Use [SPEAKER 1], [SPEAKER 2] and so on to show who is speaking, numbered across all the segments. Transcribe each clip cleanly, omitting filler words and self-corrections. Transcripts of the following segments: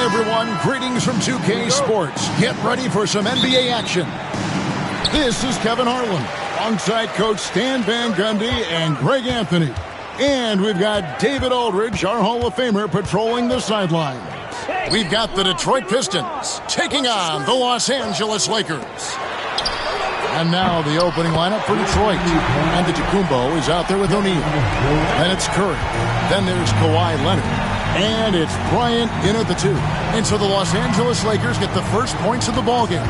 [SPEAKER 1] everyone, greetings from 2K Sports. Get ready for some NBA action. This is Kevin Harlan, alongside Coach Stan Van Gundy and Greg Anthony. And we've got David Aldridge, our Hall of Famer, patrolling the sideline. We've got the Detroit Pistons taking on the Los Angeles Lakers. And now the opening lineup for Detroit. Antetokounmpo is out there with O'Neal. Then it's Curry. Then there's Kawhi Leonard. And it's Bryant in at the 2. And so the Los Angeles Lakers get the first points of the ballgame.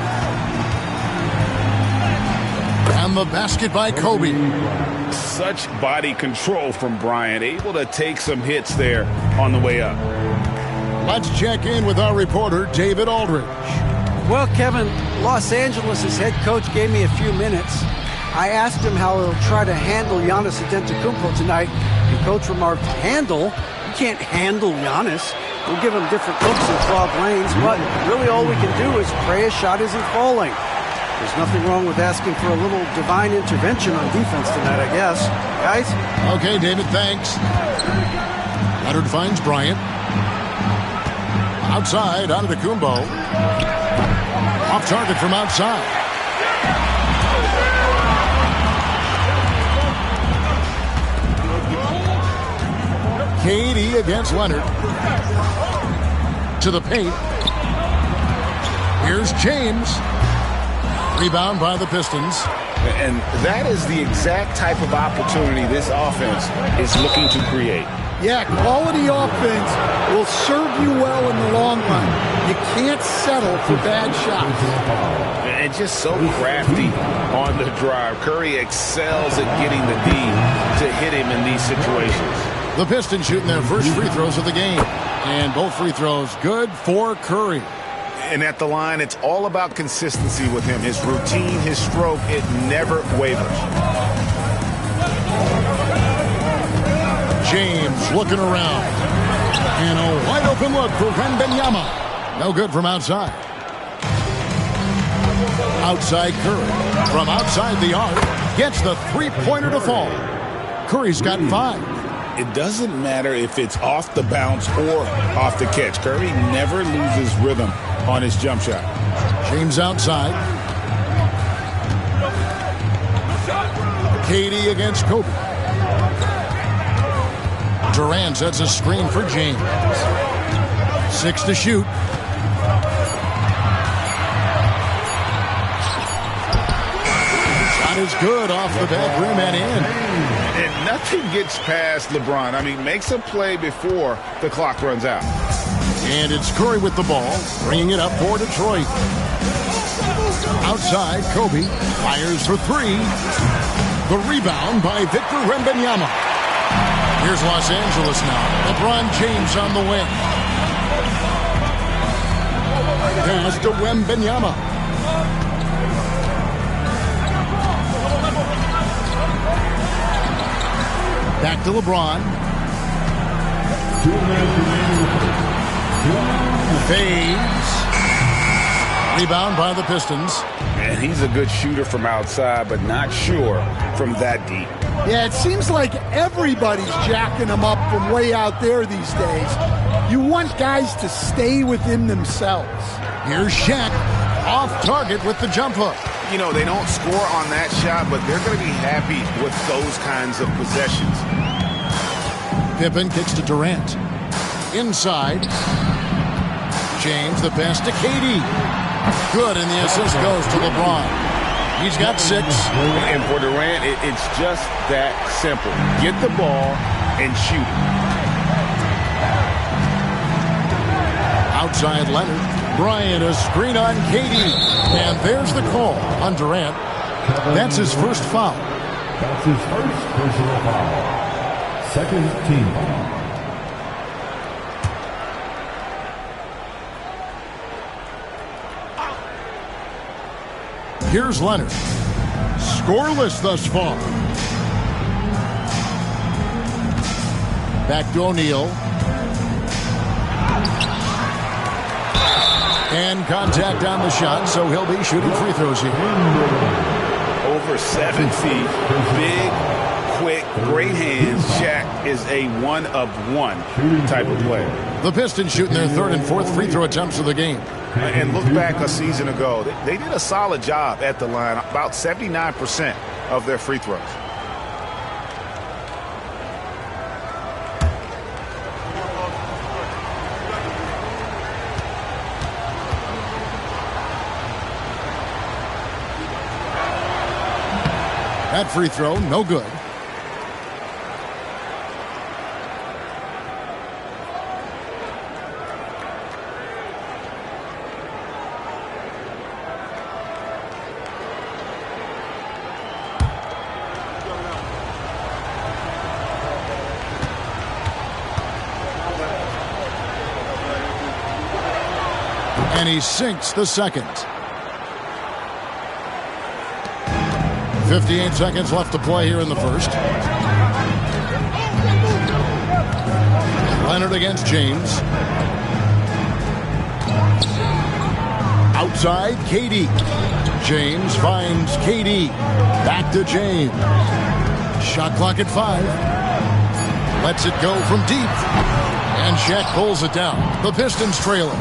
[SPEAKER 1] And the basket by Kobe.
[SPEAKER 2] Such body control from Bryant. Able to take some hits there on the way up.
[SPEAKER 1] Let's check in with our reporter, David Aldridge.
[SPEAKER 3] Well, Kevin, Los Angeles' head coach gave me a few minutes. I asked him how he'll try to handle Giannis Antetokounmpo tonight, and Coach remarked, handle? You can't handle Giannis. We'll give him different looks and clog lanes, but really all we can do is pray a shot isn't falling. There's nothing wrong with asking for a little divine intervention on defense tonight, I guess. Guys?
[SPEAKER 1] Okay, David, thanks. Leonard finds Bryant. Outside, Antetokounmpo. Off target from outside. KD against Leonard. To the paint. Here's James. Rebound by the Pistons.
[SPEAKER 2] And that is the exact type of opportunity this offense is looking to create.
[SPEAKER 4] Yeah, quality offense will serve you well in the long run. You can't settle for bad shots.
[SPEAKER 2] And just so crafty on the drive. Curry excels at getting the D to hit him in these situations.
[SPEAKER 1] The Pistons shooting their first free throws of the game. And both free throws good for Curry.
[SPEAKER 2] And at the line, it's all about consistency with him. His routine, his stroke, it never wavers.
[SPEAKER 1] James looking around. And a wide open look for Wembanyama. No good from outside. Outside Curry. From outside the arc. Gets the three-pointer to fall. Curry's got 5.
[SPEAKER 2] It doesn't matter if it's off the bounce or off the catch. Curry never loses rhythm on his jump shot.
[SPEAKER 1] James outside. KD against Kobe. Durant sets a screen for James. 6 to shoot. Shot is good off the back rim and in.
[SPEAKER 2] And nothing gets past LeBron. I mean, makes a play before the clock runs out.
[SPEAKER 1] And it's Curry with the ball, bringing it up for Detroit. Outside, Kobe fires for 3. The rebound by Victor Wembanyama. Here's Los Angeles now. LeBron James on the wing. Pass to Wembanyama. Back to LeBron. Fades. Rebound by the Pistons.
[SPEAKER 2] And he's a good shooter from outside, but not sure from that deep.
[SPEAKER 4] Yeah, it seems like everybody's jacking them up from way out there these days. You want guys to stay within themselves.
[SPEAKER 1] Here's Shaq. Off target with the jump hook.
[SPEAKER 2] You know, they don't score on that shot, but they're going to be happy with those kinds of possessions.
[SPEAKER 1] Pippen kicks to Durant. Inside. James, the pass to KD. Good, and the assist goes to LeBron. He's got 6.
[SPEAKER 2] And for Durant, it's just that simple. Get the ball and shoot it.
[SPEAKER 1] Outside Leonard. Bryant, a screen on KD. And there's the call on Durant. That's his first foul.
[SPEAKER 5] That's his first personal foul. Second team foul.
[SPEAKER 1] Here's Leonard. Scoreless thus far. Back to O'Neal. And contact on the shot, so he'll be shooting free throws here.
[SPEAKER 2] Over 7 feet. Big, quick, great hands. Shaq is a one-of-one type of player.
[SPEAKER 1] The Pistons shooting their third and fourth free throw attempts of the game.
[SPEAKER 2] And look back a season ago, they did a solid job at the line, about 79% of their free throws.
[SPEAKER 1] That free throw, no good. And he sinks the second. 58 seconds left to play here in the first. Leonard against James. Outside, KD. James finds KD. Back to James. Shot clock at 5. Lets it go from deep. And Shaq pulls it down. The Pistons trailing.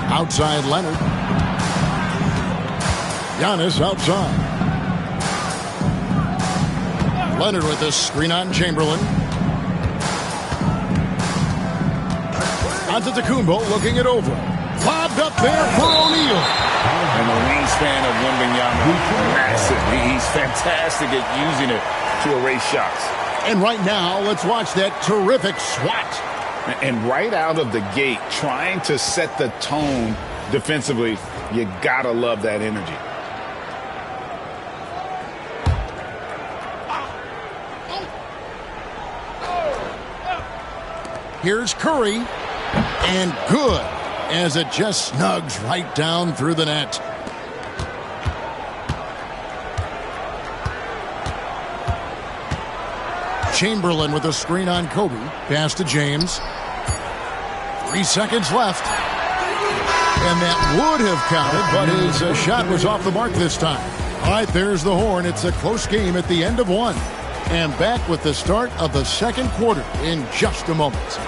[SPEAKER 1] Outside Leonard. Giannis outside. Leonard with the screen on Chamberlain. Antetokounmpo looking it over. Lobbed up there for O'Neal.
[SPEAKER 2] And the wingspan of Wembanyama, massive. He's fantastic at using it to erase shots.
[SPEAKER 1] And right now, let's watch that terrific swat.
[SPEAKER 2] And right out of the gate, trying to set the tone defensively, you gotta love that energy.
[SPEAKER 1] Here's Curry, and good, as it just snugs right down through the net. Chamberlain with a screen on Kobe. Pass to James. 3 seconds left. And that would have counted, but his shot was off the mark this time. All right, there's the horn. It's a close game at the end of one. And back with the start of the second quarter in just a moment.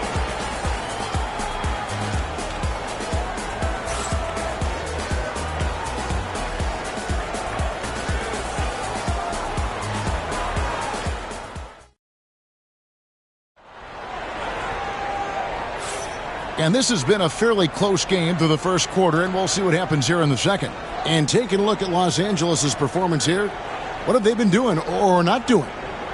[SPEAKER 1] And this has been a fairly close game through the first quarter, and we'll see what happens here in the second. And taking a look at Los Angeles' performance here, what have they been doing or not doing?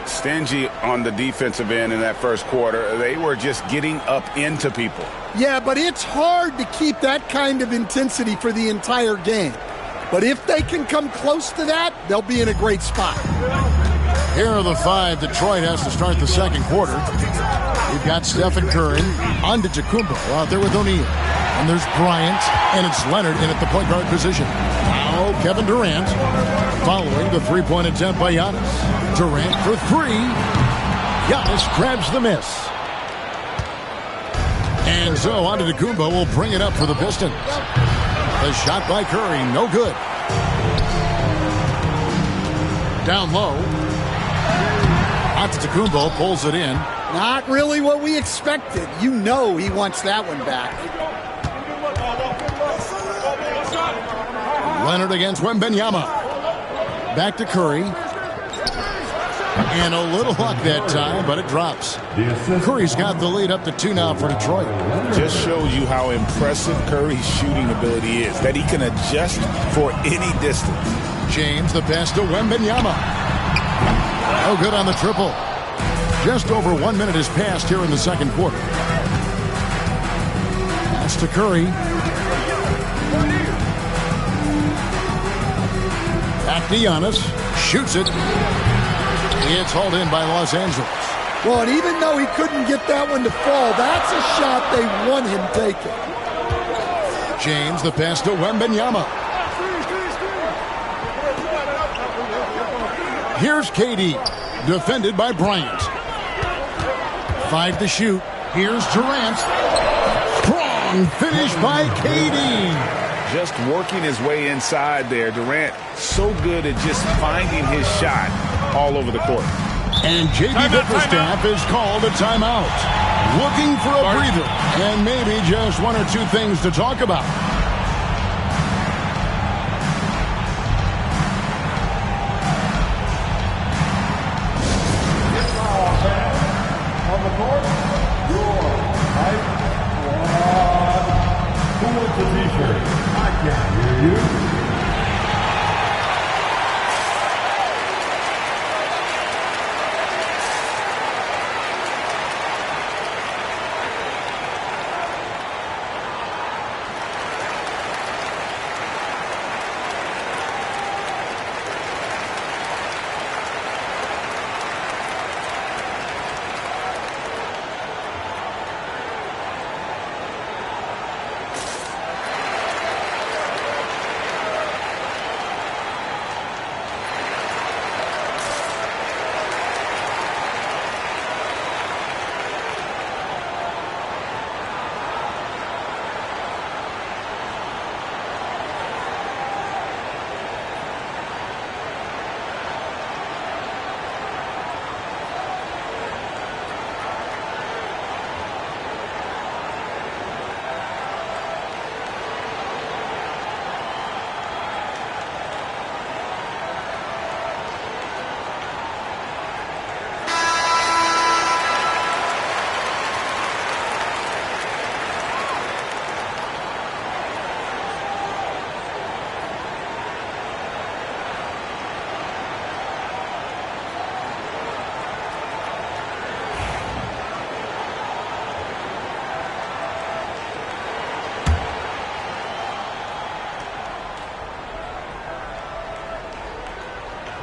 [SPEAKER 2] Stingy on the defensive end in that first quarter. They were just getting up into people.
[SPEAKER 4] Yeah, but it's hard to keep that kind of intensity for the entire game. But if they can come close to that, they'll be in a great spot.
[SPEAKER 1] Here are the 5 Detroit has to start the second quarter. We've got Stephen Curry, Antetokounmpo out there with O'Neal. And there's Bryant, and it's Leonard in at the point guard position. Now Kevin Durant, following the three-point attempt by Giannis. Durant for 3. Giannis grabs the miss. And so Antetokounmpo will bring it up for the Pistons. The shot by Curry, no good. Down low. Antetokounmpo pulls it in.
[SPEAKER 4] Not really what we expected. You know he wants that one back.
[SPEAKER 1] Leonard against Wembanyama. Back to Curry. And a little luck that time, but it drops. Curry's got the lead up to 2 now for Detroit.
[SPEAKER 2] Just shows you how impressive Curry's shooting ability is, that he can adjust for any distance.
[SPEAKER 1] James, the pass to Wembanyama. No good on the triple. Just over 1 minute has passed here in the second quarter. Pass to Curry. Back to Giannis. Shoots it. It's hauled in by Los Angeles.
[SPEAKER 4] Well, and even though he couldn't get that one to fall, that's a shot they want him taking.
[SPEAKER 1] James, the pass to Wembanyama. Here's KD, defended by Bryant. 5 to shoot. Here's Durant. Strong finish by KD.
[SPEAKER 2] just working his way inside there. Durant so good at just finding his shot all over the court.
[SPEAKER 1] And J.B. Bickerstaff is called a timeout. Looking for a breather and maybe just one or two things to talk about.
[SPEAKER 5] On the court, your height squad. Who wants a t-shirt? I can't hear you.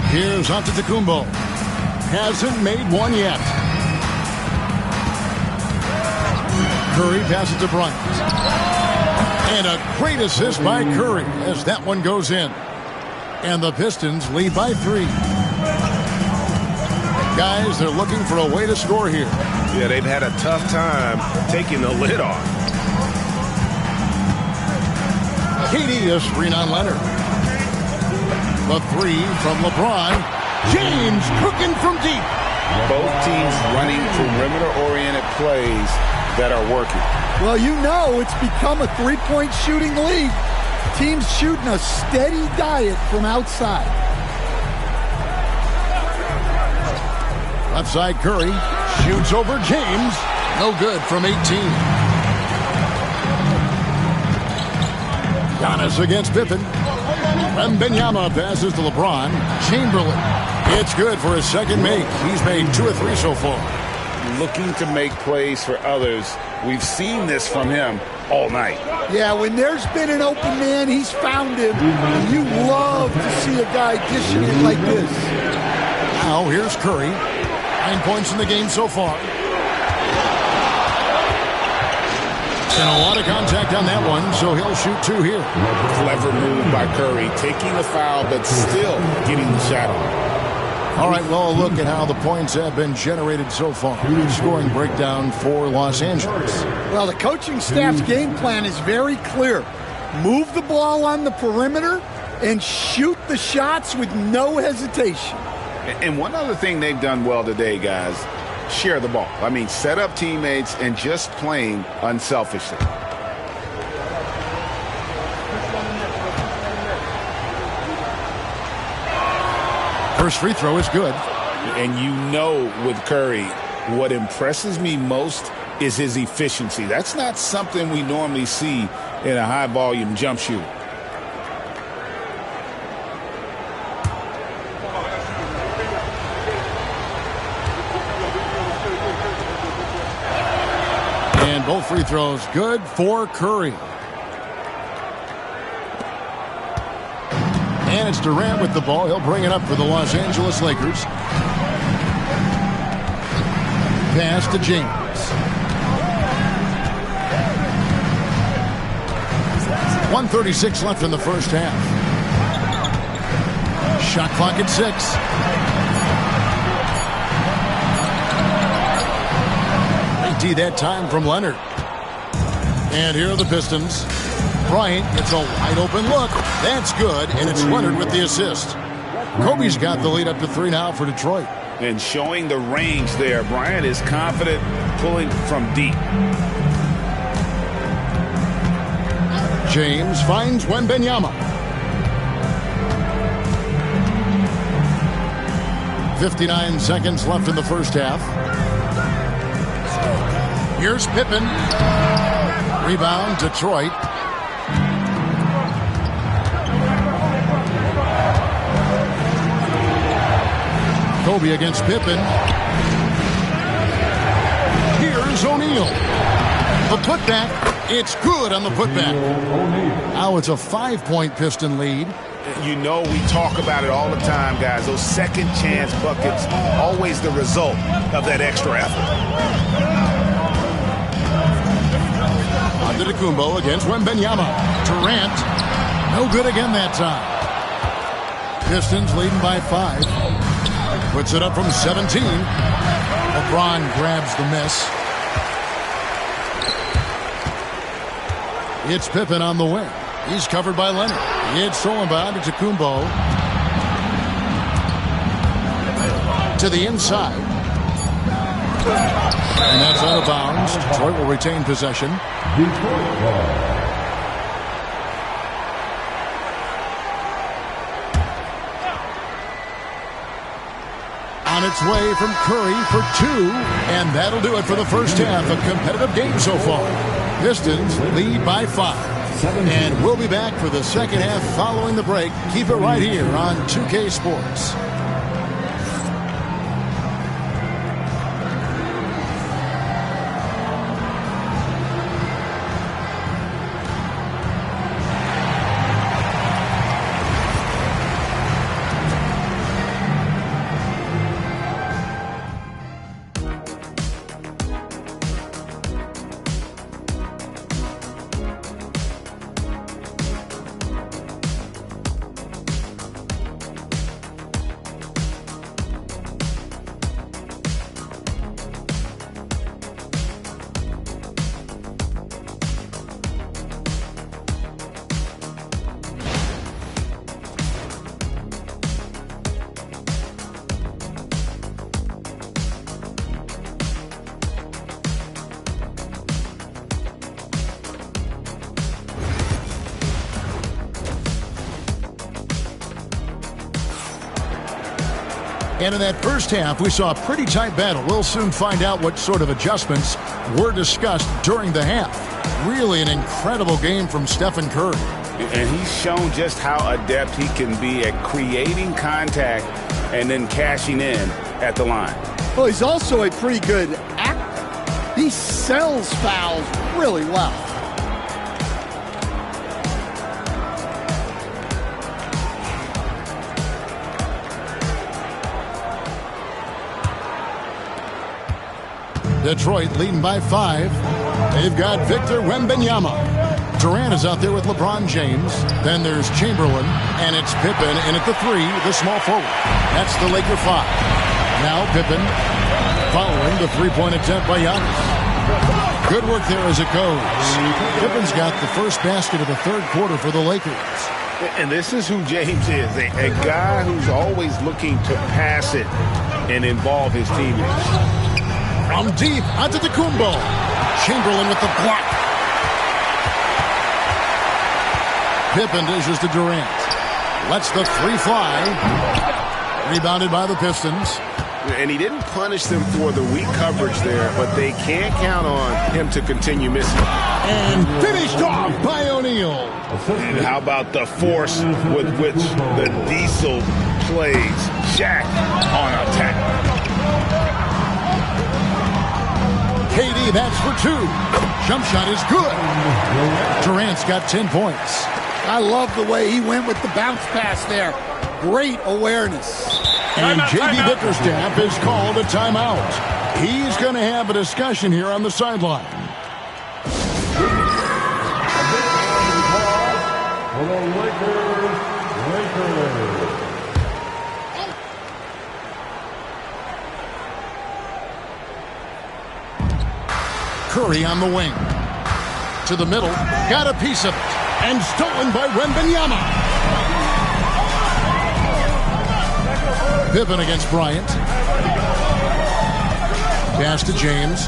[SPEAKER 1] Here's Antetokounmpo. Hasn't made one yet. Curry passes to Bryant. And a great assist by Curry as that one goes in. And the Pistons lead by 3. Guys, they're looking for a way to score here.
[SPEAKER 2] Yeah, they've had a tough time taking the lid off.
[SPEAKER 1] KD is screen on Leonard. The 3 from LeBron. James cooking from deep.
[SPEAKER 2] Both teams running perimeter-oriented plays that are working.
[SPEAKER 4] Well, you know it's become a three-point shooting league. Teams shooting a steady diet from outside.
[SPEAKER 1] Left side Curry shoots over James. No good from 18. Giannis against Pippen. Wembanyama passes to LeBron. Chamberlain. It's good for his second make. He's made 2 or 3 so far.
[SPEAKER 2] Looking to make plays for others. We've seen this from him all night.
[SPEAKER 4] Yeah, when there's been an open man, he's found him. And you love to see a guy dishing it like this.
[SPEAKER 1] Now here's Curry. 9 points in the game so far. And a lot of contact on that one, so he'll shoot 2 here.
[SPEAKER 2] Clever move by Curry, taking the foul, but still getting the shot on.
[SPEAKER 1] All right, well, look at how the points have been generated so far. Scoring breakdown for Los Angeles.
[SPEAKER 4] Well, the coaching staff's game plan is very clear. Move the ball on the perimeter and shoot the shots with no hesitation.
[SPEAKER 2] And one other thing they've done well today, guys, share the ball. I mean, set up teammates and just playing unselfishly.
[SPEAKER 1] First free throw is good.
[SPEAKER 2] And you know with Curry, what impresses me most is his efficiency. That's not something we normally see in a high-volume jump shooter.
[SPEAKER 1] And both free throws good for Curry. And it's Durant with the ball. He'll bring it up for the Los Angeles Lakers. Pass to James. 1:36 left in the first half. Shot clock at 6. That time from Leonard. And here are the Pistons. Bryant gets a wide-open look. That's good, and it's Leonard with the assist. Kobe's got the lead up to 3 now for Detroit.
[SPEAKER 2] And showing the range there, Bryant is confident pulling from deep.
[SPEAKER 1] James finds Wembanyama. 59 seconds left in the first half. Here's Pippen. Rebound, Detroit. Kobe against Pippen. Here's O'Neal. The putback. It's good on the putback. Now it's a 5-point Piston lead.
[SPEAKER 2] You know, we talk about it all the time, guys. Those second chance buckets, always the result of that extra effort.
[SPEAKER 1] Antetokounmpo against Wembanyama. Durant. No good again that time. Pistons leading by 5. Puts it up from 17. LeBron grabs the miss. It's Pippen on the wing. He's covered by Leonard. It's stolen by Antetokounmpo. To the inside. And that's out of bounds. Detroit will retain possession. On its way from Curry for 2. And that'll do it for the first half. A competitive game so far. Pistons lead by 5. And we'll be back for the second half following the break. Keep it right here on 2K Sports. And in that first half, we saw a pretty tight battle. We'll soon find out what sort of adjustments were discussed during the half. Really an incredible game from Stephen Curry.
[SPEAKER 2] And he's shown just how adept he can be at creating contact and then cashing in at the line.
[SPEAKER 4] Well, he's also a pretty good actor. He sells fouls really well.
[SPEAKER 1] Detroit leading by 5. They've got Victor Wembanyama. Durant is out there with LeBron James. Then there's Chamberlain, and it's Pippen in at the 3, the small forward. That's the Laker 5. Now Pippen following the 3-point attempt by Giannis. Good work there as it goes. Pippen's got the first basket of the third quarter for the Lakers.
[SPEAKER 2] And this is who James is, a guy who's always looking to pass it and involve his teammates.
[SPEAKER 1] From deep, Antetokounmpo. Chamberlain with the block. Pippen dishes to Durant. Lets the 3 fly. Rebounded by the Pistons.
[SPEAKER 2] And he didn't punish them for the weak coverage there, but they can't count on him to continue missing.
[SPEAKER 1] And finished off by O'Neal.
[SPEAKER 2] And how about the force with which the Diesel plays Shaq on attack?
[SPEAKER 1] KD, that's for 2. Jump shot is good. Durant's got 10 points.
[SPEAKER 4] I love the way he went with the bounce pass there. Great awareness.
[SPEAKER 1] And J.B. Bickerstaff is called a timeout. He's going to have a discussion here on the sideline. Curry on the wing. To the middle. Got a piece of it. And stolen by Wembanyama. Pippen against Bryant. Pass to James.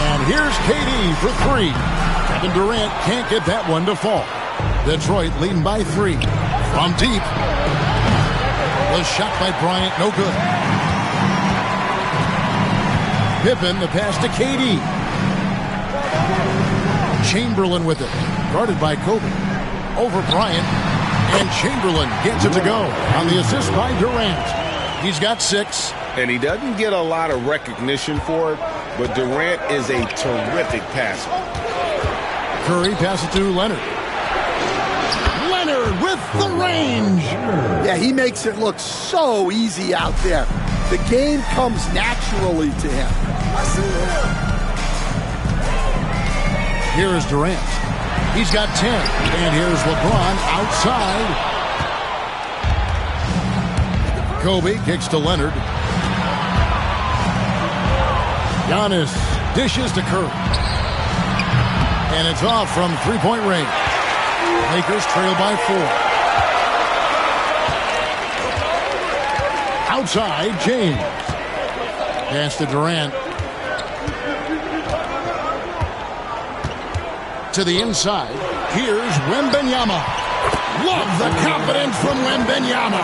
[SPEAKER 1] And here's KD for three. Kevin Durant can't get that one to fall. Detroit leading by 3. From deep. The shot by Bryant, no good. Pippen, the pass to KD. Chamberlain with it. Guarded by Kobe. Over Bryant. And Chamberlain gets it to go on the assist by Durant. He's got 6.
[SPEAKER 2] And he doesn't get a lot of recognition for it, but Durant is a terrific passer.
[SPEAKER 1] Curry passes to Leonard. Leonard with the range.
[SPEAKER 4] Yeah, he makes it look so easy out there. The game comes naturally to him.
[SPEAKER 1] Here's Durant. He's got 10. And here's LeBron outside. Kobe kicks to Leonard. Giannis dishes to Curry. And it's off from three-point range. Lakers trail by 4. Outside, James. Pass to Durant. To the inside. Here's Wembanyama. Love the confidence from Wembanyama.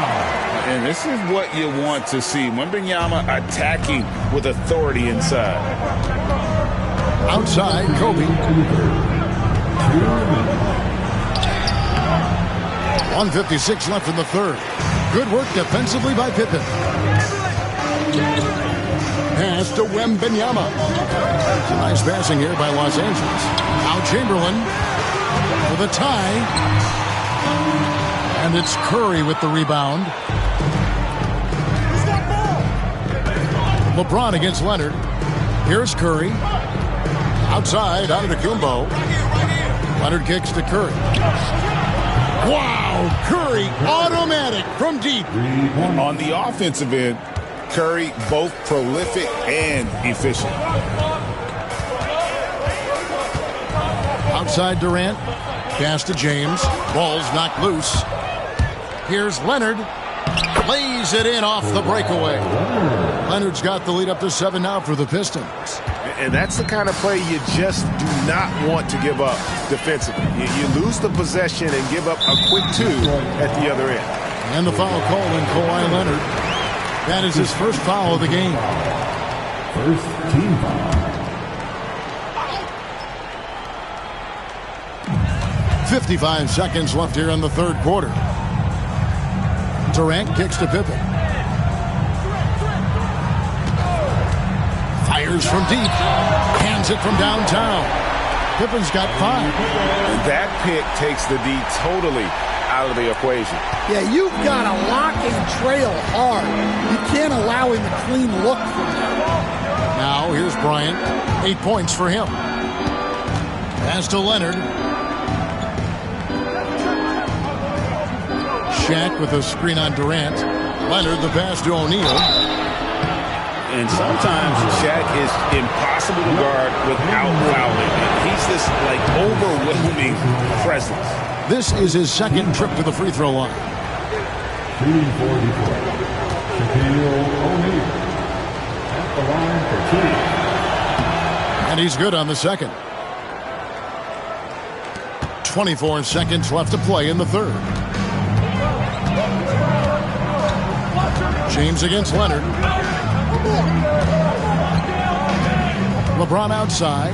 [SPEAKER 2] And this is what you want to see. Wembanyama attacking with authority inside.
[SPEAKER 1] Outside, Kobe. 1:56 left in the third. Good work defensively by Pippen. Pass to Wembanyama. Some nice passing here by Los Angeles. Now Chamberlain with a tie. And it's Curry with the rebound. LeBron against Leonard. Here's Curry. Outside, Antetokounmpo. Leonard kicks to Curry. Wow, Curry automatic from deep.
[SPEAKER 2] On the offensive end, Curry both prolific and efficient.
[SPEAKER 1] Outside Durant. Pass to James. Ball's knocked loose. Here's Leonard. Lays it in off the breakaway. Leonard's got the lead up to 7 now for the Pistons.
[SPEAKER 2] And that's the kind of play you just do not want to give up defensively. You lose the possession and give up a quick 2 at the other end.
[SPEAKER 1] And the foul called on Kawhi Leonard. That is his first foul of the game.
[SPEAKER 5] First team foul.
[SPEAKER 1] 55 seconds left here in the third quarter. Durant kicks to Pippen. Fires from deep. Hands it from downtown. Pippen's got 5.
[SPEAKER 2] And that pick takes the D totally out of the equation.
[SPEAKER 4] Yeah, you've got to lock and trail hard. You can't allow him a clean look from there.
[SPEAKER 1] Now here's Bryant. 8 points for him. Pass to Leonard. Shaq with a screen on Durant. Leonard the pass to O'Neal.
[SPEAKER 2] And sometimes Shaq is impossible to guard without fouling. He's this like overwhelming presence.
[SPEAKER 1] This is his second trip to the free throw line.
[SPEAKER 5] Shooting 44. Shaquille O'Neal at the line for 2.
[SPEAKER 1] And he's good on the second. 24 seconds left to play in the third. James against Leonard. LeBron outside.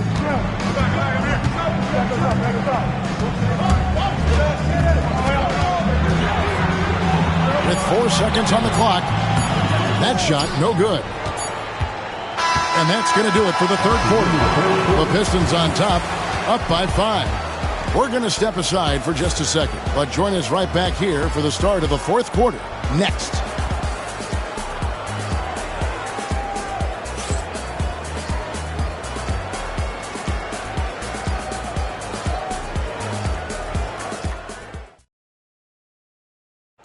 [SPEAKER 1] With 4 seconds on the clock. That shot, no good. And that's going to do it for the third quarter. The Pistons on top, up by 5. We're going to step aside for just a second, but join us right back here for the start of the fourth quarter. Next.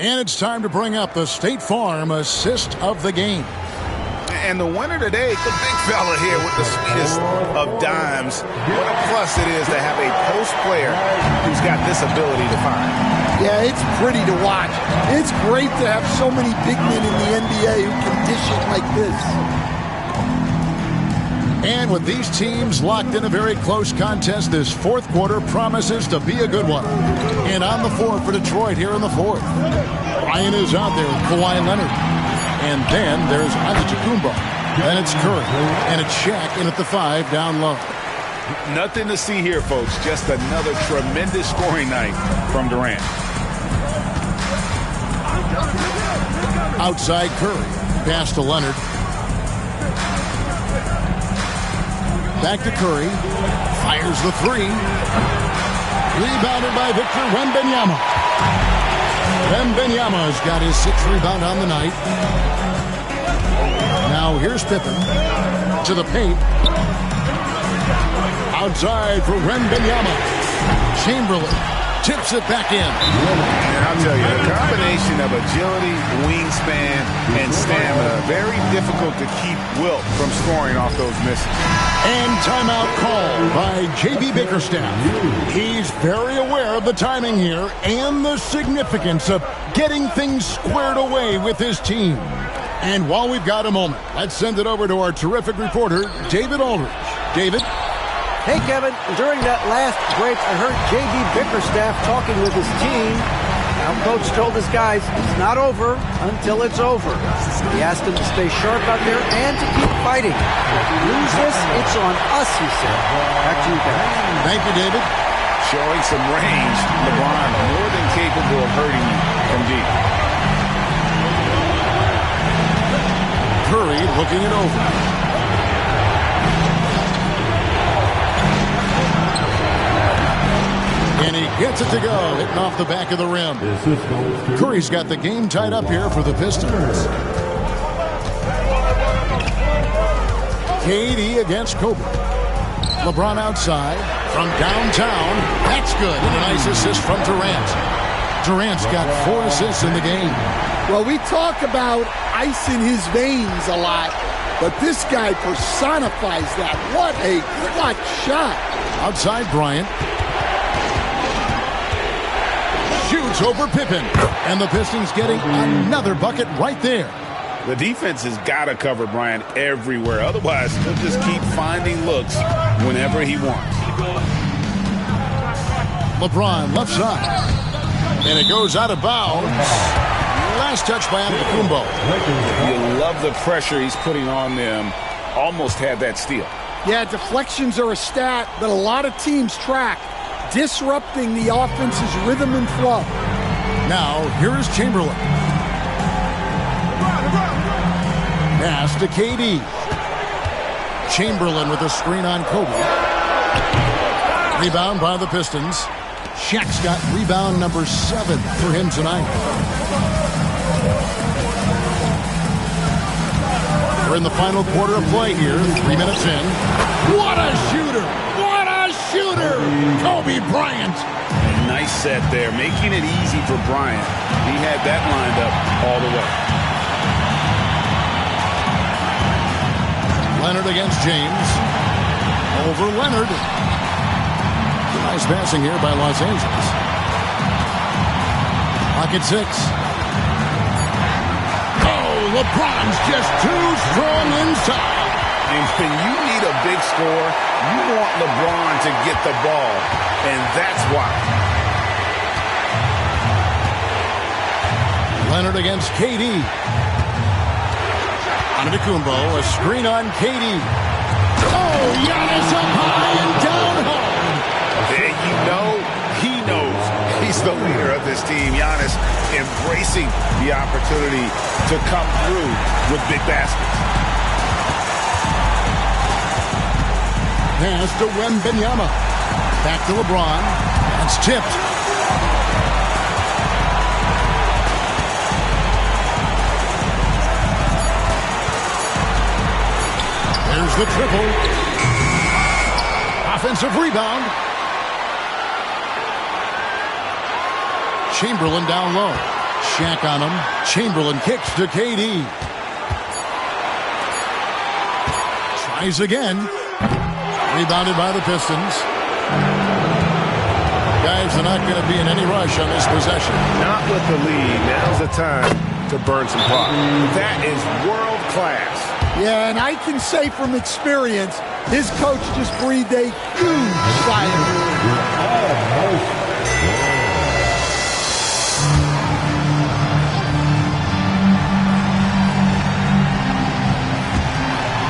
[SPEAKER 1] And it's time to bring up the State Farm assist of the game.
[SPEAKER 2] And the winner today, the big fella here with the sweetest of dimes. What a plus it is to have a post player who's got this ability to find.
[SPEAKER 4] Yeah, it's pretty to watch. It's great to have so many big men in the NBA who can dish it like this.
[SPEAKER 1] And with these teams locked in a very close contest, this fourth quarter promises to be a good one. And on the floor for Detroit here in the fourth, Ryan is out there with Kawhi Leonard. And then there's Antetokounmpo. Then it's Curry. And it's Shaq in at the 5 down low.
[SPEAKER 2] Nothing to see here, folks. Just another tremendous scoring night from Durant.
[SPEAKER 1] Outside Curry. Pass to Leonard. Back to Curry. Fires the 3. Rebounded by Victor Wembanyama. Wembanyama's got his 6th rebound on the night. Now here's Pippen to the paint. Outside for Wembanyama. Chamberlain tips it back in.
[SPEAKER 2] And I'll tell you, the combination of agility, wingspan, and stamina, very difficult to keep Wilt from scoring off those misses.
[SPEAKER 1] And timeout called by J.B. Bickerstaff. He's very aware of the timing here and the significance of getting things squared away with his team. And while we've got a moment, let's send it over to our terrific reporter, David Aldridge. David?
[SPEAKER 3] Hey, Kevin, during that last break, I heard J.B. Bickerstaff talking with his team. Now, Coach told his guys it's not over until it's over. He asked them to stay sharp out there and to keep fighting. If we lose this, it's on us, he said. Back to you guys.
[SPEAKER 1] Thank you, David.
[SPEAKER 2] Showing some range, LeBron more than capable of hurting you from deep.
[SPEAKER 1] Curry looking it over. And he gets it to go, hitting off the back of the rim. Curry's got the game tied up here for the Pistons. KD against Kobe. LeBron outside from downtown. That's good. And a nice assist from Durant. Durant's got 4 assists in the game.
[SPEAKER 4] Well, we talk about ice in his veins a lot, but this guy personifies that. What a clutch shot.
[SPEAKER 1] Outside Bryant. Shoots over Pippen. And the Pistons getting another bucket right there.
[SPEAKER 2] The defense has got to cover Bryant everywhere. Otherwise, he'll just keep finding looks whenever he wants.
[SPEAKER 1] LeBron left side. And it goes out of bounds. Last touch by Antetokounmpo.
[SPEAKER 2] You love the pressure he's putting on them. Almost had that steal.
[SPEAKER 4] Yeah, deflections are a stat that a lot of teams track, disrupting the offense's rhythm and flow.
[SPEAKER 1] Now, here is Chamberlain. Pass to KD. Chamberlain with a screen on Kobe. Rebound by the Pistons. Shaq's got rebound number 7 for him tonight. We're in the final quarter of play here. 3 minutes in. What a shooter! What a shooter! Kobe Bryant.
[SPEAKER 2] Nice set there, making it easy for Bryant. He had that lined up all the way.
[SPEAKER 1] Leonard against James. Over Leonard. Nice passing here by Los Angeles. Pocket 6. LeBron's just too strong inside.
[SPEAKER 2] And when you need a big score, you want LeBron to get the ball. And that's why.
[SPEAKER 1] Leonard against KD. Antetokounmpo, a screen on KD. Oh, Giannis up high and down hard.
[SPEAKER 2] And you know, he knows he's the leader of this team. Giannis embracing the opportunity to come through with big baskets.
[SPEAKER 1] Pass to Wembanyama. Back to LeBron. That's tipped. There's the triple. Offensive rebound. Chamberlain down low. Shaq on him. Chamberlain kicks to KD. Tries again. Rebounded by the Pistons. Guys are not going to be in any rush on this possession.
[SPEAKER 2] Not with the lead. Now's the time to burn some clock. That is world class.
[SPEAKER 4] Yeah, and I can say from experience, his coach just breathed a huge sigh of relief.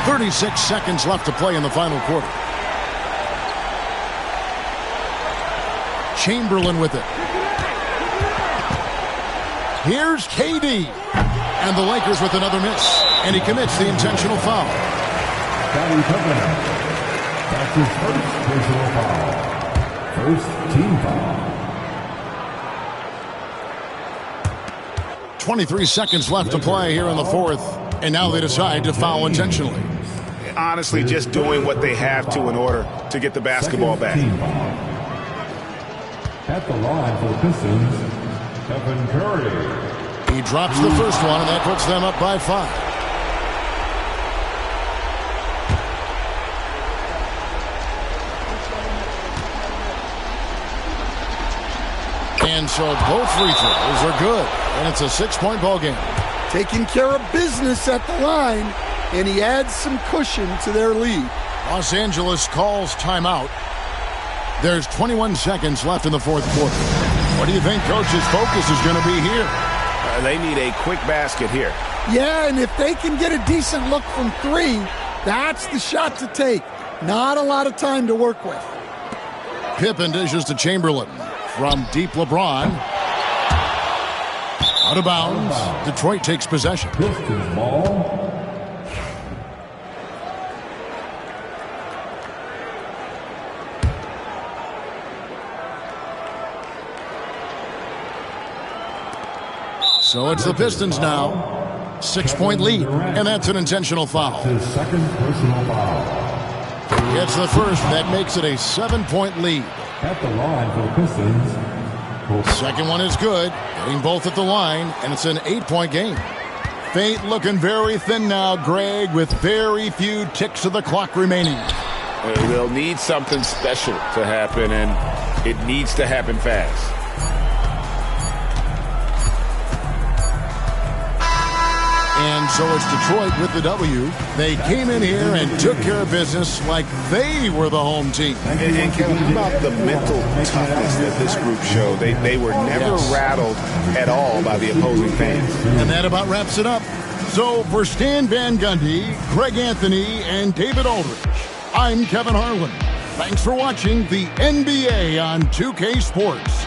[SPEAKER 1] 36 seconds left to play in the final quarter. Chamberlain with it. Here's KD. And the Lakers with another miss. And he commits the intentional foul.
[SPEAKER 5] Scottie Pippen. That's his first personal foul. First team foul.
[SPEAKER 1] 23 seconds left to play here in the fourth. And now they decide to foul intentionally.
[SPEAKER 2] Honestly, just doing what they have to in order to get the basketball back.
[SPEAKER 5] At the line for the Pistons, Stephen Curry.
[SPEAKER 1] He drops the first one, and that puts them up by 5. And so both free throws are good, and it's a 6-point ball game.
[SPEAKER 4] Taking care of business at the line, and he adds some cushion to their lead.
[SPEAKER 1] Los Angeles calls timeout. There's 21 seconds left in the fourth quarter. What do you think Coach's focus is going to be here?
[SPEAKER 2] They need a quick basket here.
[SPEAKER 4] Yeah, and if they can get a decent look from 3, that's the shot to take. Not a lot of time to work with.
[SPEAKER 1] Pippen dishes to Chamberlain. From deep, LeBron. Out of bounds. Detroit takes possession.
[SPEAKER 5] Pistons ball.
[SPEAKER 1] So it's the Pistons now. 6-point lead, and that's an intentional foul.
[SPEAKER 5] His second personal foul.
[SPEAKER 1] Gets the first, that makes it a 7-point lead.
[SPEAKER 5] At the line for the Pistons.
[SPEAKER 1] Second one is good, getting both at the line, and it's an 8-point game. Fate looking very thin now, Greg, with very few ticks of the clock remaining.
[SPEAKER 2] They'll need something special to happen, and it needs to happen fast.
[SPEAKER 1] And so it's Detroit with the W. They came in here and took care of business like they were the home team.
[SPEAKER 2] And Kevin, how about the mental toughness that this group showed? They were never rattled at all by the opposing fans.
[SPEAKER 1] And that about wraps it up. So for Stan Van Gundy, Greg Anthony, and David Aldridge, I'm Kevin Harlan. Thanks for watching the NBA on 2K Sports.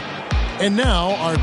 [SPEAKER 1] And now our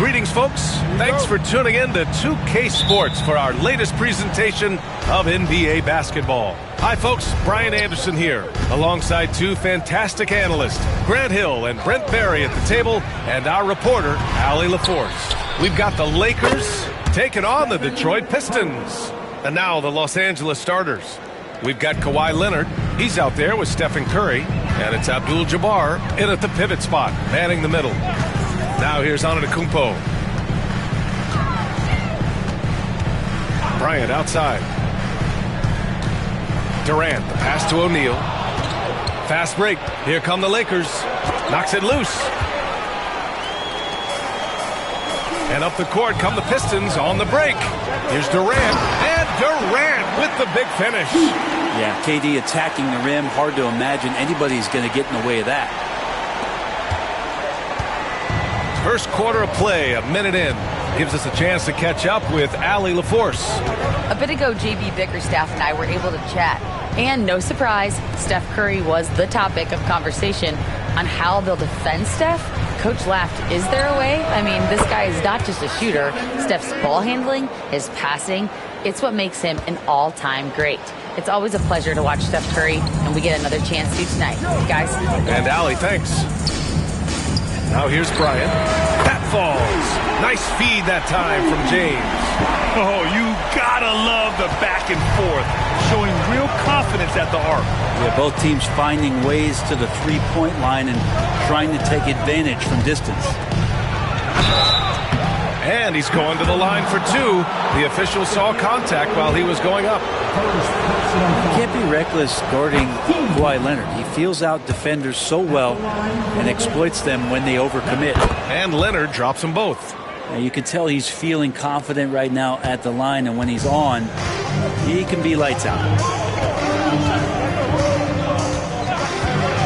[SPEAKER 6] Greetings, folks. Thanks for tuning in to 2K Sports for our latest presentation of NBA basketball. Hi, folks. Brian Anderson here, alongside two fantastic analysts, Grant Hill and Brent Barry at the table, and our reporter, Allie LaForce. We've got the Lakers taking on the Detroit Pistons. And now the Los Angeles starters. We've got Kawhi Leonard. He's out there with Stephen Curry. And it's Abdul-Jabbar in at the pivot spot, manning the middle. Now here's Antetokounmpo. Bryant outside. Durant, the pass to O'Neal. Fast break. Here come the Lakers. Knocks it loose. And up the court come the Pistons on the break. Here's Durant. And Durant with the big finish.
[SPEAKER 7] Yeah, KD attacking the rim. Hard to imagine anybody's going to get in the way of that.
[SPEAKER 6] First quarter of play, a minute in. Gives us a chance to catch up with Allie LaForce.
[SPEAKER 8] A bit ago, JB Bickerstaff and I were able to chat. And no surprise, Steph Curry was the topic of conversation on how they'll defend Steph. Coach laughed, is there a way? I mean, this guy is not just a shooter. Steph's ball handling, his passing, it's what makes him an all-time great. It's always a pleasure to watch Steph Curry, and we get another chance to tonight. Guys.
[SPEAKER 6] And Allie, thanks. Now here's Bryant. That falls. Nice feed that time from James.
[SPEAKER 9] Oh, you gotta love the back and forth. Showing real confidence at the arc.
[SPEAKER 7] Yeah, both teams finding ways to the three-point line and trying to take advantage from distance.
[SPEAKER 6] And he's going to the line for two. The official saw contact while he was going up.
[SPEAKER 7] You can't be reckless guarding Kawhi Leonard. He feels out defenders so well and exploits them when they overcommit.
[SPEAKER 6] And Leonard drops them both.
[SPEAKER 7] Now you can tell he's feeling confident right now at the line, and when he's on, he can be lights out.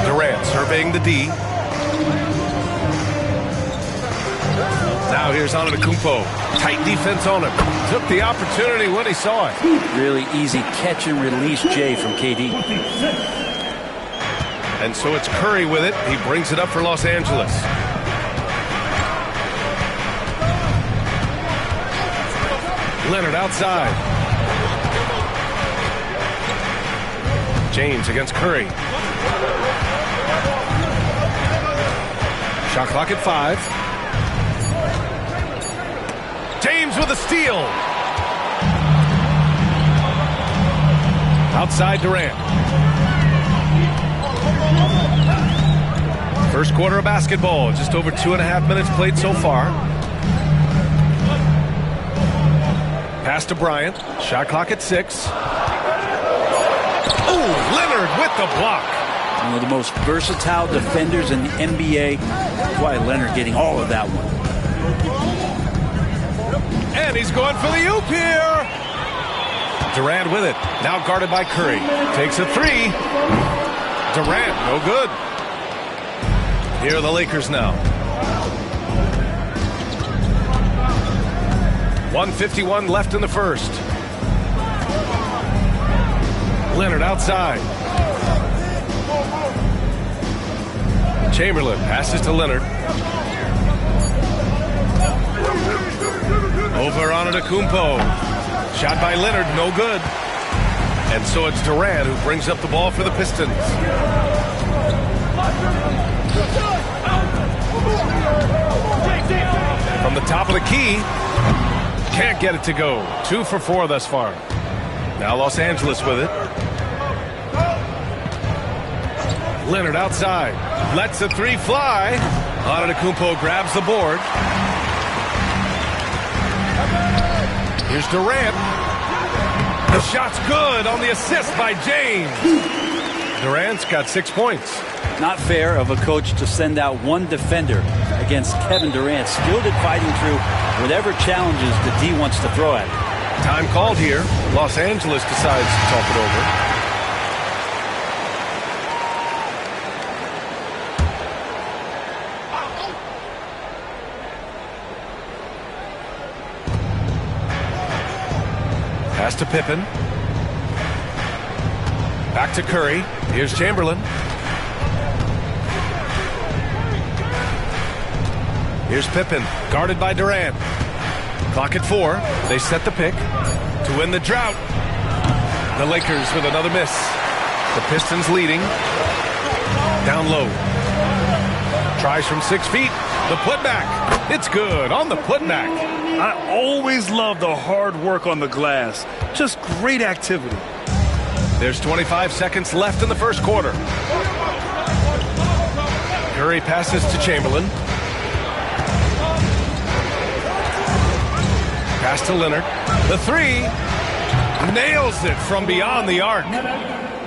[SPEAKER 6] Durant surveying the D. Now here's Antetokounmpo. Tight defense on him. Took the opportunity when he saw it.
[SPEAKER 7] Really easy catch and release, Jay, from KD.
[SPEAKER 6] And so it's Curry with it. He brings it up for Los Angeles. Leonard outside. James against Curry. Shot clock at 5. James with a steal. Outside Durant. First quarter of basketball. Just over 2.5 minutes played so far. Pass to Bryant. Shot clock at 6. Oh, Leonard with the block.
[SPEAKER 7] One of the most versatile defenders in the NBA. Kawhi Leonard getting all of that one.
[SPEAKER 6] And he's going for the oop here. Durant with it. Now guarded by Curry. Takes a 3. Durant, no good. Here are the Lakers now. 1:51 left in the first. Leonard outside. Chamberlain passes to Leonard. Over Antetokounmpo. Shot by Leonard, no good. And so it's Durant who brings up the ball for the Pistons. From the top of the key. Can't get it to go. 2 for 4 thus far. Now Los Angeles with it. Leonard outside. Lets the 3 fly. Antetokounmpo grabs the board. Here's Durant. The shot's good on the assist by James. Durant's got 6 points.
[SPEAKER 7] Not fair of a coach to send out one defender against Kevin Durant, skilled at fighting through whatever challenges the D wants to throw at him.
[SPEAKER 6] Time called here. Los Angeles decides to talk it over. Pass to Pippen. Back to Curry. Here's Chamberlain. Here's Pippen, guarded by Durant. Clock at 4. They set the pick to win the drought. The Lakers with another miss. The Pistons leading. Down low. Tries from 6 feet. The putback. It's good on the putback.
[SPEAKER 9] I always love the hard work on the glass. Just great activity.
[SPEAKER 6] There's 25 seconds left in the first quarter. Curry passes to Chamberlain. Pass to Leonard. The 3. Nails it from beyond the arc.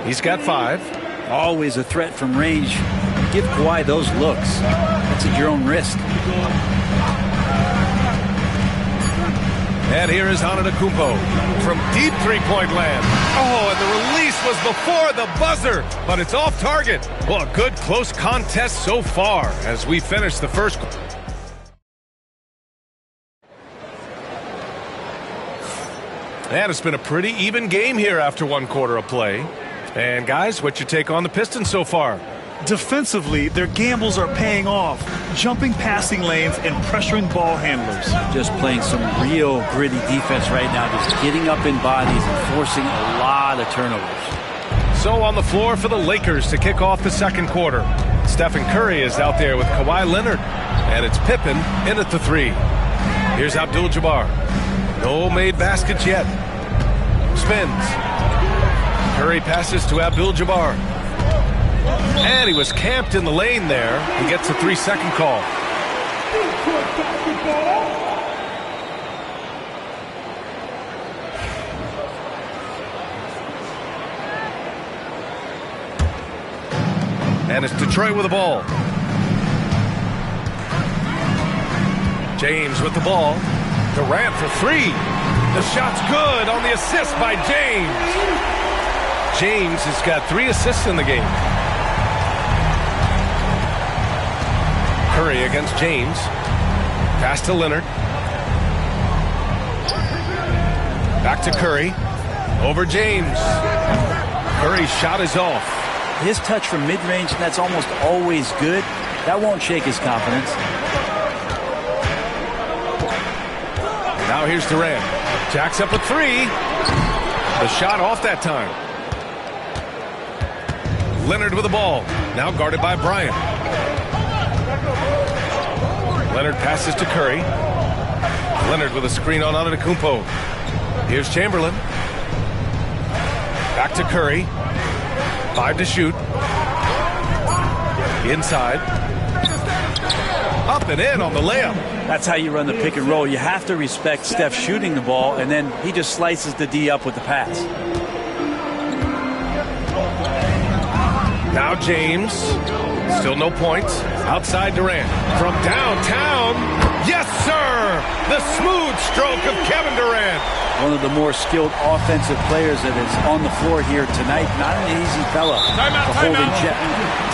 [SPEAKER 6] He's got 5.
[SPEAKER 7] Always a threat from range. Give Kawhi those looks. That's at your own risk.
[SPEAKER 6] And here is Antetokounmpo from deep three-point land. Oh, and the release was before the buzzer, but it's off target. Well, a good close contest so far as we finish the first. And it's been a pretty even game here after 1 quarter of play. And guys, what's your take on the Pistons so far?
[SPEAKER 9] Defensively, their gambles are paying off, jumping passing lanes and pressuring ball handlers.
[SPEAKER 7] Just playing some real gritty defense right now, just getting up in bodies and forcing a lot of turnovers.
[SPEAKER 6] So on the floor for the Lakers to kick off the second quarter. Stephen Curry is out there with Kawhi Leonard, and it's Pippen in at the 3. Here's Abdul-Jabbar. No made baskets yet. Spins. Curry passes to Abdul-Jabbar. And he was camped in the lane there. He gets a 3-second call. And it's Detroit with the ball. James with the ball. Durant for 3. The shot's good on the assist by James. James has got 3 assists in the game. Curry against James. Pass to Leonard. Back to Curry. Over James. Curry's shot is off.
[SPEAKER 7] His touch from mid-range, that's almost always good. That won't shake his confidence.
[SPEAKER 6] Now here's Durant. Jacks up a 3. The shot off that time. Leonard with the ball. Now guarded by Bryant. Leonard passes to Curry. Leonard with a screen on Antetokounmpo. Here's Chamberlain. Back to Curry. 5 to shoot. Inside. Up and in on the layup.
[SPEAKER 7] That's how you run the pick and roll. You have to respect Steph shooting the ball, and then he just slices the D up with the pass.
[SPEAKER 6] Now James. Still no points. Outside Durant. From downtown. Yes, sir! The smooth stroke of Kevin Durant.
[SPEAKER 7] One of the more skilled offensive players that is on the floor here tonight. Not an easy fella to hold in check.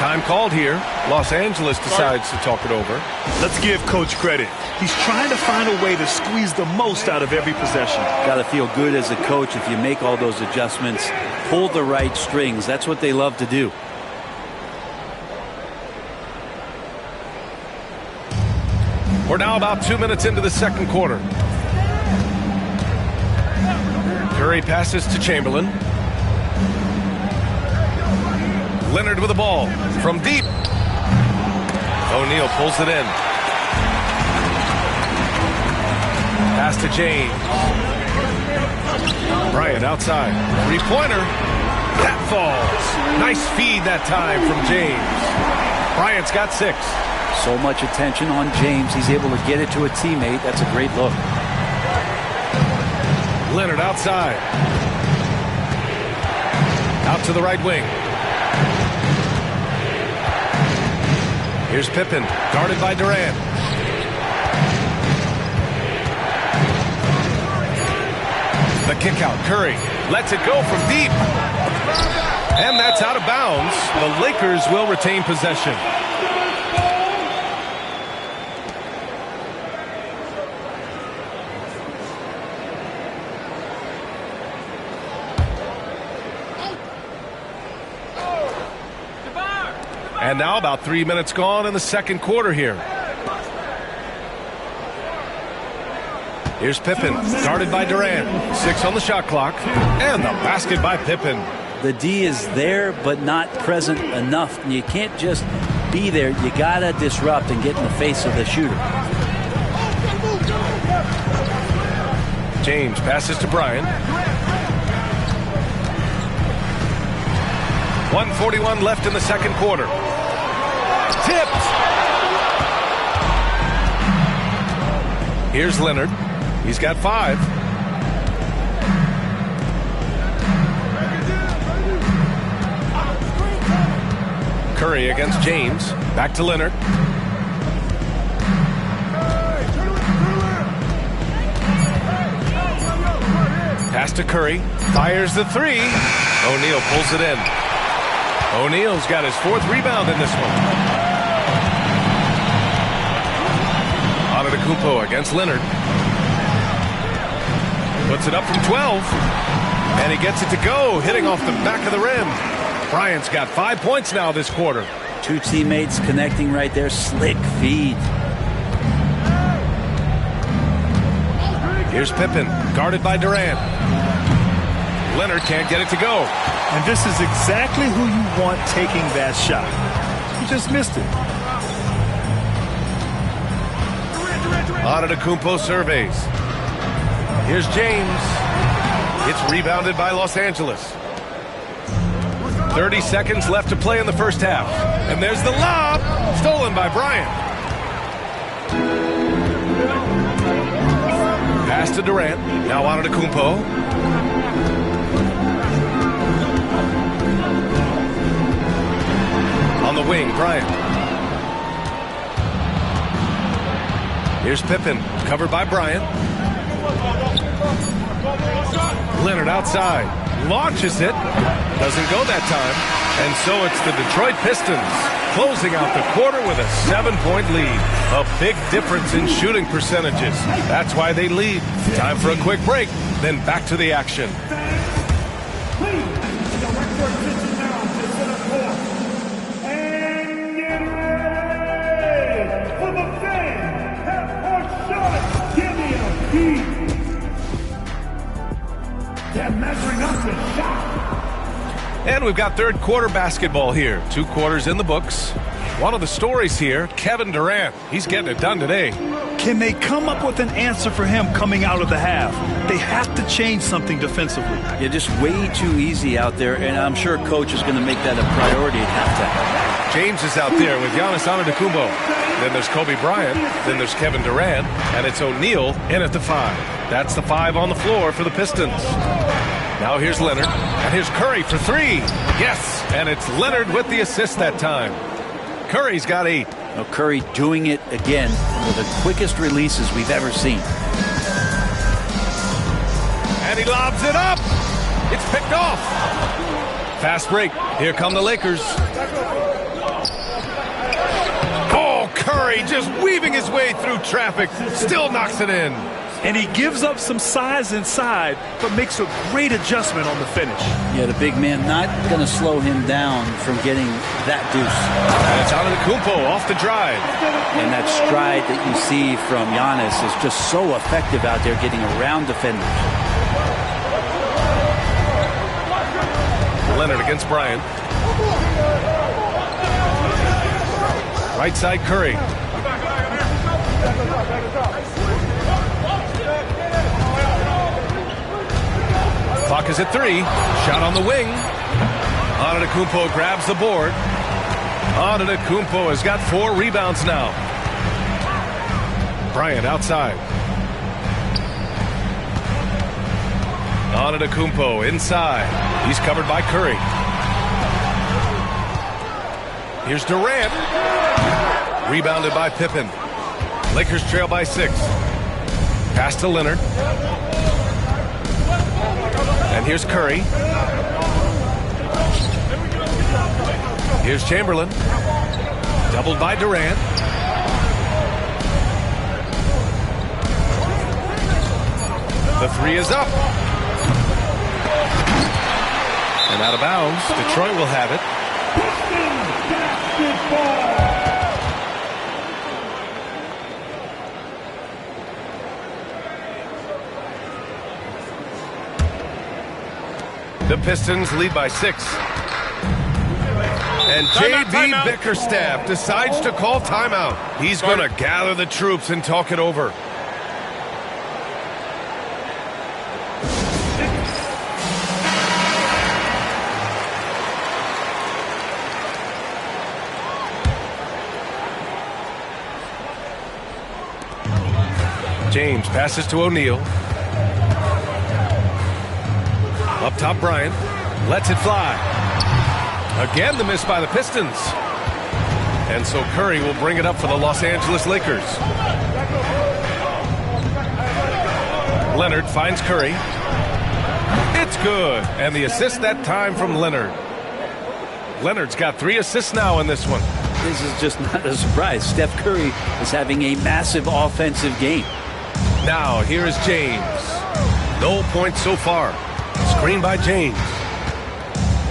[SPEAKER 6] Time called here. Los Angeles decides to talk it over.
[SPEAKER 9] Let's give Coach credit. He's trying to find a way to squeeze the most out of every possession.
[SPEAKER 7] Got to feel good as a coach if you make all those adjustments. Pull the right strings. That's what they love to do.
[SPEAKER 6] We're now about 2 minutes into the second quarter. Curry passes to Chamberlain. Leonard with the ball from deep. O'Neal pulls it in. Pass to James. Bryant outside. 3-pointer. That falls. Nice feed that time from James. Bryant's got 6.
[SPEAKER 7] So much attention on James. He's able to get it to a teammate. That's a great look.
[SPEAKER 6] Leonard outside. Out to the right wing. Here's Pippen, guarded by Durant. The kick out. Curry lets it go from deep. And that's out of bounds. The Lakers will retain possession. And now about 3 minutes gone in the second quarter here. Here's Pippen, guarded by Durant. 6 on the shot clock. And the basket by Pippen.
[SPEAKER 7] The D is there, but not present enough. You can't just be there. You got to disrupt and get in the face of the shooter.
[SPEAKER 6] James passes to Bryant. 1:41 left in the second quarter. Tipped. Here's Leonard. He's got 5. Curry against James. Back to Leonard. Pass to Curry. Fires the three. O'Neal pulls it in. O'Neal's got his 4th rebound in this one. Antetokounmpo against Leonard. Puts it up from 12. And he gets it to go, hitting off the back of the rim. Bryant's got 5 points now this quarter.
[SPEAKER 7] 2 teammates connecting right there. Slick feed.
[SPEAKER 6] Here's Pippen, guarded by Durant. Leonard can't get it to go.
[SPEAKER 9] And this is exactly who you want taking that shot. He just missed it.
[SPEAKER 6] Antetokounmpo surveys. Here's James. It's rebounded by Los Angeles. 30 seconds left to play in the first half. And there's the lob, stolen by Bryant. Pass to Durant. Now Antetokounmpo. On the wing, Bryant. Here's Pippen, covered by Bryant. Leonard outside, launches it, doesn't go that time. And so it's the Detroit Pistons closing out the quarter with a 7-point lead. A big difference in shooting percentages. That's why they lead. Time for a quick break, then back to the action. And we've got third quarter basketball here. 2 quarters in the books. One of the stories here, Kevin Durant. He's getting it done today.
[SPEAKER 9] Can they come up with an answer for him coming out of the half? They have to change something defensively.
[SPEAKER 7] You're just way too easy out there, and I'm sure coach is going to make that a priority at halftime.
[SPEAKER 6] James is out there with Giannis Antetokounmpo. Then there's Kobe Bryant. Then there's Kevin Durant. And it's O'Neal in at the 5. That's the 5 on the floor for the Pistons. Now here's Leonard. And here's Curry for 3. Yes, and it's Leonard with the assist that time. Curry's got 8.
[SPEAKER 7] Now Curry doing it again. One of the quickest releases we've ever seen.
[SPEAKER 6] And he lobs it up. It's picked off. Fast break. Here come the Lakers. Oh, Curry just weaving his way through traffic. Still knocks it in.
[SPEAKER 9] And he gives up some size inside, but makes a great adjustment on the finish.
[SPEAKER 7] Yeah, the big man not going to slow him down from getting that deuce.
[SPEAKER 6] And it's Antetokounmpo off the drive.
[SPEAKER 7] And that stride that you see from Giannis is just so effective out there getting around defenders.
[SPEAKER 6] Leonard against Bryant. Right side Curry. Clock is at 3. Shot on the wing. Antetokounmpo grabs the board. Antetokounmpo has got 4 rebounds now. Bryant outside. Antetokounmpo inside. He's covered by Curry. Here's Durant. Rebounded by Pippen. Lakers trail by 6. Pass to Leonard. And here's Curry. Here's Chamberlain. Doubled by Durant. The 3 is up. And out of bounds. Detroit will have it. The Pistons lead by 6. And J.B. Bickerstaff decides to call timeout. He's going to gather the troops and talk it over. James passes to O'Neal. Up top, Bryant lets it fly. Again, the miss by the Pistons. And so Curry will bring it up for the Los Angeles Lakers. Leonard finds Curry. It's good. And the assist that time from Leonard. Leonard's got 3 assists now in this one.
[SPEAKER 7] This is just not a surprise. Steph Curry is having a massive offensive game.
[SPEAKER 6] Now, here is James. No points so far. Screen by James.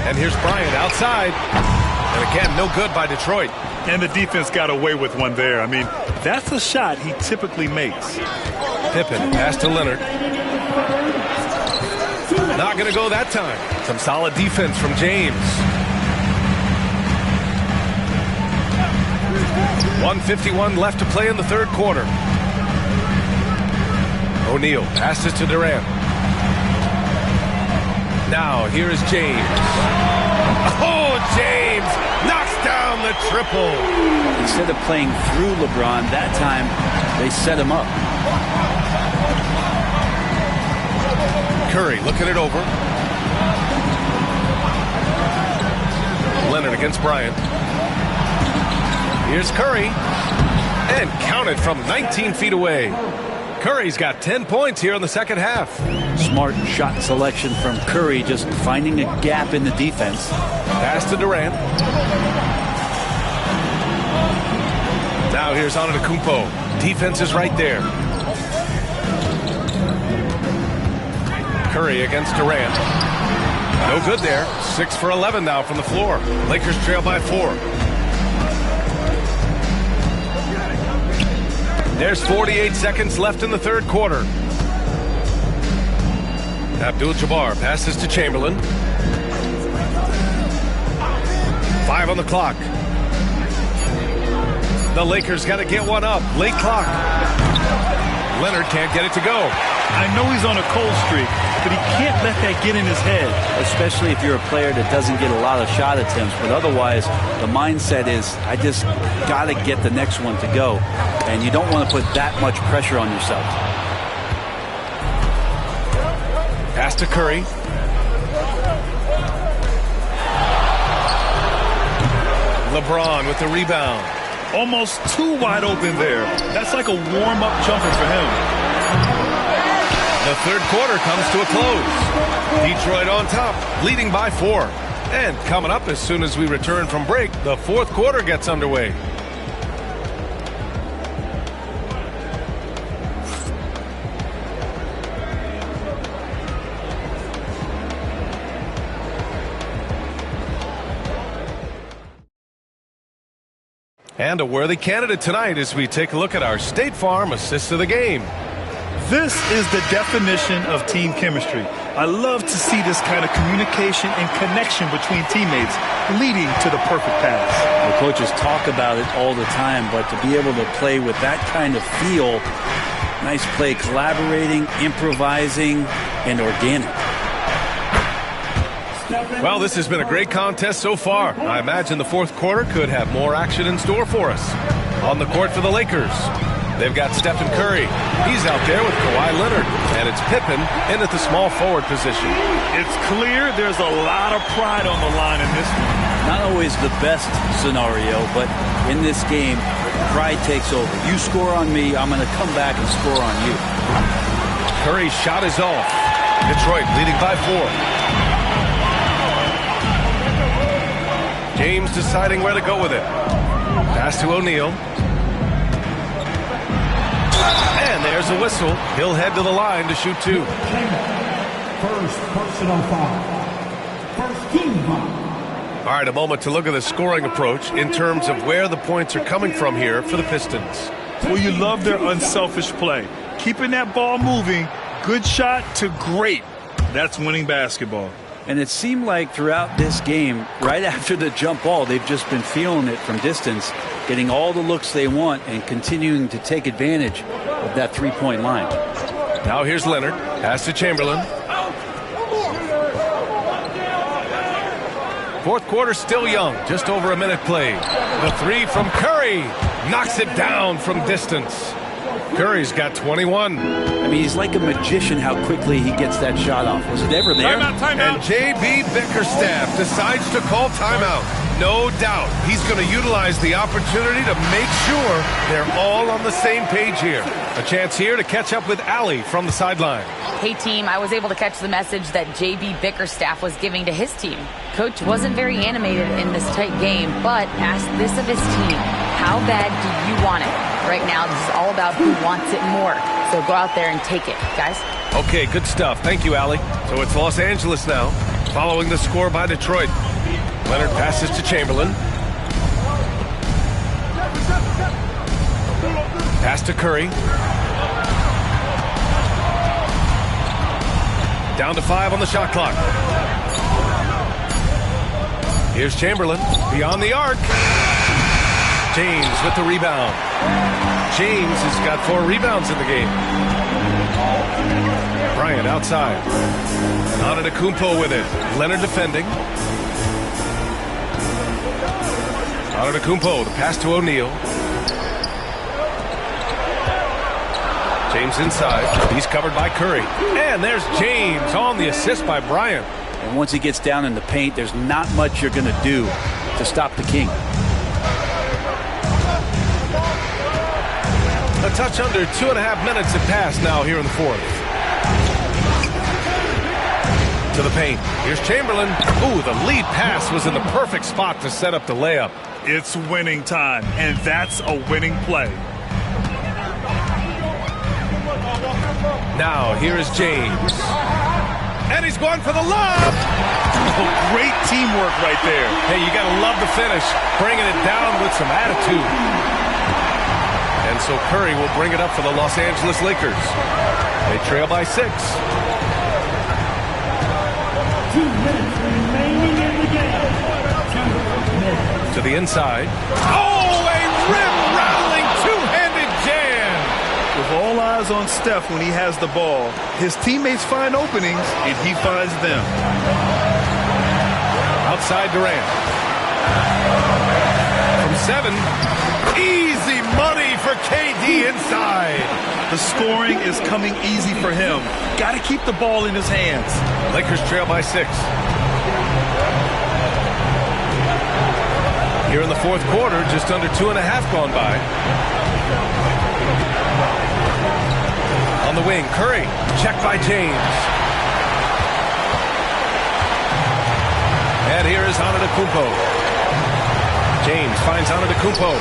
[SPEAKER 6] And here's Bryant outside. And again, no good by Detroit.
[SPEAKER 9] And the defense got away with one there. I mean, that's a shot he typically makes.
[SPEAKER 6] Pippen pass to Leonard. Not going to go that time. Some solid defense from James. 1:51 left to play in the third quarter. O'Neal passes to Durant. Now here is James. Oh, James knocks down the triple.
[SPEAKER 7] Instead of playing through LeBron, that time they set him up.
[SPEAKER 6] Curry looking it over. Leonard against Bryant. Here's Curry. And counted from 19 feet away. Curry's got 10 points here in the second half.
[SPEAKER 7] Smart shot selection from Curry, just finding a gap in the defense.
[SPEAKER 6] Pass to Durant. Now here's Antetokounmpo. Defense is right there. Curry against Durant. No good there. 6 for 11 now from the floor. Lakers trail by 4. There's 48 seconds left in the third quarter. Abdul-Jabbar passes to Chamberlain. 5 on the clock. The Lakers got to get one up. Late clock. Leonard can't get it to go.
[SPEAKER 9] I know he's on a cold streak, but he can't let that get in his head.
[SPEAKER 7] Especially if you're a player that doesn't get a lot of shot attempts. But otherwise, the mindset is, I just got to get the next one to go. And you don't want to put that much pressure on yourself.
[SPEAKER 6] Pass to Curry. LeBron with the rebound.
[SPEAKER 9] Almost too wide open there. That's like a warm-up jumper for him.
[SPEAKER 6] The third quarter comes to a close. Detroit on top, leading by 4. And coming up as soon as we return from break, the fourth quarter gets underway. And a worthy candidate tonight as we take a look at our State Farm assist of the game.
[SPEAKER 9] This is the definition of team chemistry. I love to see this kind of communication and connection between teammates leading to the perfect pass.
[SPEAKER 7] The coaches talk about it all the time, but to be able to play with that kind of feel, nice play, collaborating, improvising, and organic.
[SPEAKER 6] Well, this has been a great contest so far. I imagine the fourth quarter could have more action in store for us. On the court for the Lakers, they've got Stephen Curry. He's out there with Kawhi Leonard. And it's Pippen in at the small forward position.
[SPEAKER 9] It's clear there's a lot of pride on the line in this one.
[SPEAKER 7] Not always the best scenario, but in this game, pride takes over. You score on me, I'm going to come back and score on you.
[SPEAKER 6] Curry's shot is off. Detroit leading by 4. James deciding where to go with it. Pass to O'Neal. And there's a whistle. He'll head to the line to shoot 2.
[SPEAKER 5] First personal foul. First team foul.
[SPEAKER 6] All right, a moment to look at the scoring approach in terms of where the points are coming from here for the Pistons.
[SPEAKER 9] Well, you love their unselfish play. Keeping that ball moving, good shot to great. That's winning basketball.
[SPEAKER 7] And it seemed like throughout this game, right after the jump ball, they've just been feeling it from distance, getting all the looks they want and continuing to take advantage of that three-point line.
[SPEAKER 6] Now here's Leonard. Pass to Chamberlain. Fourth quarter still young. Just over a minute played. The 3 from Curry knocks it down from distance. Curry's got 21.
[SPEAKER 7] I mean, he's like a magician how quickly he gets that shot off. Was it ever there?
[SPEAKER 6] And J.B. Bickerstaff decides to call timeout. No doubt he's going to utilize the opportunity to make sure they're all on the same page here. A chance here to catch up with Allie from the sideline.
[SPEAKER 8] Hey, team, I was able to catch the message that J.B. Bickerstaff was giving to his team. Coach wasn't very animated in this tight game, but asked this of his team. How bad do you want it? Right now, this is all about who wants it more. So go out there and take it, guys.
[SPEAKER 6] Okay, good stuff. Thank you, Allie. So it's Los Angeles now, following the score by Detroit. Leonard passes to Chamberlain. Pass to Curry. Down to 5 on the shot clock. Here's Chamberlain beyond the arc. James with the rebound. James has got 4 rebounds in the game. Bryant outside. Antetokounmpo with it. Leonard defending. Antetokounmpo, the pass to O'Neal. James inside. He's covered by Curry. And there's James on the assist by Bryant.
[SPEAKER 7] And once he gets down in the paint, there's not much you're going to do to stop the King.
[SPEAKER 6] A touch under 2.5 minutes have passed now here in the fourth. To the paint. Here's Chamberlain. Ooh, the lead pass was in the perfect spot to set up the layup.
[SPEAKER 9] It's winning time, and that's a winning play.
[SPEAKER 6] Now, here is James. And he's going for the lob.
[SPEAKER 9] Oh, great teamwork right there.
[SPEAKER 6] Hey, you got to love the finish. Bringing it down with some attitude. And so Curry will bring it up for the Los Angeles Lakers. They trail by 6.
[SPEAKER 5] 2 minutes remaining in the game. 2 minutes.
[SPEAKER 6] To the inside. Oh, a rim-rattling two-handed jam.
[SPEAKER 9] With all eyes on Steph when he has the ball, his teammates find openings, and he finds them.
[SPEAKER 6] Outside Durant. From 7. Easy money for KD inside.
[SPEAKER 9] The scoring is coming easy for him. Got to keep the ball in his hands.
[SPEAKER 6] Lakers trail by 6. Here in the fourth quarter, just under 2.5 gone by. On the wing, Curry, checked by James. And here is Antetokounmpo. James finds Antetokounmpo.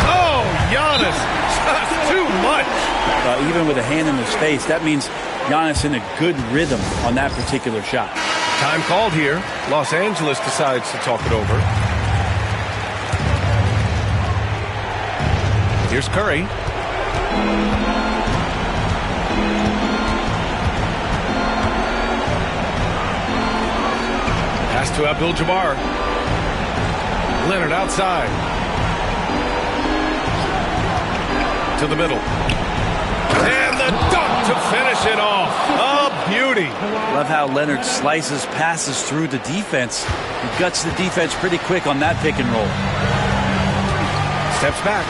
[SPEAKER 6] Oh, Giannis, just too much.
[SPEAKER 7] Even with a hand in his face, that means Giannis in a good rhythm on that particular shot.
[SPEAKER 6] Time called here. Los Angeles decides to talk it over. Here's Curry. Pass to Abdul-Jabbar. Leonard outside. To the middle. And the dunk to finish it off. A beauty.
[SPEAKER 7] Love how Leonard slices passes through the defense. He guts the defense pretty quick on that pick and roll.
[SPEAKER 6] Steps back.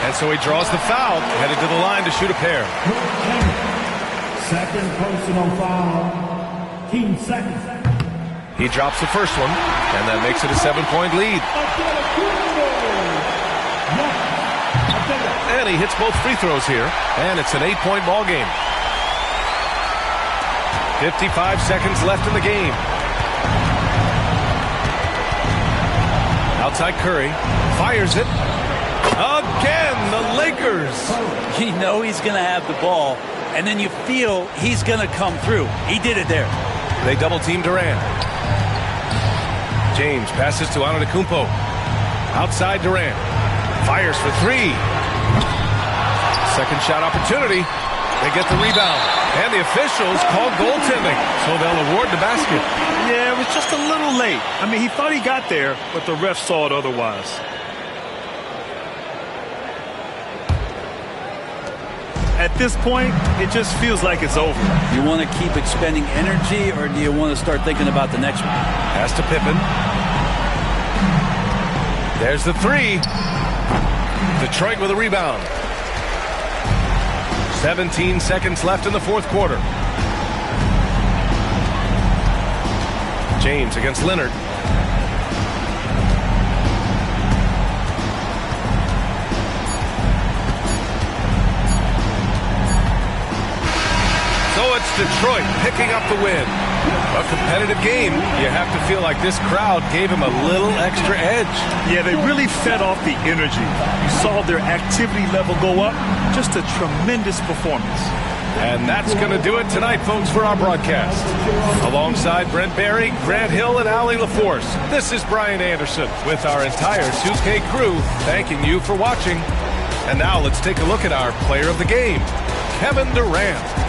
[SPEAKER 6] And so he draws the foul, headed to the line to shoot a pair.
[SPEAKER 5] Second personal foul. Team second.
[SPEAKER 6] He drops the first one, and that makes it a 7-point lead. And he hits both free throws here, and it's an 8-point ball game. 55 seconds left in the game. Outside Curry, fires it. Again, the Lakers.
[SPEAKER 7] You know he's going to have the ball, and then you feel he's going to come through. He did it there.
[SPEAKER 6] They double-team Durant. James passes to Antetokounmpo. Outside Durant. Fires for 3. Second shot opportunity. They get the rebound. And the officials call goaltending, so they'll award the basket.
[SPEAKER 9] Yeah, it was just a little late. I mean, he thought he got there, but the ref saw it otherwise. At this point, it just feels like it's over.
[SPEAKER 7] You want to keep expending energy, or do you want to start thinking about the next one?
[SPEAKER 6] Pass to Pippen. There's the 3. Detroit with a rebound. 17 seconds left in the fourth quarter. James against Leonard. So it's Detroit picking up the win. A competitive game. You have to feel like this crowd gave him a little extra edge.
[SPEAKER 9] Yeah, they really fed off the energy. You saw their activity level go up. Just a tremendous performance.
[SPEAKER 6] And that's going to do it tonight, folks, for our broadcast. Alongside Brent Barry, Grant Hill, and Allie LaForce, this is Brian Anderson with our entire 2K crew thanking you for watching. And now let's take a look at our player of the game, Kevin Durant.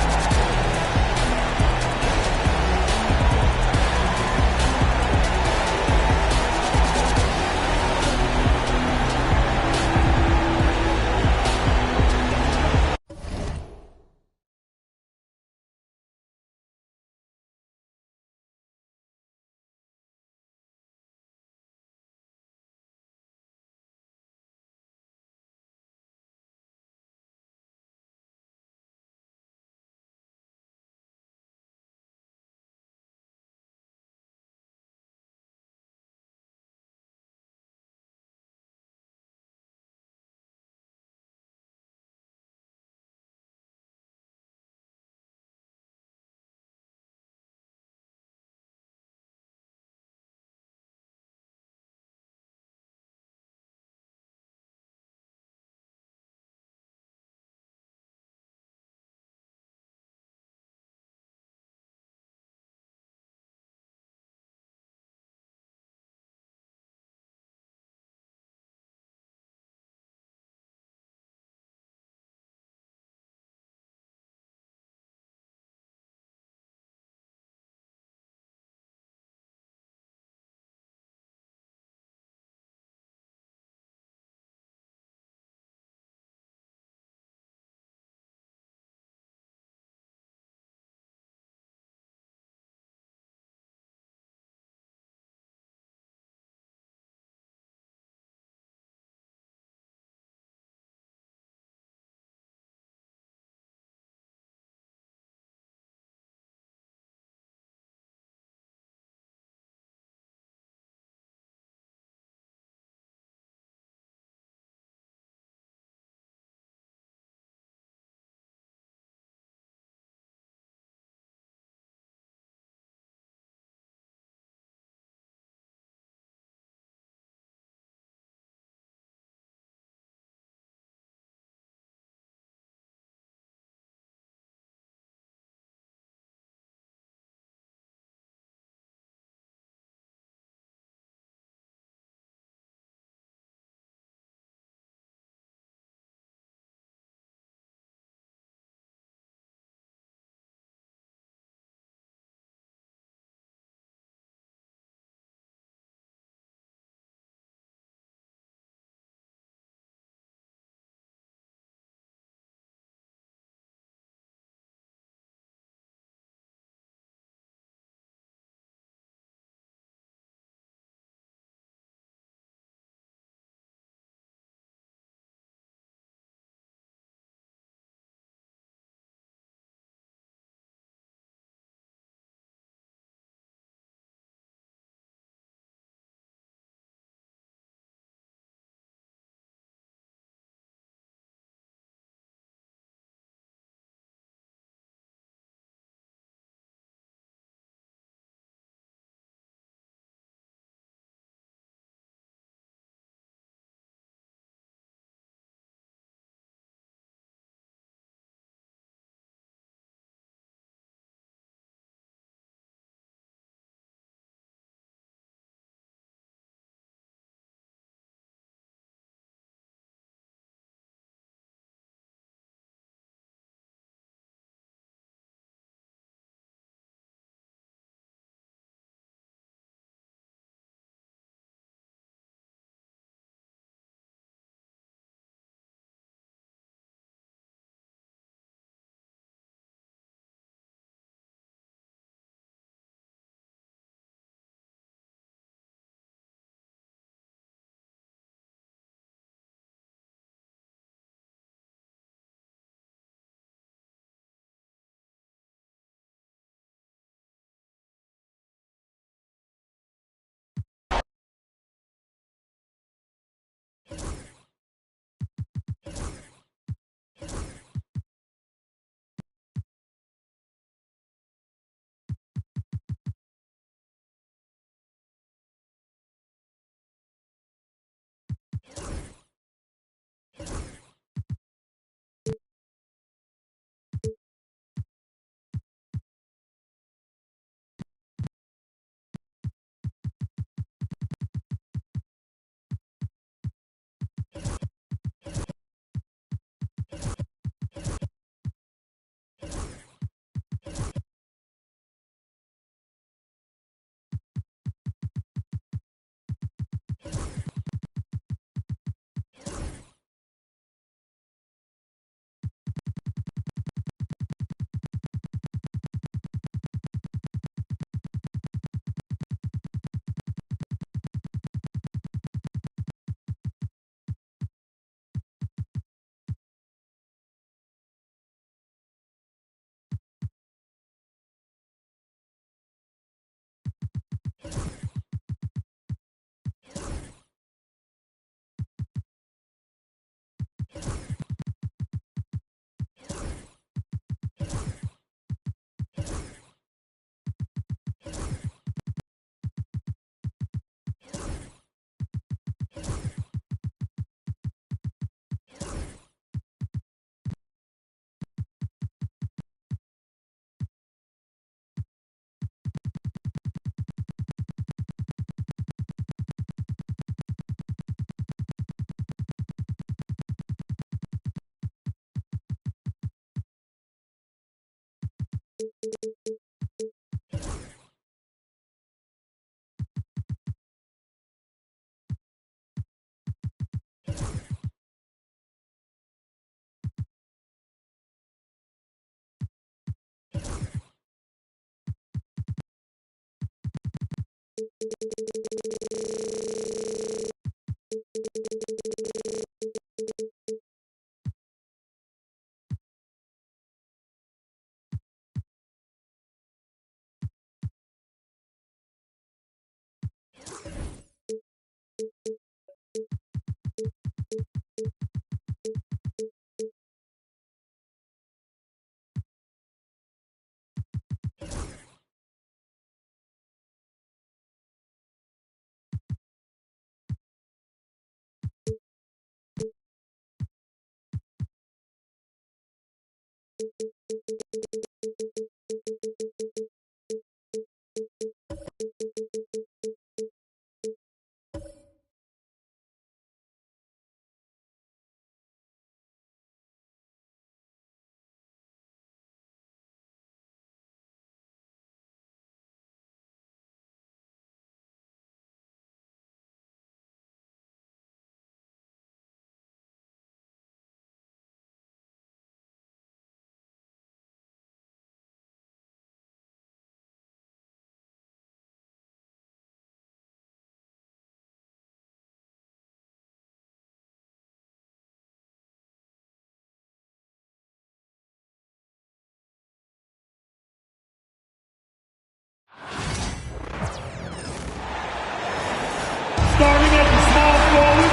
[SPEAKER 5] Starting at the small forward.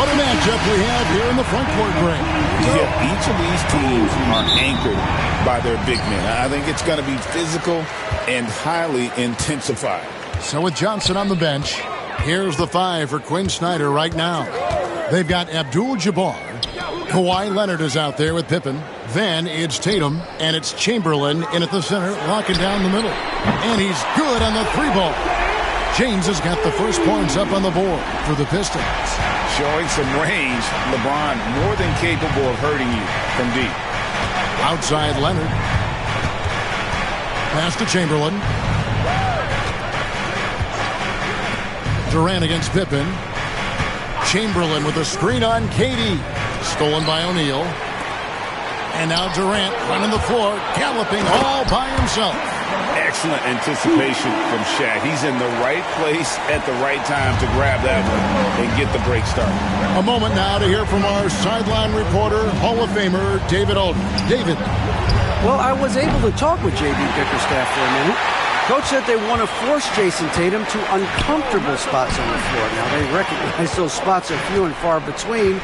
[SPEAKER 1] What a matchup we have here in the front court, Greg.
[SPEAKER 2] Yeah, each of these teams are anchored by their big men. I think it's going to be physical and highly intensified.
[SPEAKER 1] So with Johnson on the bench, here's the 5 for Quinn Snyder right now. They've got Abdul-Jabbar. Kawhi Leonard is out there with Pippen. Then it's Tatum, and it's Chamberlain in at the center, locking down the middle. And he's good on the 3-ball. James has got the first points up on the board for the Pistons.
[SPEAKER 2] Showing some range, LeBron more than capable of hurting you from deep.
[SPEAKER 1] Outside Leonard. Pass to Chamberlain. Durant against Pippen. Chamberlain with a screen on KD. Stolen by O'Neal. And now Durant running the floor, galloping all by himself.
[SPEAKER 2] Excellent anticipation from Shaq. He's in the right place at the right time to grab that one and get the break started.
[SPEAKER 1] A moment now to hear from our sideline reporter, Hall of Famer David Aldridge. David.
[SPEAKER 3] Well, I was able to talk with J.B. Bickerstaff for a minute. Coach said they want to force Jason Tatum to uncomfortable spots on the floor. Now, they recognize those spots are few and far between,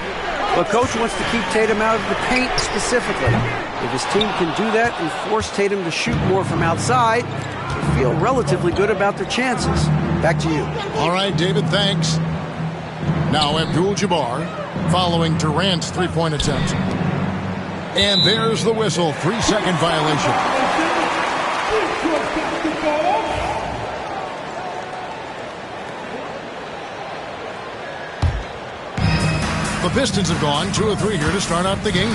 [SPEAKER 3] but Coach wants to keep Tatum out of the paint specifically. If his team can do that and force Tatum to shoot more from outside, they feel relatively good about their chances. Back to you.
[SPEAKER 1] All right, David, thanks. Now Abdul-Jabbar following Durant's three-point attempt. And there's the whistle, 3-second violation. The Pistons have gone 2 of 3 here to start out the game.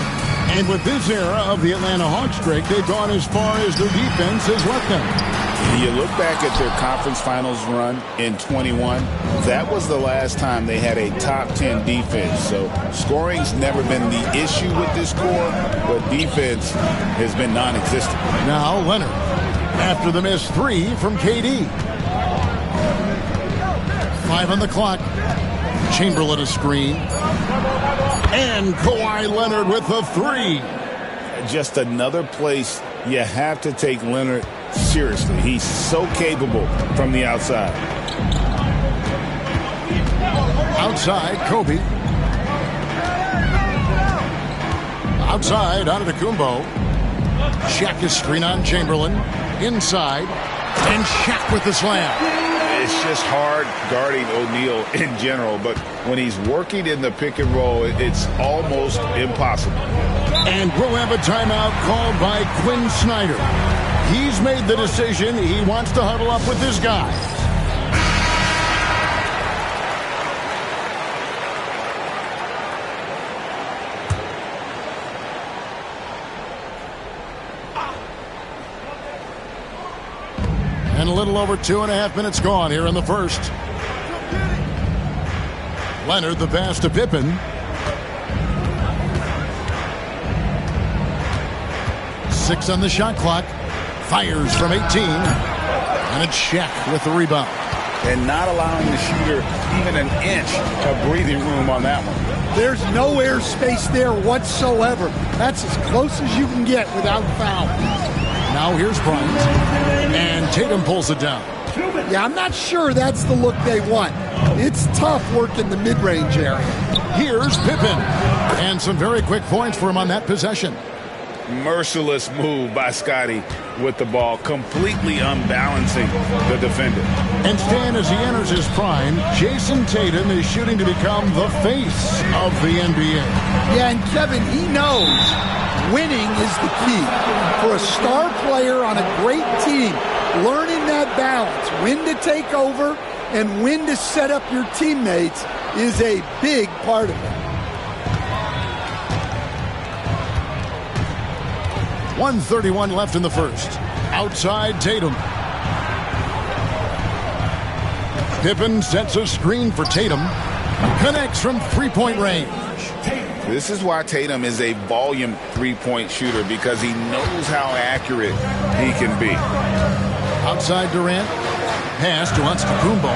[SPEAKER 1] And with this era of the Atlanta Hawks streak, they've gone as far as their defense has let them.
[SPEAKER 2] You look back at their conference finals run in 21, that was the last time they had a top 10 defense. So scoring's never been the issue with this core, but defense has been non-existent.
[SPEAKER 1] Now Leonard, after the missed 3 from KD. 5 on the clock. Chamberlain a screen. And Kawhi Leonard with the 3.
[SPEAKER 2] Just another place you have to take Leonard seriously. He's so capable from the outside.
[SPEAKER 1] Outside, Kobe. Outside, Antetokounmpo. Shaq is screen on Chamberlain. Inside. And Shaq with the slam.
[SPEAKER 2] It's just hard guarding O'Neal in general, but when he's working in the pick and roll, it's almost impossible.
[SPEAKER 1] And we'll have a timeout called by Quinn Snyder. He's made the decision. He wants to huddle up with his guys. And a little over 2.5 minutes gone here in the first. Leonard the pass to Pippen. Six on the shot clock. Fires from 18. And it's Shaq with the rebound.
[SPEAKER 2] And not allowing the shooter even an inch of breathing room on that one.
[SPEAKER 4] There's no air space there whatsoever. That's as close as you can get without foul.
[SPEAKER 1] Now here's Bryant. And Tatum pulls it down.
[SPEAKER 4] Yeah, I'm not sure that's the look they want. It's tough working the mid-range area.
[SPEAKER 1] Here's Pippen. And some very quick points for him on that possession.
[SPEAKER 2] Merciless move by Scotty with the ball, completely unbalancing the defender.
[SPEAKER 1] And Stan, as he enters his prime, Jason Tatum is shooting to become the face of the NBA.
[SPEAKER 4] Yeah, and Kevin, he knows winning is the key. For a star player on a great team, learning that balance, when to take over and when to set up your teammates is a big part of it.
[SPEAKER 1] 1:31 left in the first. Outside Tatum. Pippen sets a screen for Tatum. Connects from three-point range.
[SPEAKER 2] This is why Tatum is a volume three-point shooter, because he knows how accurate he can be.
[SPEAKER 1] Outside Durant. Pass to Antetokounmpo.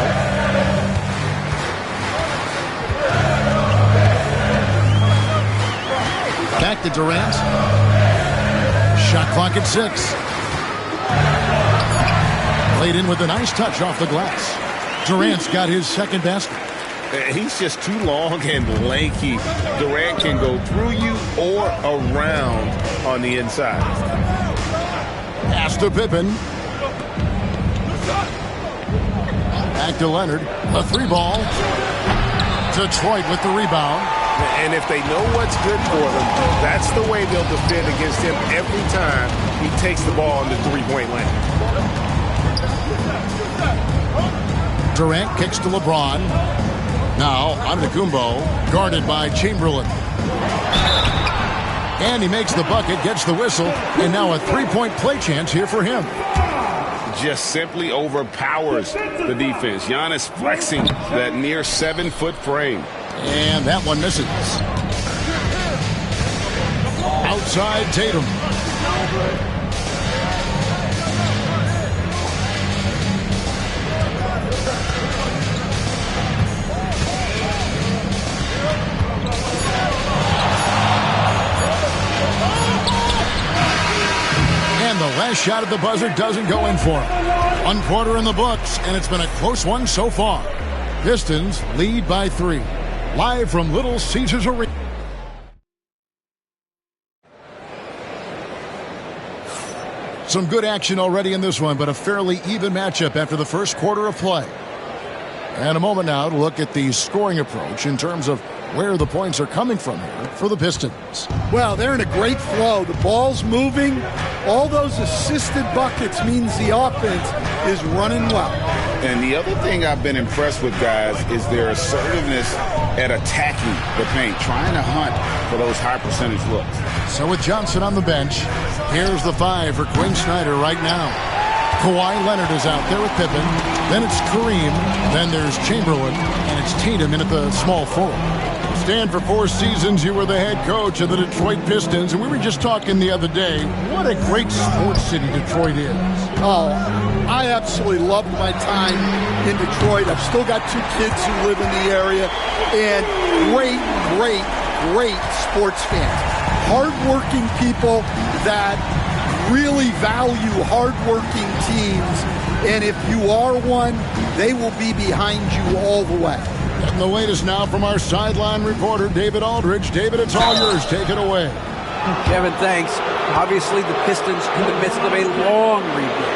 [SPEAKER 1] Back to Durant. Shot clock at 6. Laid in with a nice touch off the glass. Durant's got his second basket.
[SPEAKER 2] He's just too long and lanky. Durant can go through you or around on the inside.
[SPEAKER 1] Pass to Pippen. Back to Leonard. A 3-ball. Detroit with the rebound.
[SPEAKER 2] And if they know what's good for them, that's the way they'll defend against him every time he takes the ball in the three-point lane.
[SPEAKER 1] Durant kicks to LeBron. Now, Antetokounmpo, guarded by Chamberlain. And he makes the bucket, gets the whistle, and now a three-point play chance here for him.
[SPEAKER 2] Just simply overpowers the defense. Giannis flexing that near 7-foot frame.
[SPEAKER 1] And that one misses. outside Tatum. And the last shot at the buzzer doesn't go in for him. 1 quarter in the books, and it's been a close one so far. Pistons lead by 3. Live from Little Caesars Arena. Some good action already in this one, but a fairly even matchup after the first quarter of play. And a moment now to look at the scoring approach in terms of where the points are coming from here for the Pistons.
[SPEAKER 4] Well, they're in a great flow. The ball's moving. All those assisted buckets means the offense is running well.
[SPEAKER 2] And the other thing I've been impressed with, guys, is their assertiveness at attacking the paint, trying to hunt for those high percentage looks.
[SPEAKER 1] So with Johnson on the bench, here's the 5 for Quinn Snyder right now. Kawhi Leonard is out there with Pippen. Then it's Kareem. Then there's Chamberlain. And it's Tatum in at the small forward. Stan, for 4 seasons, you were the head coach of the Detroit Pistons. And we were just talking the other day, what a great sports city Detroit is.
[SPEAKER 4] Oh, I absolutely loved my time in Detroit. I've still got 2 kids who live in the area. And great sports fans. Hardworking people that really value hardworking teams, and if you are one, they will be behind you all the way.
[SPEAKER 1] And the latest now from our sideline reporter, David Aldridge. David, it's all yours. Take it away.
[SPEAKER 3] Kevin, thanks. Obviously, the Pistons in the midst of a long rebuild.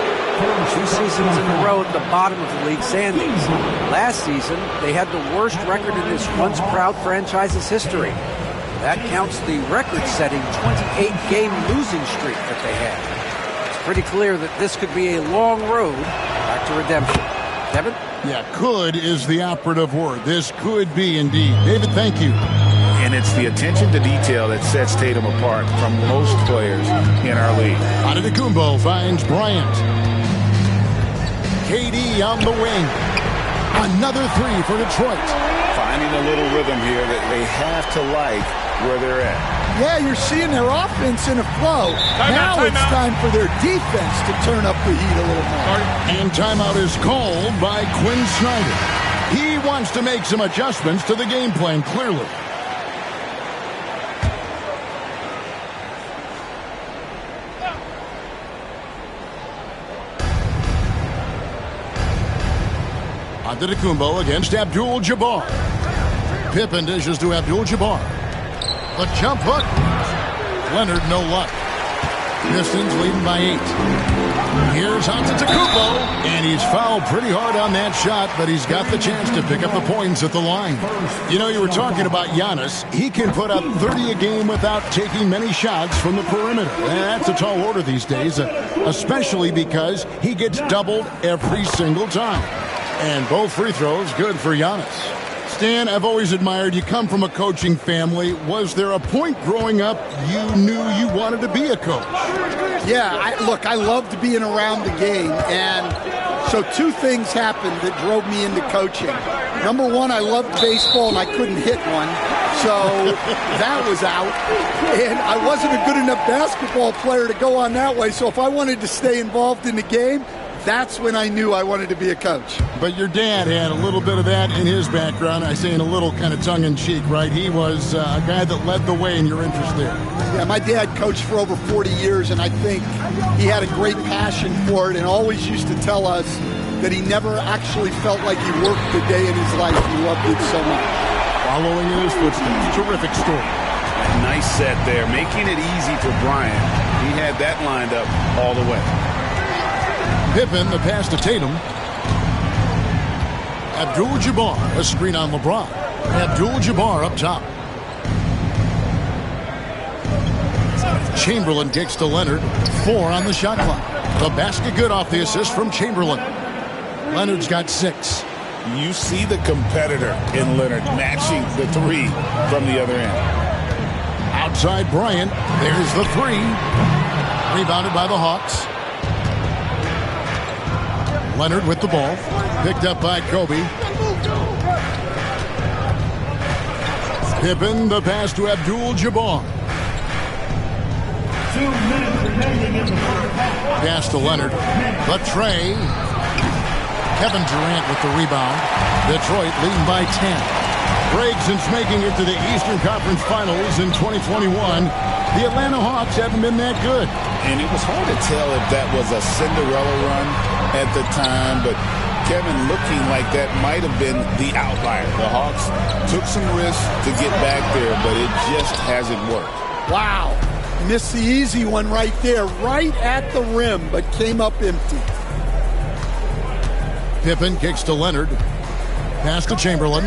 [SPEAKER 3] 2 seasons in a row at the bottom of the league standings. Last season, they had the worst record in this once proud franchise's history. That counts the record-setting 28-game losing streak that they had. It's pretty clear that this could be a long road back to redemption. Kevin?
[SPEAKER 1] Yeah, could is the operative word. This could be indeed. David, thank you.
[SPEAKER 2] And it's the attention to detail that sets Tatum apart from most players in our league.
[SPEAKER 1] Antetokounmpo finds Bryant. KD on the wing. Another 3 for Detroit.
[SPEAKER 2] Finding a little rhythm here that they have to like where they're at.
[SPEAKER 4] Yeah, you're seeing their offense in a flow. Now it's time for their defense to turn up the heat a little more.
[SPEAKER 1] And timeout is called by Quinn Snyder. He wants to make some adjustments to the game plan, clearly. Antetokounmpo against Abdul-Jabbar. Pippen dishes to Abdul-Jabbar. The jump hook. Leonard, no luck. Pistons leading by 8. Here's Antetokounmpo, and he's fouled pretty hard on that shot, but he's got the chance to pick up the points at the line. You know, you were talking about Giannis. He can put up 30 a game without taking many shots from the perimeter. And that's a tall order these days, especially because he gets doubled every single time. And both free throws good for Giannis. Stan, I've always admired you. Come from a coaching family. Was there a point growing up you knew you wanted to be a coach?
[SPEAKER 4] Yeah, I loved being around the game. And so 2 things happened that drove me into coaching. Number 1, I loved baseball and I couldn't hit one. So that was out. And I wasn't a good enough basketball player to go on that way. So if I wanted to stay involved in the game, that's when I knew I wanted to be a coach.
[SPEAKER 1] But your dad had a little bit of that in his background. I say in a little kind of tongue-in-cheek, right? He was a guy that led the way in your interest there.
[SPEAKER 4] Yeah, my dad coached for over 40 years, and I think he had a great passion for it and always used to tell us that he never actually felt like he worked a day in his life. He loved it so much.
[SPEAKER 1] Following in his footsteps. Terrific story.
[SPEAKER 2] Nice set there, making it easy for Bryant. He had that lined up all the way.
[SPEAKER 1] Pippen, the pass to Tatum. Abdul-Jabbar, a screen on LeBron. Abdul-Jabbar up top. Chamberlain kicks to Leonard. 4 on the shot clock. The basket good off the assist from Chamberlain. Leonard's got 6.
[SPEAKER 2] You see the competitor in Leonard matching the 3 from the other end.
[SPEAKER 1] Outside Bryant. There's the 3. Rebounded by the Hawks. Leonard with the ball. Picked up by Kobe. Pippen, the pass to Abdul-Jabbar.
[SPEAKER 5] 2 minutes remaining in the first half.
[SPEAKER 1] Pass to Leonard. The tray. Kevin Durant with the rebound. Detroit leading by 10. Greg, since making it to the Eastern Conference Finals in 2021, the Atlanta Hawks haven't been that good.
[SPEAKER 2] And it was hard to tell if that was a Cinderella run at the time, but Kevin looking like that might have been the outlier. The Hawks took some risks to get back there, but it just hasn't worked.
[SPEAKER 4] Wow. Missed the easy one right there, right at the rim, but came up empty.
[SPEAKER 1] Pippen kicks to Leonard. Pass to Chamberlain.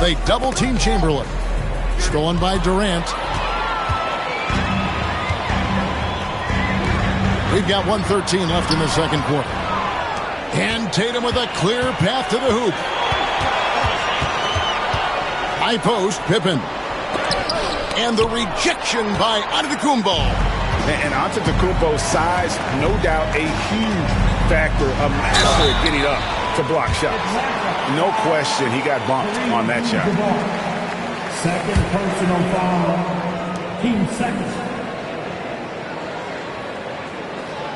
[SPEAKER 1] They double-team Chamberlain. Stolen by Durant. We've got 1:13 left in the second quarter. And Tatum with a clear path to the hoop. High post, Pippen. And the rejection by Antetokounmpo.
[SPEAKER 2] And Antetokounmpo's size, no doubt a huge factor, a master at getting up to block shots. No question he got bumped on that shot.
[SPEAKER 5] Second personal foul. Team second.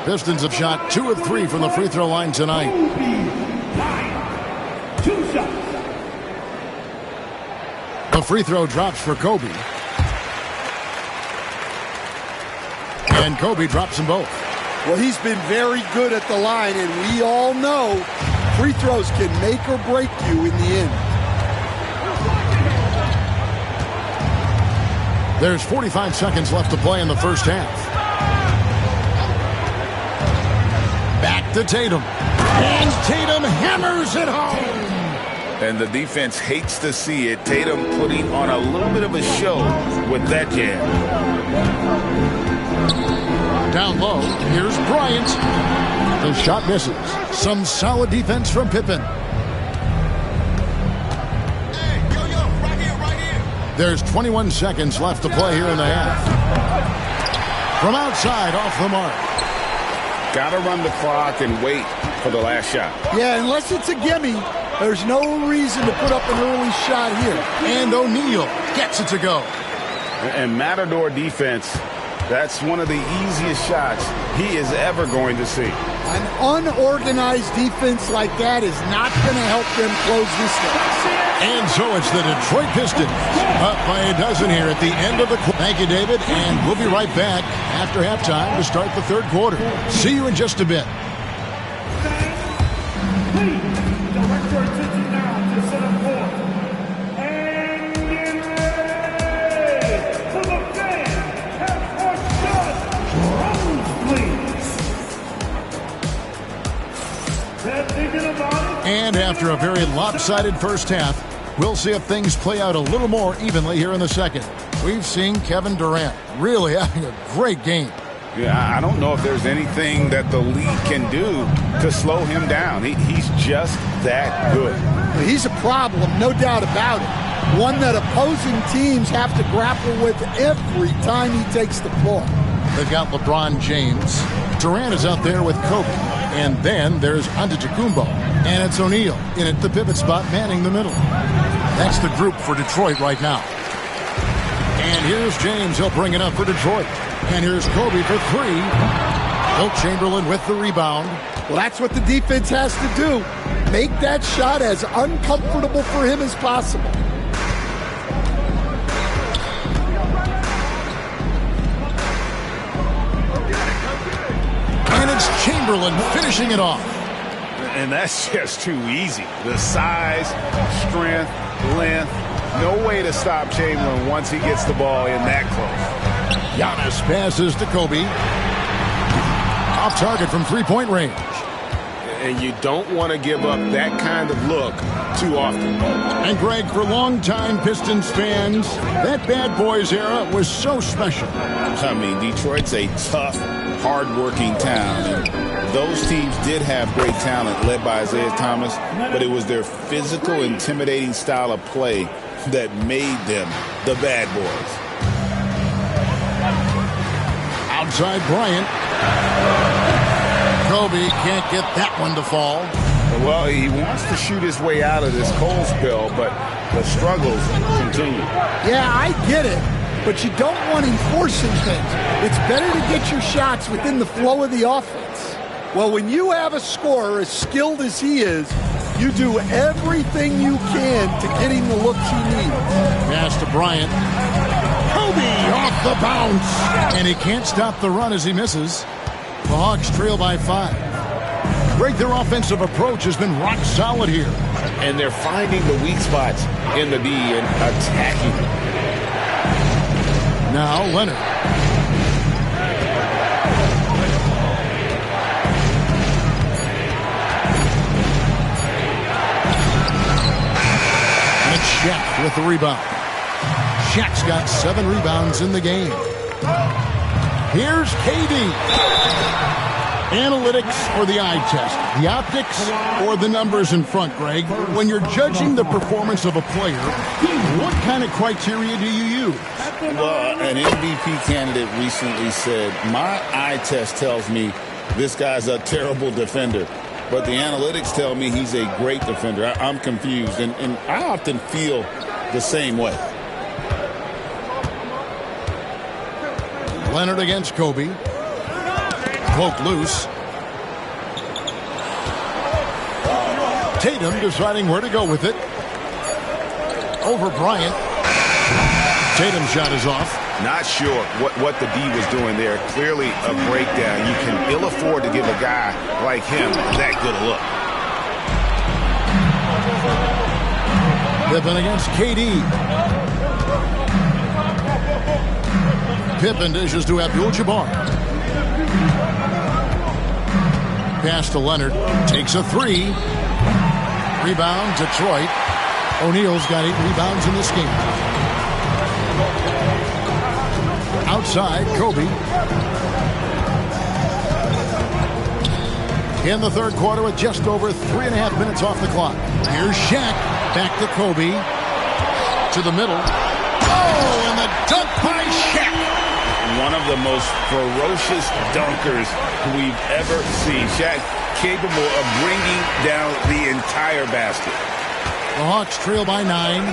[SPEAKER 1] Pistons have shot 2 of 3 from the free throw line tonight.
[SPEAKER 5] 2 shots.
[SPEAKER 1] The free throw drops for Kobe. And Kobe drops them both.
[SPEAKER 4] Well, he's been very good at the line, and we all know free throws can make or break you in the end.
[SPEAKER 1] There's 45 seconds left to play in the first half. Back to Tatum. And Tatum hammers it home.
[SPEAKER 2] And the defense hates to see it. Tatum putting on a little bit of a show with that jam.
[SPEAKER 1] Down low, here's Bryant. The shot misses. Some solid defense from Pippen. There's 21 seconds left to play here in the half. From outside, off the mark.
[SPEAKER 2] Got to run the clock and wait for the last shot.
[SPEAKER 4] Yeah, unless it's a gimme, there's no reason to put up an early shot here.
[SPEAKER 1] And O'Neal gets it to go.
[SPEAKER 2] And Matador defense, that's one of the easiest shots he is ever going to see.
[SPEAKER 4] An unorganized defense like that is not going to help them close this game.
[SPEAKER 1] And so it's the Detroit Pistons up by a dozen here at the end of the quarter. Thank you, David, and we'll be right back after halftime to start the third quarter. See you in just a bit.
[SPEAKER 5] Please direct your attention now to center court. And get ready for the fans have pushed us. Rose, please.
[SPEAKER 1] And after a very lopsided first half, we'll see if things play out a little more evenly here in the second. We've seen Kevin Durant really having a great game.
[SPEAKER 2] Yeah, I don't know if there's anything that the league can do to slow him down. He's just that good.
[SPEAKER 4] He's a problem, no doubt about it. One that opposing teams have to grapple with every time he takes the floor.
[SPEAKER 1] They've got LeBron James. Durant is out there with Kobe. And then there's Antetokounmpo. And it's O'Neal in at the pivot spot, manning the middle. That's the group for Detroit right now. And here's James. He'll bring it up for Detroit. And here's Kobe for 3. Wilt Chamberlain with the rebound.
[SPEAKER 4] Well, that's what the defense has to do. Make that shot as uncomfortable for him as possible.
[SPEAKER 1] And it's Chamberlain finishing it off.
[SPEAKER 2] And that's just too easy. The size, strength, length. No way to stop Chamberlain once he gets the ball in that close.
[SPEAKER 1] Giannis passes to Kobe. Off target from three-point range.
[SPEAKER 2] And you don't want to give up that kind of look too often.
[SPEAKER 1] And Greg, for longtime Pistons fans, that Bad Boys era was so special.
[SPEAKER 2] I mean, Detroit's a tough, hard-working town. And those teams did have great talent led by Isaiah Thomas, but it was their physical, intimidating style of play that made them the Bad Boys.
[SPEAKER 1] Outside Bryant. Kobe can't get that one to fall.
[SPEAKER 2] Well, he wants to shoot his way out of this cold spell, but the struggles continue.
[SPEAKER 4] Yeah, I get it. but you don't want him forcing things. It's better to get your shots within the flow of the offense. Well, when you have a scorer as skilled as he is, you do everything you can to get him the looks he needs.
[SPEAKER 1] Pass to Bryant. Kobe off the bounce. And he can't stop the run as he misses. The Hawks trail by 5. Greg, their offensive approach has been rock solid here.
[SPEAKER 2] And they're finding the weak spots in the D and attacking.
[SPEAKER 1] Now Leonard. And Shaq with the rebound. Shaq's got 7 rebounds in the game. Here's KD. Analytics or the eye test? The optics or the numbers in front, Greg? When you're judging the performance of a player, what kind of criteria do you use?
[SPEAKER 2] Well, an MVP candidate recently said, my eye test tells me this guy's a terrible defender, but the analytics tell me he's a great defender. I'm confused, and I often feel the same way.
[SPEAKER 1] Leonard against Kobe. Poke loose. Tatum deciding where to go with it. Over Bryant. Tatum's shot is off.
[SPEAKER 2] Not sure what the D was doing there. Clearly a breakdown. You can ill afford to give a guy like him that good a look.
[SPEAKER 1] Pippen against KD. Pippen dishes to Abdul-Jabbar. Pass to Leonard. Takes a 3. Rebound, Detroit. O'Neal's got 8 rebounds in this game. Outside, Kobe. In the third quarter with just over 3.5 minutes off the clock. Here's Shaq. Back to Kobe. To the middle. Oh, and the dunk by Shaq.
[SPEAKER 2] One of the most ferocious dunkers we've ever seen. Shaq capable of bringing down the entire basket.
[SPEAKER 1] The Hawks trail by 9.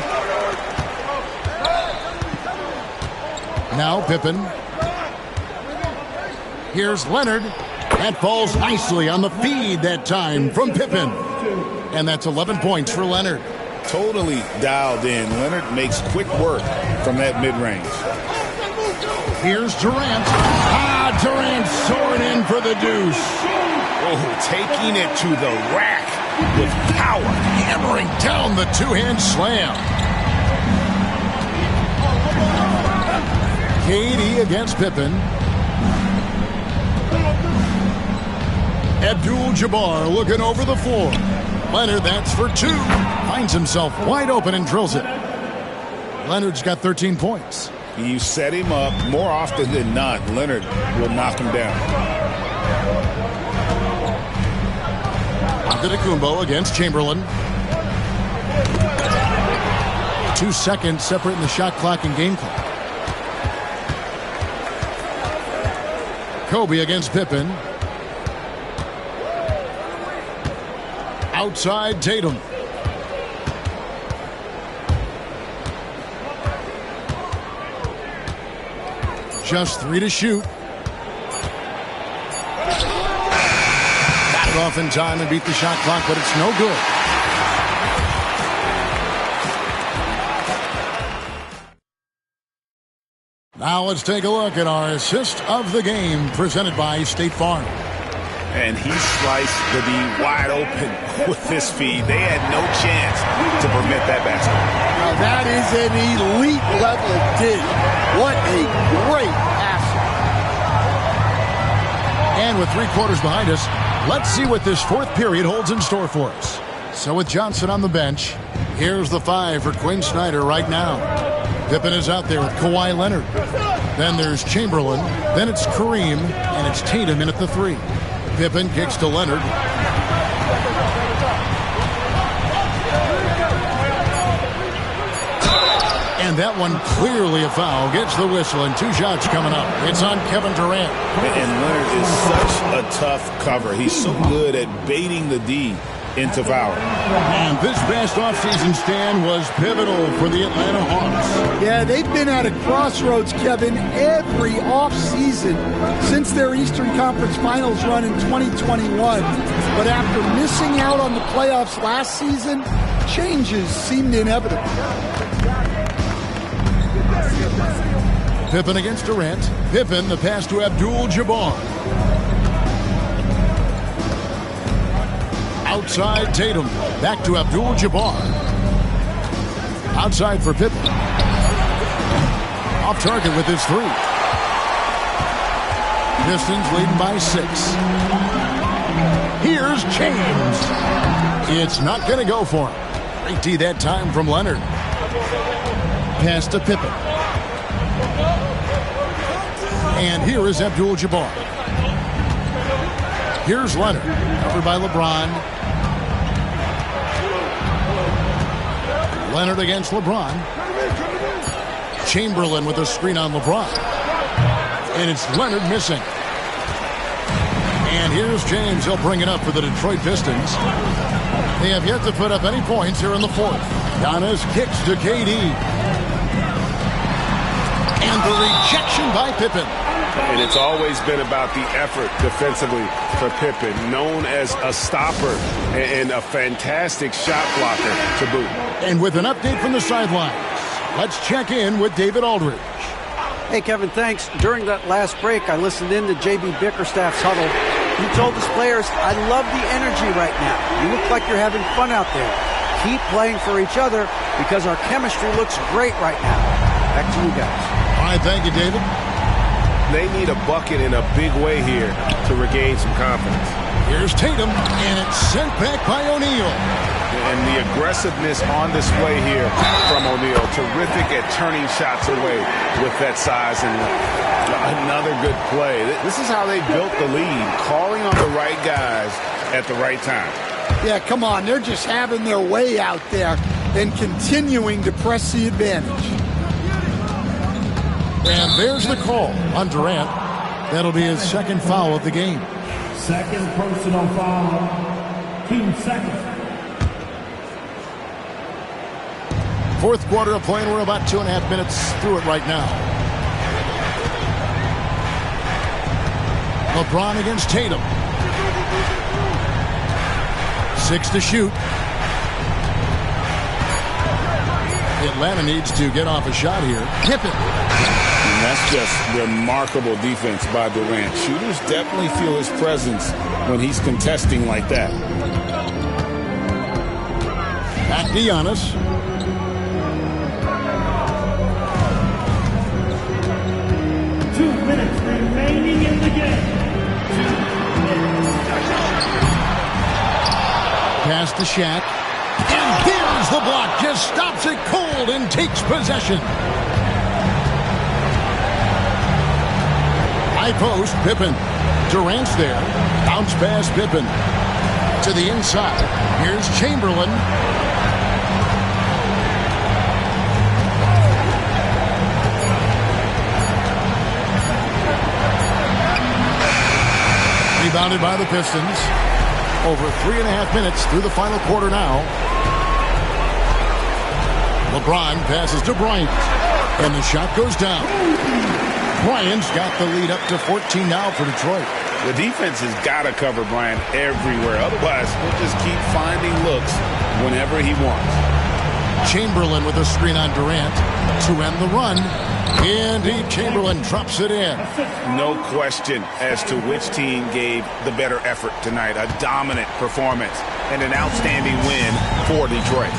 [SPEAKER 1] Now Pippen. Here's Leonard. That falls nicely on the feed that time from Pippen. And that's 11 points for Leonard.
[SPEAKER 2] Totally dialed in. Leonard makes quick work from that mid-range.
[SPEAKER 1] Here's Durant. Durant soaring in for the deuce.
[SPEAKER 2] Oh, taking it to the rack with power.
[SPEAKER 1] Hammering down the two-hand slam. KD against Pippen. Abdul-Jabbar looking over the floor. Leonard, that's for 2. Finds himself wide open and drills it. Leonard's got 13 points.
[SPEAKER 2] You set him up more often than not. Leonard will knock him down.
[SPEAKER 1] Antetokounmpo against Chamberlain. 2 seconds separating the shot clock and game clock. Kobe against Pippen. Outside Tatum. Just 3 to shoot. Got it off in time and beat the shot clock, but it's no good. Now let's take a look at our assist of the game presented by State Farm.
[SPEAKER 2] And he sliced the D wide open with this feed. They had no chance to prevent that basket.
[SPEAKER 4] Now that is an elite level dig. What a great pass.
[SPEAKER 1] And with 3 quarters behind us, let's see what this 4th period holds in store for us. So with Johnson on the bench, here's the 5 for Quinn Snyder right now. Pippen is out there with Kawhi Leonard. Then there's Chamberlain. Then it's Kareem. And it's Tatum in at the 3. Pippen kicks to Leonard. And that one clearly a foul. Gets the whistle and 2 shots coming up. It's on Kevin Durant.
[SPEAKER 2] And Leonard is such a tough cover. He's so good at baiting the D into Fowler.
[SPEAKER 1] And this past offseason stand was pivotal for the Atlanta Hawks.
[SPEAKER 4] Yeah, they've been at a crossroads, Kevin, every offseason since their Eastern Conference Finals run in 2021. But after missing out on the playoffs last season, changes seemed inevitable.
[SPEAKER 1] Pippen against Durant. Pippen, the pass to Abdul-Jabbar. Outside Tatum. Back to Abdul-Jabbar. Outside for Pippen. Off target with his three. Pistons leading by 6. Here's James. It's not going to go for him. Great D that time from Leonard. Pass to Pippen. And here is Abdul-Jabbar. Here's Leonard. Covered by LeBron. Leonard against LeBron. Chamberlain with a screen on LeBron. And it's Leonard missing. And here's James. He'll bring it up for the Detroit Pistons. They have yet to put up any points here in the fourth. Giannis kicks to KD. And the rejection by Pippen.
[SPEAKER 6] And it's always been about the effort defensively for Pippen, known as a stopper and a fantastic shot blocker to boot.
[SPEAKER 1] And with an update from the sidelines, let's check in with David Aldridge.
[SPEAKER 3] Hey, Kevin, thanks. During that last break, I listened in to J.B. Bickerstaff's huddle. He told his players, I love the energy right now. You look like you're having fun out there. Keep playing for each other because our chemistry looks great right now. Back to you guys.
[SPEAKER 1] All right, thank you, David.
[SPEAKER 6] They need a bucket in a big way here to regain some confidence.
[SPEAKER 1] Here's Tatum, and it's sent back by O'Neal.
[SPEAKER 6] And the aggressiveness on display here from O'Neal. Terrific at turning shots away with that size. And another good play. This is how they built the lead, calling on the right guys at the right time.
[SPEAKER 4] Yeah, come on. They're just having their way out there and continuing to press the advantage.
[SPEAKER 1] And there's the call on Durant. That'll be his second foul of the game.
[SPEAKER 5] Second personal foul. Team second.
[SPEAKER 1] Fourth quarter of play, and we're about 2.5 minutes through it right now. LeBron against Tatum. 6 to shoot. Atlanta needs to get off a shot here. Pippen.
[SPEAKER 2] And that's just remarkable defense by Durant. Shooters definitely feel his presence when he's contesting like that.
[SPEAKER 1] Back to Giannis.
[SPEAKER 5] Remaining in the game.
[SPEAKER 1] Pass to Shaq. And here's the block. Just stops it cold and takes possession. High post, Pippen. Durant's there. Bounce pass, Pippen. To the inside. Here's Chamberlain. Rebounded by the Pistons. Over 3.5 minutes through the final quarter now. LeBron passes to Bryant. And the shot goes down. Bryant's got the lead up to 14 now for Detroit.
[SPEAKER 2] The defense has got to cover Bryant everywhere. Otherwise, he'll just keep finding looks whenever he wants.
[SPEAKER 1] Chamberlain with a screen on Durant to end the run. Indeed, Chamberlain drops it in.
[SPEAKER 2] No question as to which team gave the better effort tonight. A dominant performance and an outstanding win for Detroit.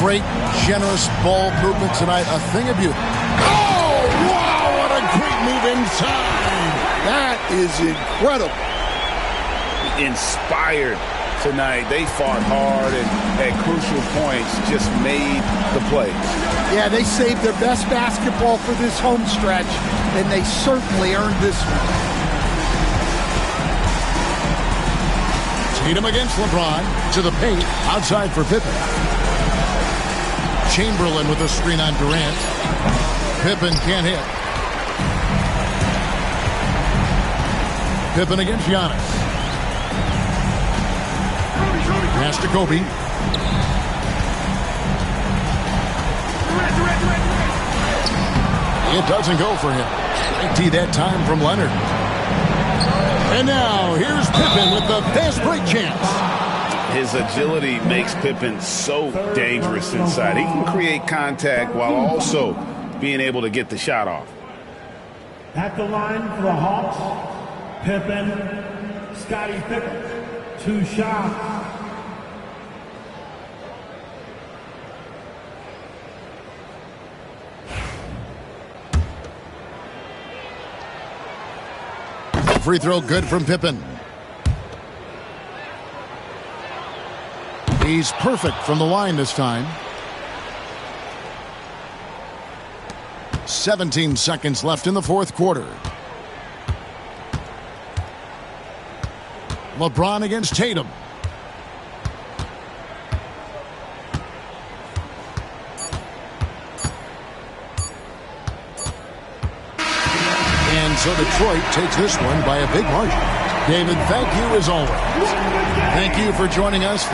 [SPEAKER 1] Great, generous ball movement tonight. A thing of beauty. Oh, wow, what a great move inside.
[SPEAKER 4] That is incredible.
[SPEAKER 2] Inspired tonight. They fought hard and at crucial points just made the play.
[SPEAKER 4] Yeah, they saved their best basketball for this home stretch, and they certainly earned this one.
[SPEAKER 1] Tatum against LeBron to the paint, outside for Pippen. Chamberlain with a screen on Durant. Pippen can't hit. Pippen against Giannis. Pass to Kobe. It doesn't go for him. Great D that time from Leonard. And now here's Pippen with the fast break chance.
[SPEAKER 2] His agility makes Pippen so dangerous inside. He can create contact while also being able to get the shot off.
[SPEAKER 5] At the line for the Hawks, Pippen, Scottie Pippen, 2 shots.
[SPEAKER 1] Free throw good from Pippen. He's perfect from the line this time. 17 seconds left in the fourth quarter. LeBron against Tatum. And so Detroit takes this one by a big margin. David, thank you as always. Thank you for joining us.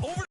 [SPEAKER 10] Over.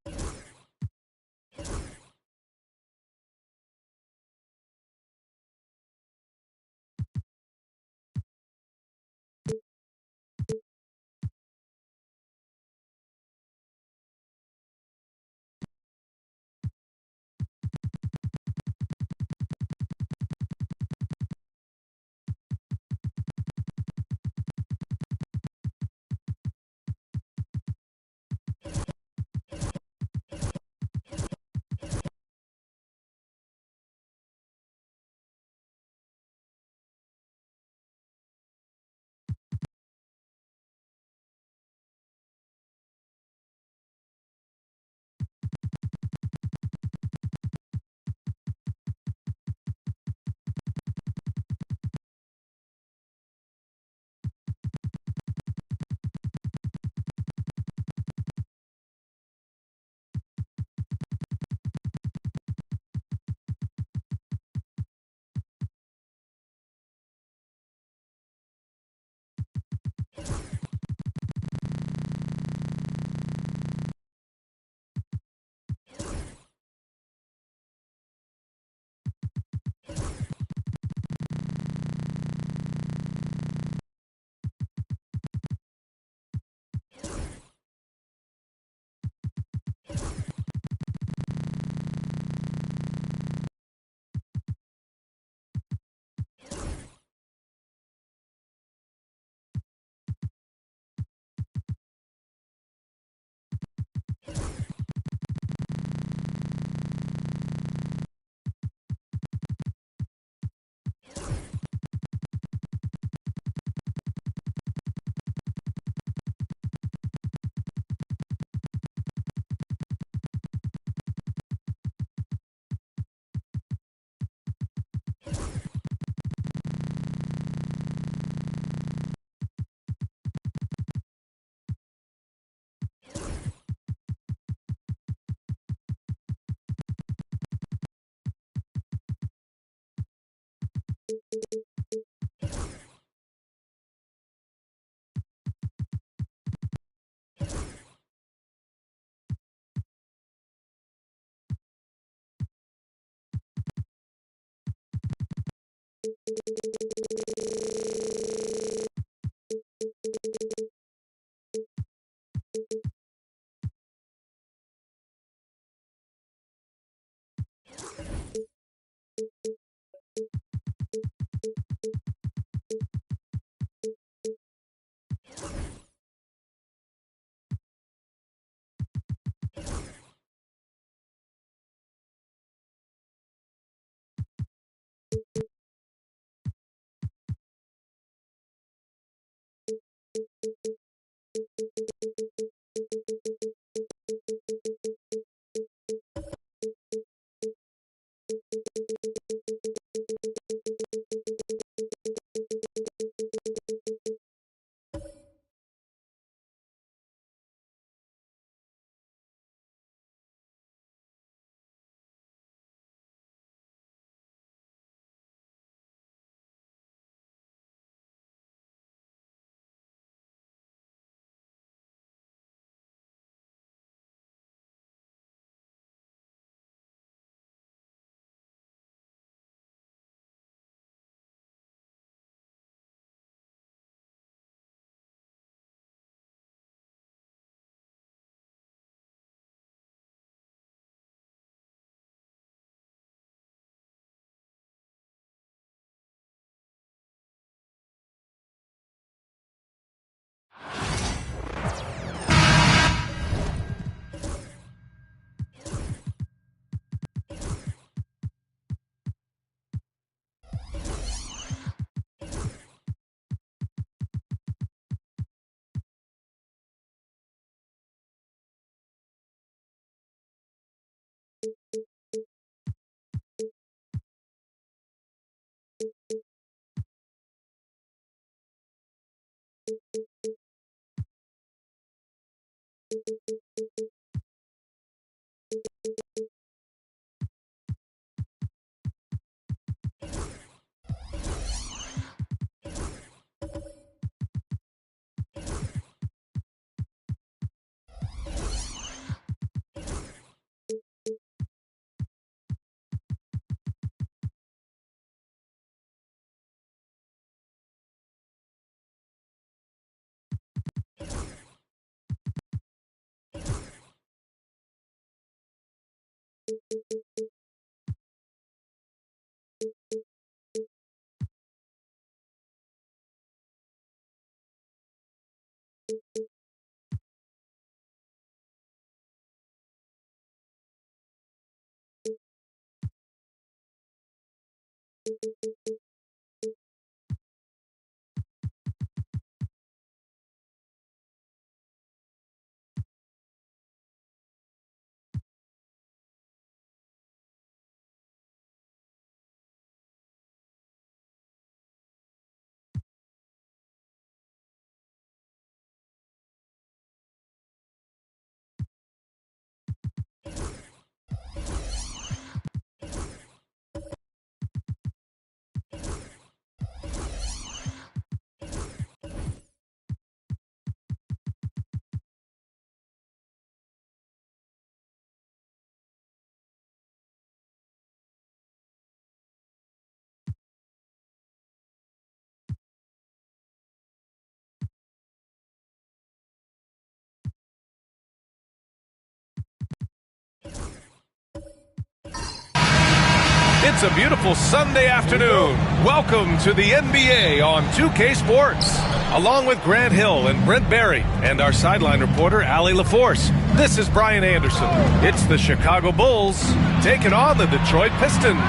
[SPEAKER 6] It's a beautiful Sunday afternoon. Welcome to the NBA on 2K Sports. Along with Grant Hill and Brent Barry and our sideline reporter, Allie LaForce, this is Brian Anderson. It's the Chicago Bulls taking on the Detroit Pistons.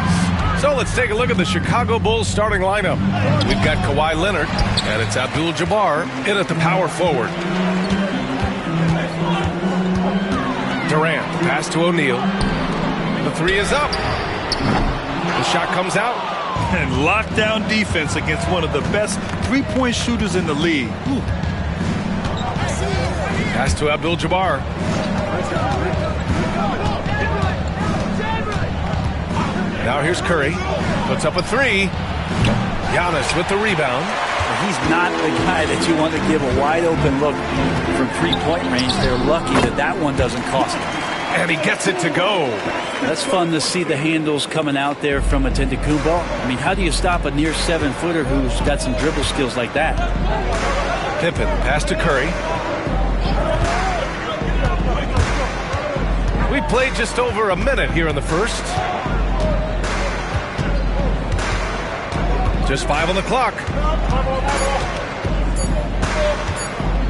[SPEAKER 6] So let's take a look at the Chicago Bulls starting lineup. We've got Kawhi Leonard, and it's Abdul-Jabbar in at the power forward. Durant, pass to O'Neal. The three is up. The shot comes out.
[SPEAKER 9] And lockdown defense against one of the best three-point shooters in the league. Ooh.
[SPEAKER 6] Pass to Abdul-Jabbar. Now here's Curry. Puts up a three. Giannis with the rebound.
[SPEAKER 7] He's not the guy that you want to give a wide-open look from three-point range. They're lucky that that one doesn't cost him.
[SPEAKER 6] And he gets it to go.
[SPEAKER 7] That's fun to see the handles coming out there from Antetokounmpo. I mean, how do you stop a near 7-footer who's got some dribble skills like that?
[SPEAKER 6] Pippen, pass to Curry. We played just over a minute here in the first. Just 5 on the clock.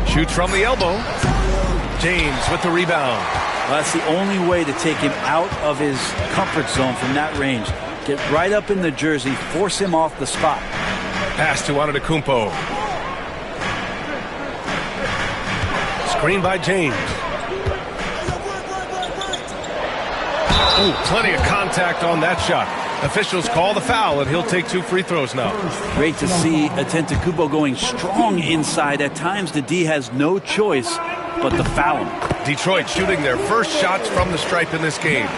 [SPEAKER 6] Shoots from the elbow. James with the rebound.
[SPEAKER 7] Well, that's the only way to take him out of his comfort zone from that range. Get right up in the jersey, force him off the spot.
[SPEAKER 6] Pass to Antetokounmpo. Screen by James. Ooh, plenty of contact on that shot. Officials call the foul, and he'll take 2 free throws now.
[SPEAKER 7] Great to see Antetokounmpo going strong inside. At times, the D has no choice but to foul him.
[SPEAKER 6] Detroit shooting their first shots from the stripe in this game.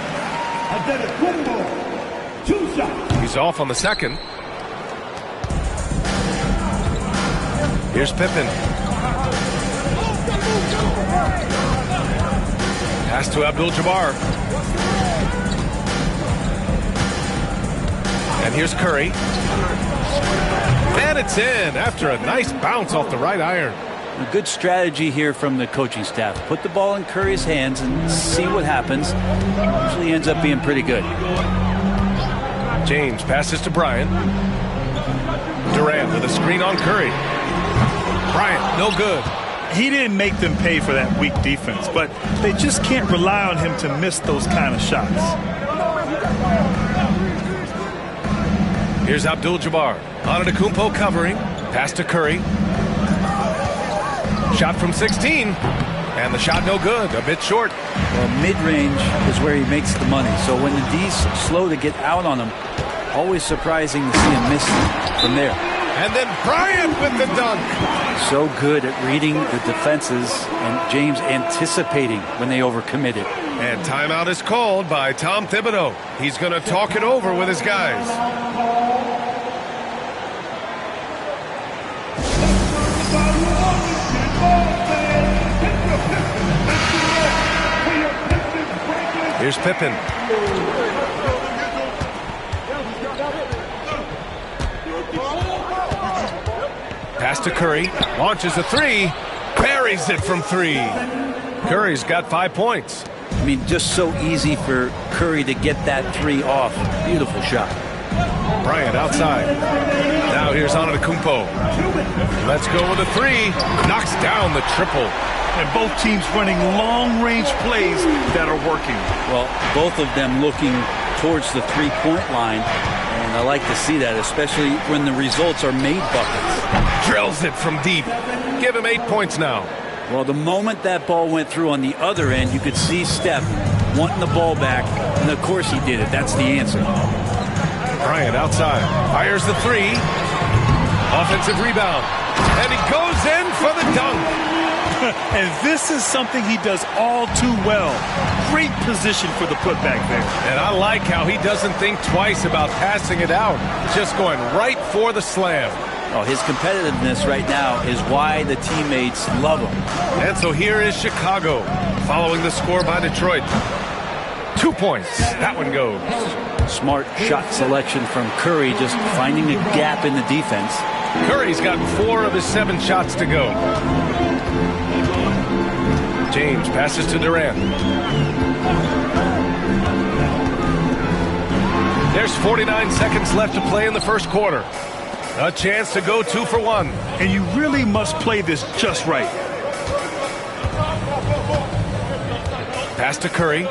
[SPEAKER 5] Antetokounmpo, 2 shots.
[SPEAKER 6] He's off on the second. Here's Pippen. Pass to Abdul-Jabbar. And here's Curry. And it's in after a nice bounce off the right iron.
[SPEAKER 7] A good strategy here from the coaching staff. Put the ball in Curry's hands and see what happens. Usually ends up being pretty good.
[SPEAKER 6] James passes to Bryant. Durant with a screen on Curry. Bryant, no good.
[SPEAKER 9] He didn't make them pay for that weak defense, but they just can't rely on him to miss those kind of shots.
[SPEAKER 6] Here's Abdul-Jabbar. Antetokounmpo covering. Pass to Curry. Shot from 16. And the shot no good. A bit short.
[SPEAKER 7] Well, mid-range is where he makes the money. So when the D's slow to get out on him, always surprising to see him miss from there.
[SPEAKER 6] And then Bryant with the dunk.
[SPEAKER 7] So good at reading the defenses and James anticipating when they overcommitted.
[SPEAKER 6] And timeout is called by Tom Thibodeau. He's going to talk it over with his guys. Here's Pippen. Pass to Curry. Launches a 3. Buries it from 3. Curry's got 5 points.
[SPEAKER 7] I mean, just so easy for Curry to get that 3 off. Beautiful shot.
[SPEAKER 6] Bryant outside. Now here's Antetokounmpo. Let's go with a 3. Knocks down the triple.
[SPEAKER 9] And both teams running long-range plays that are working.
[SPEAKER 7] Well, both of them looking towards the three-point line. And I like to see that, especially when the results are made buckets.
[SPEAKER 6] Drills it from deep. Give him 8 points now.
[SPEAKER 7] Well, the moment that ball went through on the other end, you could see Steph wanting the ball back. And, of course, he did it. That's the answer.
[SPEAKER 6] Bryant outside. Fires the 3. Offensive rebound. And he goes in for the dunk.
[SPEAKER 9] And this is something he does all too well. Great position for the putback there.
[SPEAKER 6] And I like how he doesn't think twice about passing it out. Just going right for the slam.
[SPEAKER 7] Oh, his competitiveness right now is why the teammates love him.
[SPEAKER 6] And so here is Chicago following the score by Detroit. 2 points. That one goes.
[SPEAKER 7] Smart shot selection from Curry, just finding a gap in the defense.
[SPEAKER 6] Curry's got 4 of his 7 shots to go. James passes to Durant. There's 49 seconds left to play in the first quarter. A chance to go 2 for 1.
[SPEAKER 9] And you really must play this just right.
[SPEAKER 6] Pass to Curry.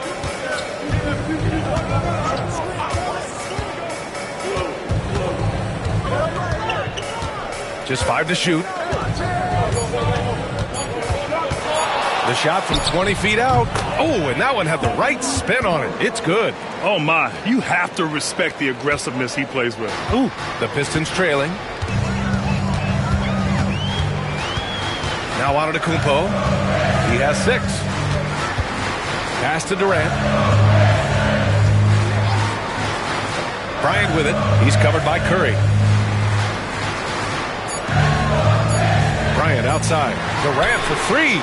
[SPEAKER 6] Just 5 to shoot. The shot from 20 feet out. Oh, and that one had the right spin on it. It's good.
[SPEAKER 9] Oh, my. You have to respect the aggressiveness he plays with.
[SPEAKER 6] Ooh, the Pistons trailing. Now Antetokounmpo. He has 6. Pass to Durant. Bryant with it. He's covered by Curry. Bryant outside. Durant for 3.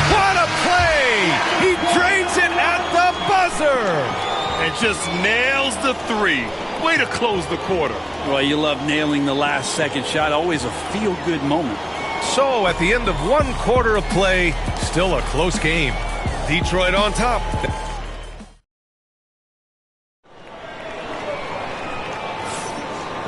[SPEAKER 6] What a play! He drains it at the serve.
[SPEAKER 9] And just nails the three. Way to close the quarter.
[SPEAKER 7] Well, you love nailing the last second shot. Always a feel-good moment.
[SPEAKER 6] So at the end of 1 quarter of play, still a close game. Detroit on top.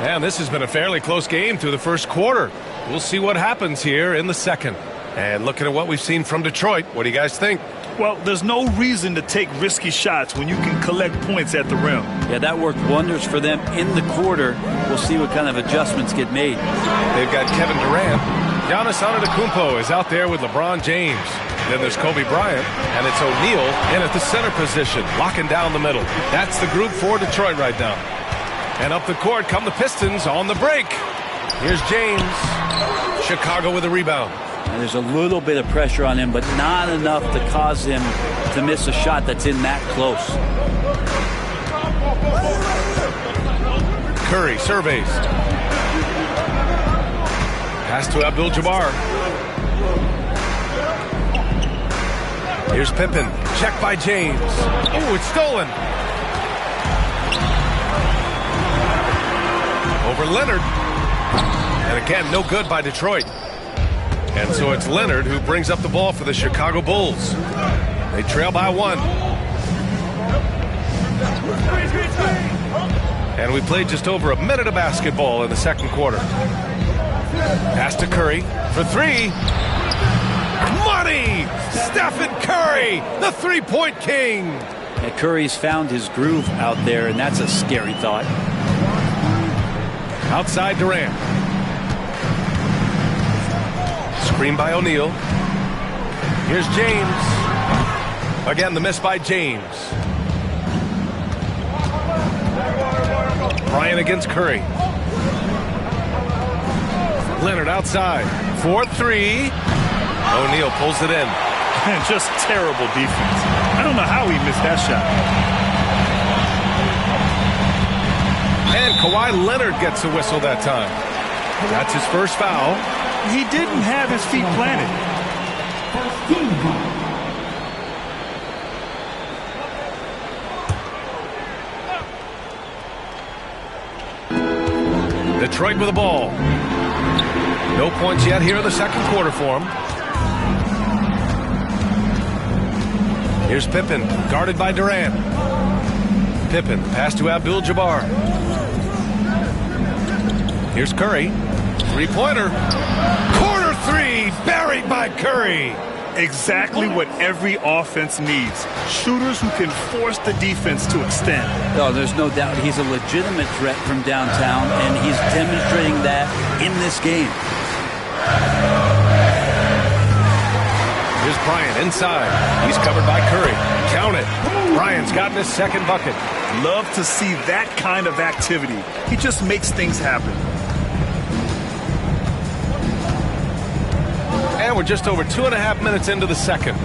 [SPEAKER 6] And this has been a fairly close game through the first quarter. We'll see what happens here in the second. And looking at what we've seen from Detroit, what do you guys think?
[SPEAKER 9] Well, there's no reason to take risky shots when you can collect points at the rim.
[SPEAKER 7] Yeah, that worked wonders for them in the quarter. We'll see what kind of adjustments get made.
[SPEAKER 6] They've got Kevin Durant. Giannis Antetokounmpo is out there with LeBron James. Then there's Kobe Bryant, and it's O'Neal in at the center position, locking down the middle. That's the group for Detroit right now. And up the court come the Pistons on the break. Here's James. Chicago with a rebound.
[SPEAKER 7] And there's a little bit of pressure on him, but not enough to cause him to miss a shot that's in that close.
[SPEAKER 6] Curry surveys. Pass to Abdul-Jabbar. Here's Pippen. Check by James. Oh, it's stolen. Over Leonard. And again, no good by Detroit. And so it's Leonard who brings up the ball for the Chicago Bulls. They trail by 1. And we played just over a minute of basketball in the second quarter. Pass to Curry for 3. Money! Stephen Curry, the three-point king.
[SPEAKER 7] And Curry's found his groove out there, and that's a scary thought.
[SPEAKER 6] Outside Durant. Screen by O'Neal. Here's James. Again, the miss by James. Bryant against Curry. Leonard outside. 4-3. O'Neal pulls it in.
[SPEAKER 9] And just terrible defense. I don't know how he missed that shot.
[SPEAKER 6] And Kawhi Leonard gets a whistle that time. That's his first foul.
[SPEAKER 9] He didn't have his feet planted.
[SPEAKER 6] Detroit with the ball. No points yet here in the second quarter for him. Here's Pippen, guarded by Durant. Pippen, pass to Abdul-Jabbar. Here's Curry. Three-pointer. Corner 3, buried by Curry.
[SPEAKER 9] Exactly what every offense needs. Shooters who can force the defense to extend.
[SPEAKER 7] Oh, there's no doubt he's a legitimate threat from downtown, and he's demonstrating that in this game.
[SPEAKER 6] Here's Bryant inside. He's covered by Curry. Count it. Bryant's gotten his second bucket.
[SPEAKER 9] Love to see that kind of activity. He just makes things happen.
[SPEAKER 6] And we're just over 2.5 minutes into the second.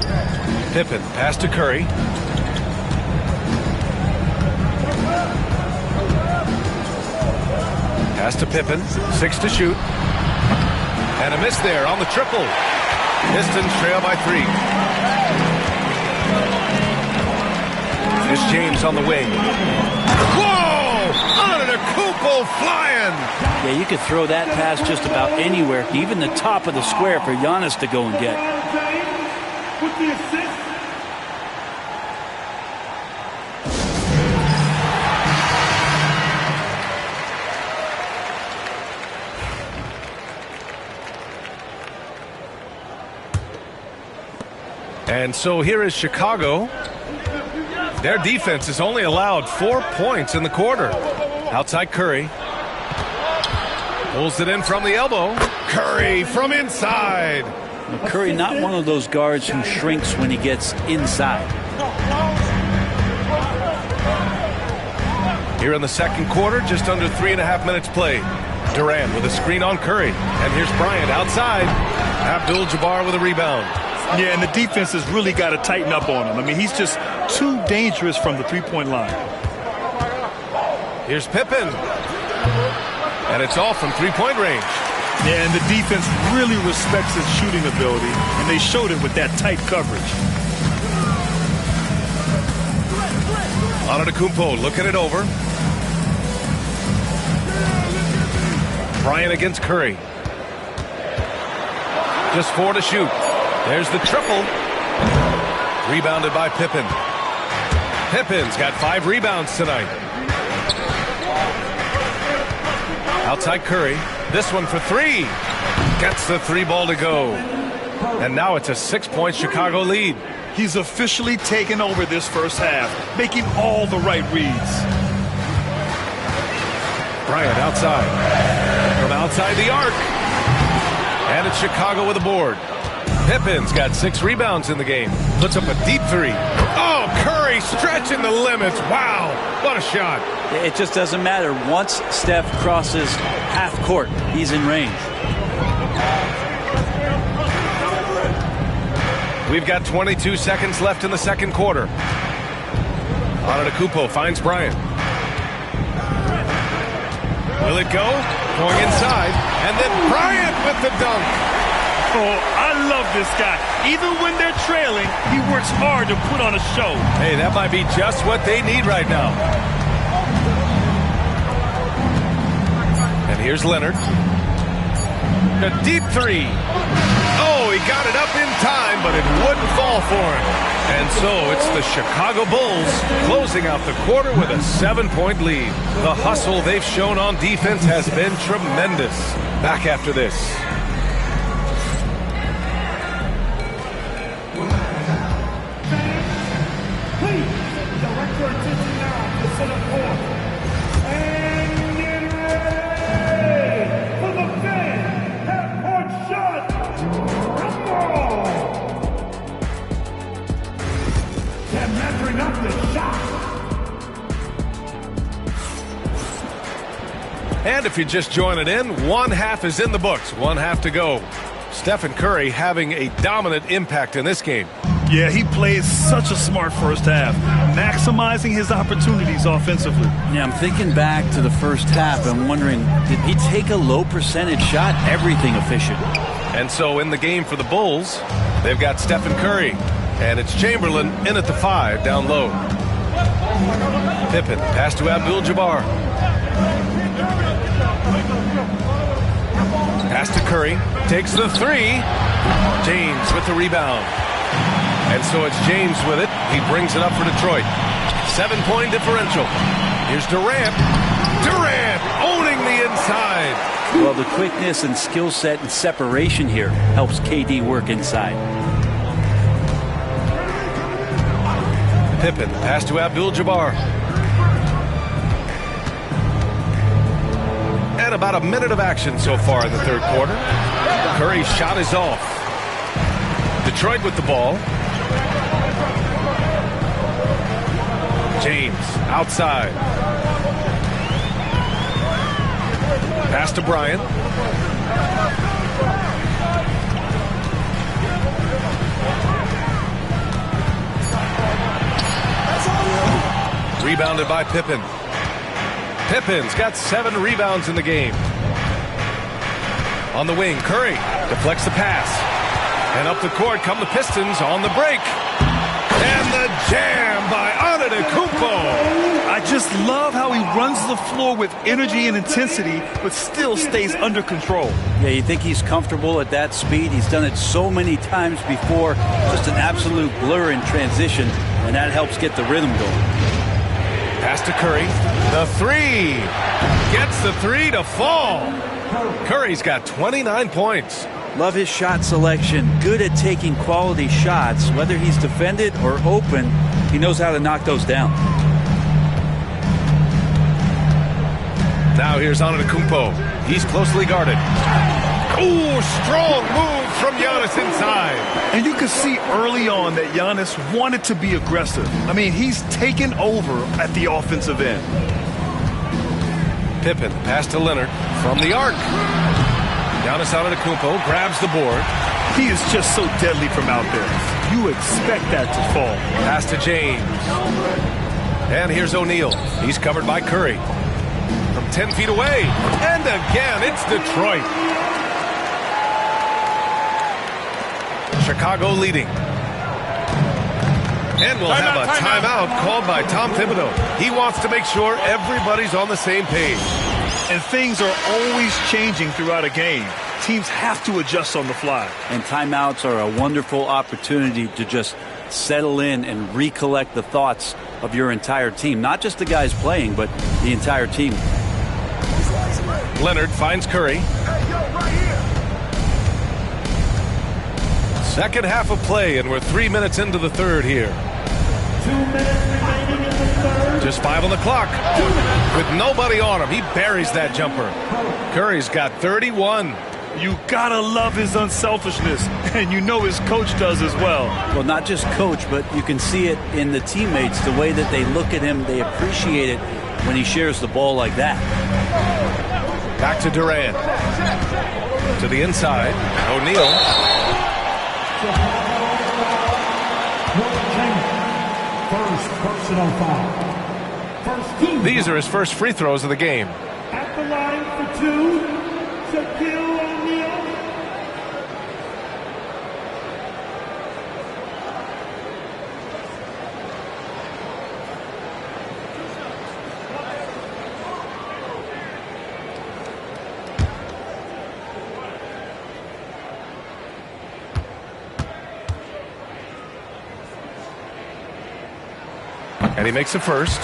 [SPEAKER 6] Pippen, pass to Curry. Pass to Pippen. 6 to shoot. And a miss there on the triple. Pistons trail by 3. Here's James on the wing. Whoa! Antetokounmpo flying!
[SPEAKER 7] Yeah, you could throw that pass just about anywhere, even the top of the square for Giannis to go and get.
[SPEAKER 5] With the assist.
[SPEAKER 6] And so here is Chicago. Their defense has only allowed 4 points in the quarter. Outside Curry. Pulls it in from the elbow. Curry from inside.
[SPEAKER 7] Well, Curry not one of those guards who shrinks when he gets inside.
[SPEAKER 6] Here in the second quarter, just under 3.5 minutes played. Durant with a screen on Curry. And here's Bryant outside. Abdul-Jabbar with a rebound.
[SPEAKER 9] Yeah, and the defense has really got to tighten up on him. I mean, he's just too dangerous from the three-point line.
[SPEAKER 6] Here's Pippen. And it's all from three-point range.
[SPEAKER 9] Yeah, and the defense really respects his shooting ability, and they showed it with that tight coverage.
[SPEAKER 6] Antetokounmpo looking it over. Bryant against Curry. Just 4 to shoot. There's the triple. Rebounded by Pippen. Pippen's got 5 rebounds tonight. Outside Curry. This one for 3. Gets the 3 ball to go. And now it's a 6-point Chicago lead.
[SPEAKER 9] He's officially taken over this first half, making all the right reads.
[SPEAKER 6] Bryant outside. From outside the arc. And it's Chicago with a board. Pippen's got 6 rebounds in the game. Puts up a deep 3. Oh, Curry stretching the limits. Wow, what a shot.
[SPEAKER 7] It just doesn't matter. Once Steph crosses half court, he's in range.
[SPEAKER 6] We've got 22 seconds left in the second quarter. Antetokounmpo finds Bryant. Will it go? Going inside. And then Bryant with the dunk.
[SPEAKER 9] Oh, I love this guy. Even when they're trailing, he works hard to put on a show.
[SPEAKER 6] Hey, that might be just what they need right now. And here's Leonard. A deep 3. Oh, he got it up in time, but it wouldn't fall for him. And so it's the Chicago Bulls closing out the quarter with a 7-point lead. The hustle they've shown on defense has been tremendous. Back after this.
[SPEAKER 5] Please, direct your attention now to center court. And get ready for the big half-court shot. They're measuring up the shot.
[SPEAKER 6] And if you're just joining in, one half is in the books. One half to go. Stephen Curry having a dominant impact in this game.
[SPEAKER 9] Yeah, he plays such a smart first half, maximizing his opportunities offensively.
[SPEAKER 7] Yeah, I'm thinking back to the first half. I'm wondering, did he take a low percentage shot? Everything efficient.
[SPEAKER 6] And so in the game for the Bulls, they've got Stephen Curry. And it's Chamberlain in at the 5, down low. Pippen, pass to Abdul-Jabbar. Pass to Curry, takes the 3. James with the rebound. And so it's James with it. He brings it up for Detroit. 7-point differential. Here's Durant. Durant owning the inside.
[SPEAKER 7] Well, the quickness and skill set and separation here helps KD work inside.
[SPEAKER 6] Pippen, pass to Abdul-Jabbar. And about a minute of action so far in the third quarter. Curry's shot is off. Detroit with the ball. James outside. Pass to Bryant. Rebounded by Pippen. Pippen's got 7 rebounds in the game. On the wing, Curry deflects the pass. And up the court come the Pistons on the break. And the jam by Antetokounmpo.
[SPEAKER 9] I just love how he runs the floor with energy and intensity, but still stays under control.
[SPEAKER 7] Yeah, you think he's comfortable at that speed? He's done it so many times before. Just an absolute blur in transition, and that helps get the rhythm going.
[SPEAKER 6] Pass to Curry. The 3. Gets the 3 to fall. Curry's got 29 points.
[SPEAKER 7] Love his shot selection. Good at taking quality shots. Whether he's defended or open, he knows how to knock those down.
[SPEAKER 6] Now here's Antetokounmpo. He's closely guarded. Ooh, strong move from Giannis inside.
[SPEAKER 9] And you can see early on that Giannis wanted to be aggressive. I mean, he's taken over at the offensive end.
[SPEAKER 6] Pippen, pass to Leonard from the arc. Giannis Antetokounmpo grabs the board.
[SPEAKER 9] He is just so deadly from out there. You expect that to fall.
[SPEAKER 6] Pass to James. And here's O'Neal. He's covered by Curry. From 10 feet away. And again, it's Detroit. Chicago leading. And we'll have a timeout called by Tom Thibodeau. He wants to make sure everybody's on the same page.
[SPEAKER 9] And things are always changing throughout a game. Teams have to adjust on the fly.
[SPEAKER 7] And timeouts are a wonderful opportunity to just settle in and recollect the thoughts of your entire team. Not just the guys playing, but the entire team.
[SPEAKER 6] Leonard finds Curry. Second half of play, and we're 3 minutes into the third here.
[SPEAKER 5] 2 minutes remaining in the third.
[SPEAKER 6] Just 5 on the clock. With nobody on him, he buries that jumper. Curry's got 31.
[SPEAKER 9] You gotta love his unselfishness, and you know his coach does as well.
[SPEAKER 7] Well, not just coach, but you can see it in the teammates, the way that they look at him. They appreciate it when he shares the ball like that.
[SPEAKER 6] Back to Durant. To the inside. O'Neal.
[SPEAKER 5] First personal foul. First team.
[SPEAKER 6] These are his first free throws of the game.
[SPEAKER 5] At the line for two, Shaquille O'Neal.
[SPEAKER 6] And he makes the first.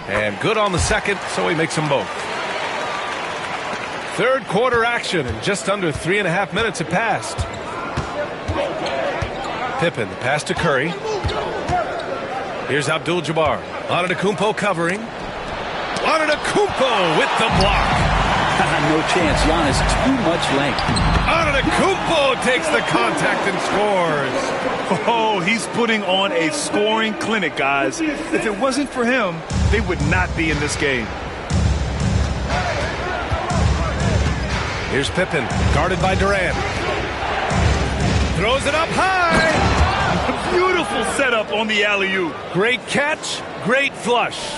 [SPEAKER 6] And good on the second, so he makes them both. Third quarter action, and just under 3.5 minutes have passed. Pippen, the pass to Curry. Here's Abdul-Jabbar. Antetokounmpo covering. Antetokounmpo with the block.
[SPEAKER 7] No chance. Giannis, too much length.
[SPEAKER 6] Antetokounmpo takes the contact and scores.
[SPEAKER 9] Oh, he's putting on a scoring clinic, guys. If it wasn't for him, they would not be in this game.
[SPEAKER 6] Here's Pippen, guarded by Durant. Throws it up high.
[SPEAKER 9] Beautiful setup on the alley-oop.
[SPEAKER 6] Great catch, great flush.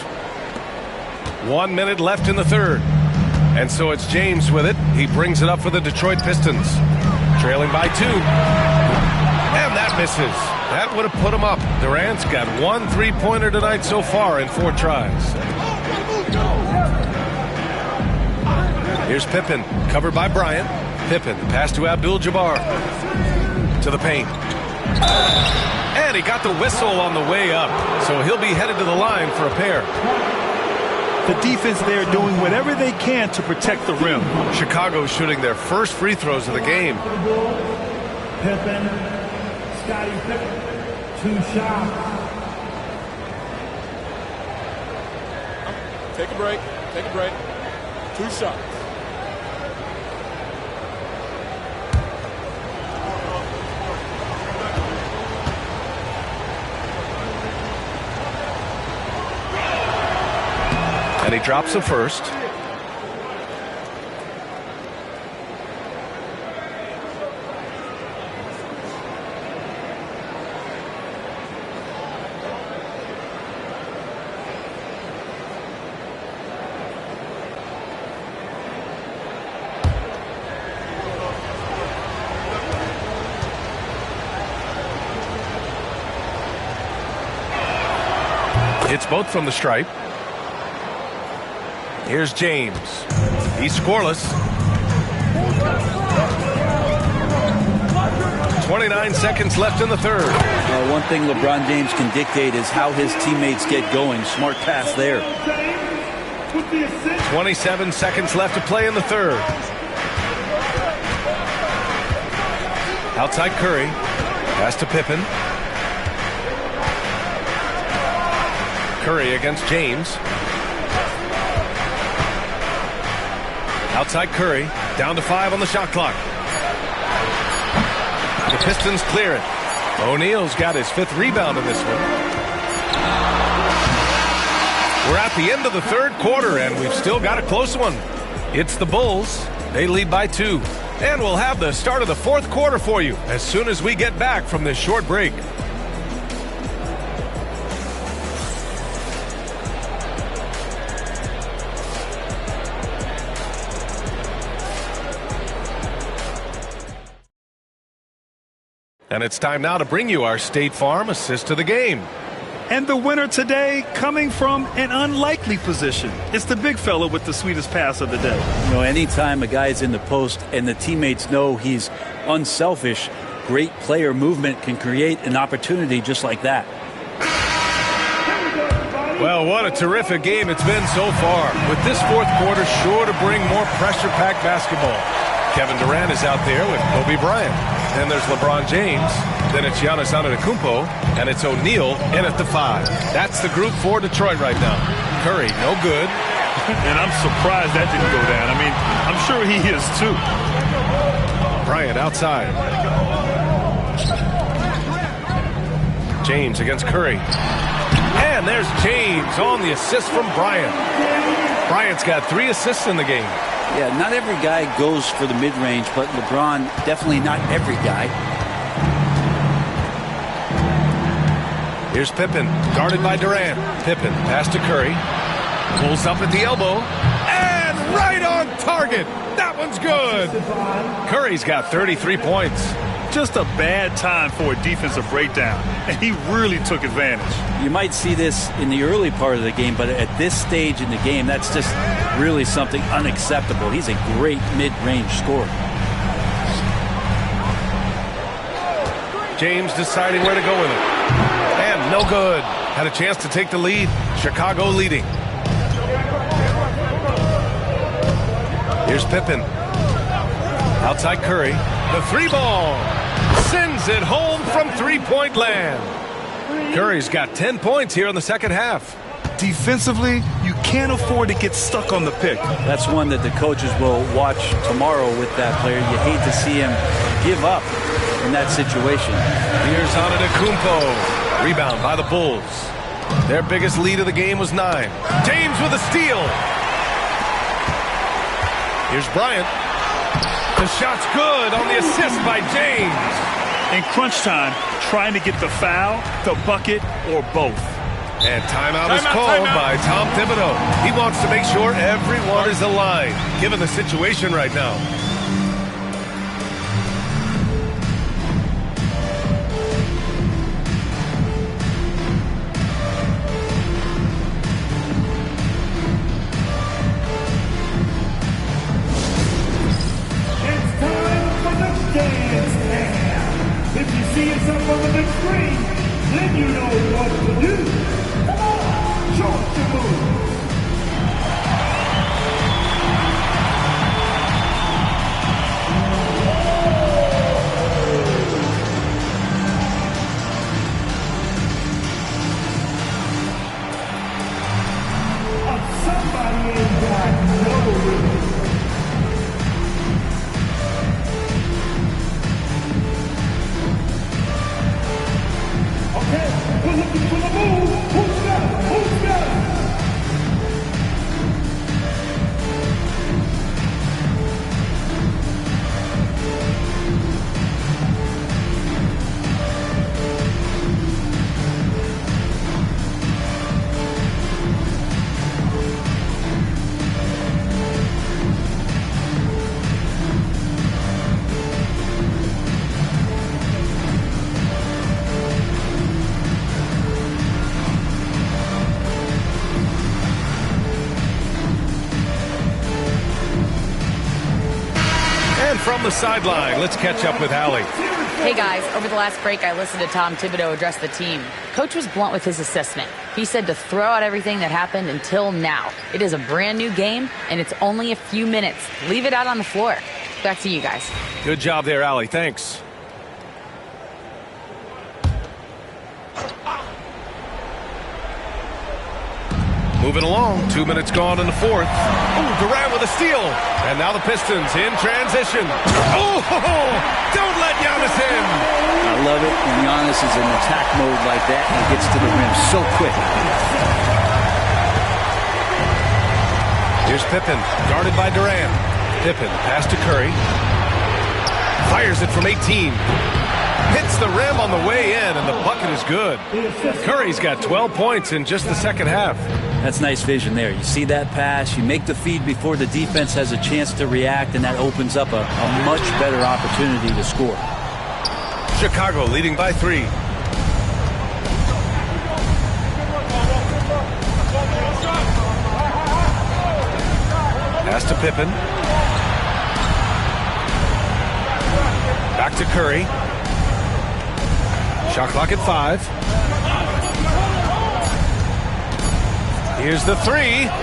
[SPEAKER 6] 1 minute left in the third. And so it's James with it. He brings it up for the Detroit Pistons. Trailing by 2. And that misses. That would have put him up. Durant's got 1 3-pointer tonight so far in 4 tries. Here's Pippen, covered by Bryant. Pippen, pass to Abdul-Jabbar. To the paint. And he got the whistle on the way up. So he'll be headed to the line for a pair.
[SPEAKER 9] The defense there doing whatever they can to protect the rim.
[SPEAKER 6] Chicago shooting their first free throws of the game.
[SPEAKER 5] Pippen, Scottie Pippen, 2 shots.
[SPEAKER 10] Take a break. Take a break. 2 shots.
[SPEAKER 6] And he drops the first. It's both from the stripe. Here's James. He's scoreless. 29 seconds left in the third.
[SPEAKER 7] One thing LeBron James can dictate is how his teammates get going. Smart pass there.
[SPEAKER 6] 27 seconds left to play in the third. Outside Curry. Pass to Pippen. Curry against James. Outside Curry, down to 5 on the shot clock. The Pistons clear it. O'Neal's got his 5th rebound in this one. We're at the end of the third quarter, and we've still got a close one. It's the Bulls. They lead by 2. And we'll have the start of the fourth quarter for you as soon as we get back from this short break. And it's time now to bring you our State Farm assist of the game.
[SPEAKER 9] And the winner today coming from an unlikely position. It's the big fella with the sweetest pass of the day.
[SPEAKER 7] You know, anytime a guy's in the post and the teammates know he's unselfish, great player movement can create an opportunity just like that.
[SPEAKER 6] Well, what a terrific game it's been so far. With this fourth quarter sure to bring more pressure-packed basketball. Kevin Durant is out there with Kobe Bryant. Then there's LeBron James. Then it's Giannis Antetokounmpo. And it's O'Neal in at the 5. That's the group for Detroit right now. Curry, no good.
[SPEAKER 9] And I'm surprised that didn't go down. I mean, I'm sure he is too.
[SPEAKER 6] Bryant outside. James against Curry. And there's James on the assist from Bryant. Bryant's got 3 assists in the game.
[SPEAKER 7] Yeah, not every guy goes for the mid-range, but LeBron, definitely not every guy.
[SPEAKER 6] Here's Pippen, guarded by Durant. Pippen, pass to Curry. Pulls up at the elbow. And right on target. That one's good. Curry's got 33 points.
[SPEAKER 9] Just a bad time for a defensive breakdown, and he really took advantage.
[SPEAKER 7] You might see this in the early part of the game, but at this stage in the game, that's just really something unacceptable. He's a great mid-range scorer.
[SPEAKER 6] James deciding where to go with it. And no good. Had a chance to take the lead. Chicago leading. Here's Pippen. Outside Curry. The 3-ball. Sends it home from three-point land. Curry's got 10 points here in the second half.
[SPEAKER 9] Defensively, you can't afford to get stuck on the pick.
[SPEAKER 7] That's one that the coaches will watch tomorrow with that player. You hate to see him give up in that situation.
[SPEAKER 6] Here's Antetokounmpo. Rebound by the Bulls. Their biggest lead of the game was 9. James with a steal. Here's Bryant. The shot's good on the assist by James.
[SPEAKER 9] In crunch time, trying to get the foul, the bucket, or both.
[SPEAKER 6] And timeout is called by Tom Thibodeau. He wants to make sure everyone is aligned, given the situation right now.
[SPEAKER 5] It's time for the dance now. If you see yourself on the big screen, then you know what to do. Come on, show us your move. Somebody ain't got no rhythm. Okay, we're looking for the move. Who's got it? Who's got it?
[SPEAKER 6] From the sideline, let's catch up with Allie.
[SPEAKER 8] Hey guys, over the last break I listened to Tom Thibodeau address the team. Coach was blunt with his assessment. He said to throw out everything that happened until now. It is a brand new game and it's only a few minutes. Leave it out on the floor. Back to you guys.
[SPEAKER 6] Good job there, Allie. Thanks. Moving along, 2 minutes gone in the fourth. Oh, Durant with a steal. And now the Pistons in transition. Oh, don't let Giannis in.
[SPEAKER 7] I love it when Giannis is in attack mode like that and gets to the rim so quick.
[SPEAKER 6] Here's Pippen, guarded by Durant. Pippen, pass to Curry. Fires it from 18. Hits the rim on the way in, and the bucket is good. Curry's got 12 points in just the second half.
[SPEAKER 7] That's nice vision there. You see that pass, you make the feed before the defense has a chance to react, and that opens up a much better opportunity to score.
[SPEAKER 6] Chicago leading by 3. Pass to Pippen. Back to Curry. Shot clock at 5. Here's the 3. A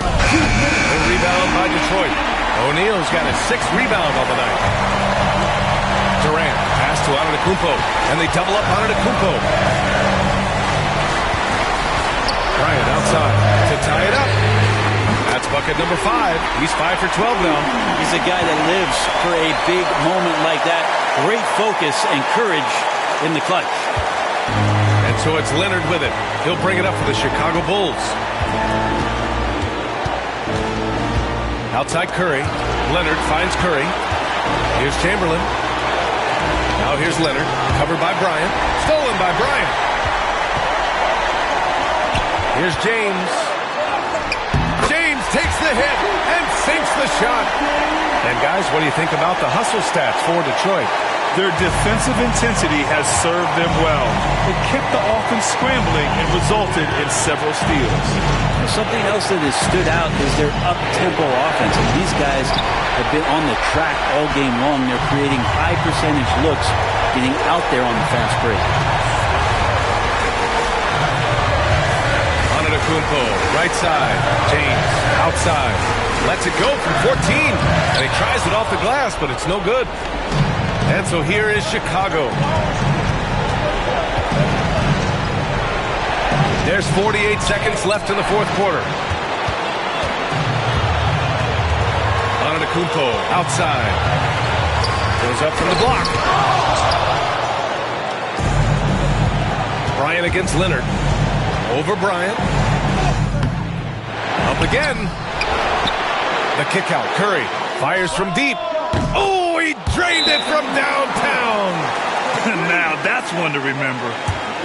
[SPEAKER 6] rebound by Detroit. O'Neal's got his 6th rebound on the night. Durant, pass to Antetokounmpo, and they double up Antetokounmpo. Bryant outside to tie it up. That's bucket number 5. He's 5 for 12 now.
[SPEAKER 7] He's a guy that lives for a big moment like that. Great focus and courage in the clutch.
[SPEAKER 6] And so it's Leonard with it. He'll bring it up for the Chicago Bulls. Outside Curry. Leonard finds Curry. Here's Chamberlain. Now here's Leonard. Covered by Bryant. Stolen by Bryant. Here's James. James takes the hit and sinks the shot. And guys, what do you think about the hustle stats for Detroit?
[SPEAKER 9] Their defensive intensity has served them well. It kept the offense scrambling and resulted in several steals.
[SPEAKER 7] Something else that has stood out is their up-tempo offense. And these guys have been on the track all game long. They're creating high-percentage looks, getting out there on the fast break.
[SPEAKER 6] Antetokounmpo, right side. James, outside. Lets it go from 14. And he tries it off the glass, but it's no good. And so here is Chicago. There's 48 seconds left in the fourth quarter. Antetokounmpo outside. Goes up from the block. Bryant against Leonard. Over Bryant. Up again. The kick out. Curry fires from deep. Oh, he drained it from downtown.
[SPEAKER 9] Now that's one to remember.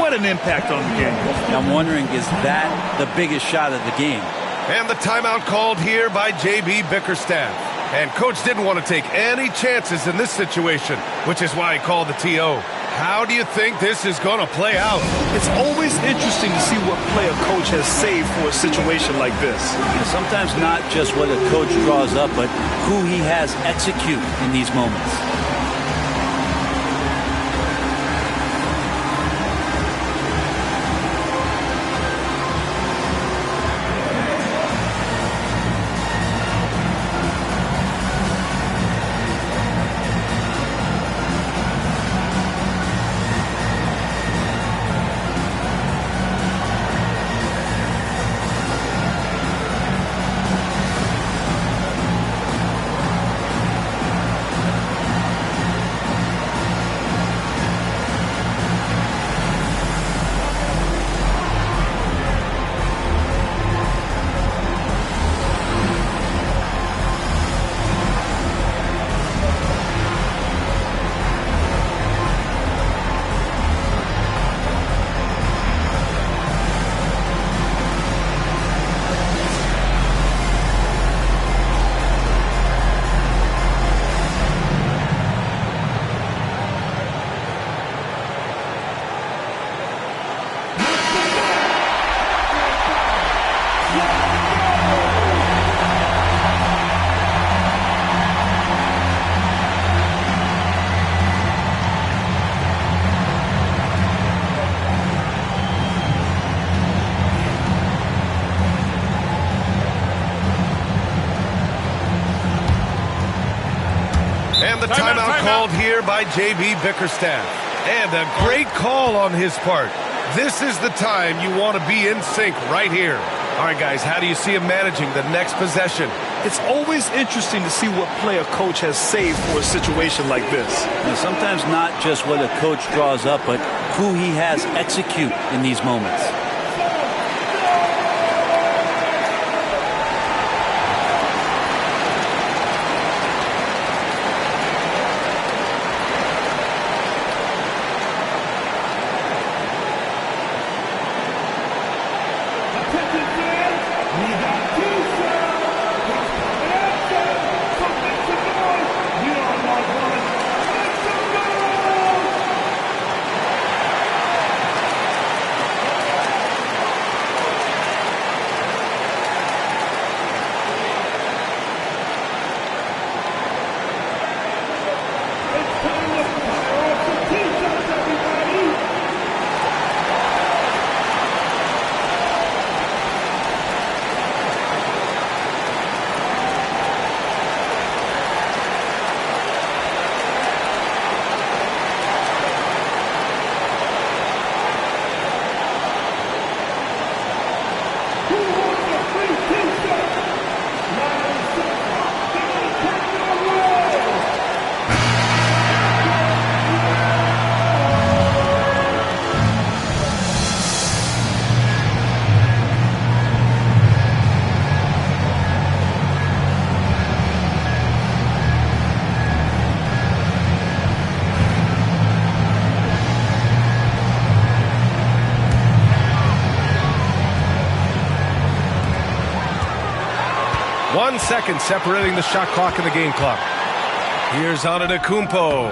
[SPEAKER 9] What an impact on the game.
[SPEAKER 7] I'm wondering, is that the biggest shot of the game?
[SPEAKER 6] And the timeout called here by J.B. Bickerstaff. And Coach didn't want to take any chances in this situation, which is why he called the TO. How do you think this is going to play out?
[SPEAKER 9] It's always interesting to see what play a coach has saved for a situation like this.
[SPEAKER 7] Sometimes not just what a coach draws up, but who he has execute in these moments.
[SPEAKER 6] And the timeout called here by J.B. Bickerstaff. And a great call on his part. This is the time you want to be in sync right here. All right, guys, how do you see him managing the next possession?
[SPEAKER 9] It's always interesting to see what play a coach has saved for a situation like this.
[SPEAKER 7] Now, sometimes not just what a coach draws up, but who he has execute in these moments.
[SPEAKER 6] 1 second separating the shot clock and the game clock. Here's Antetokounmpo.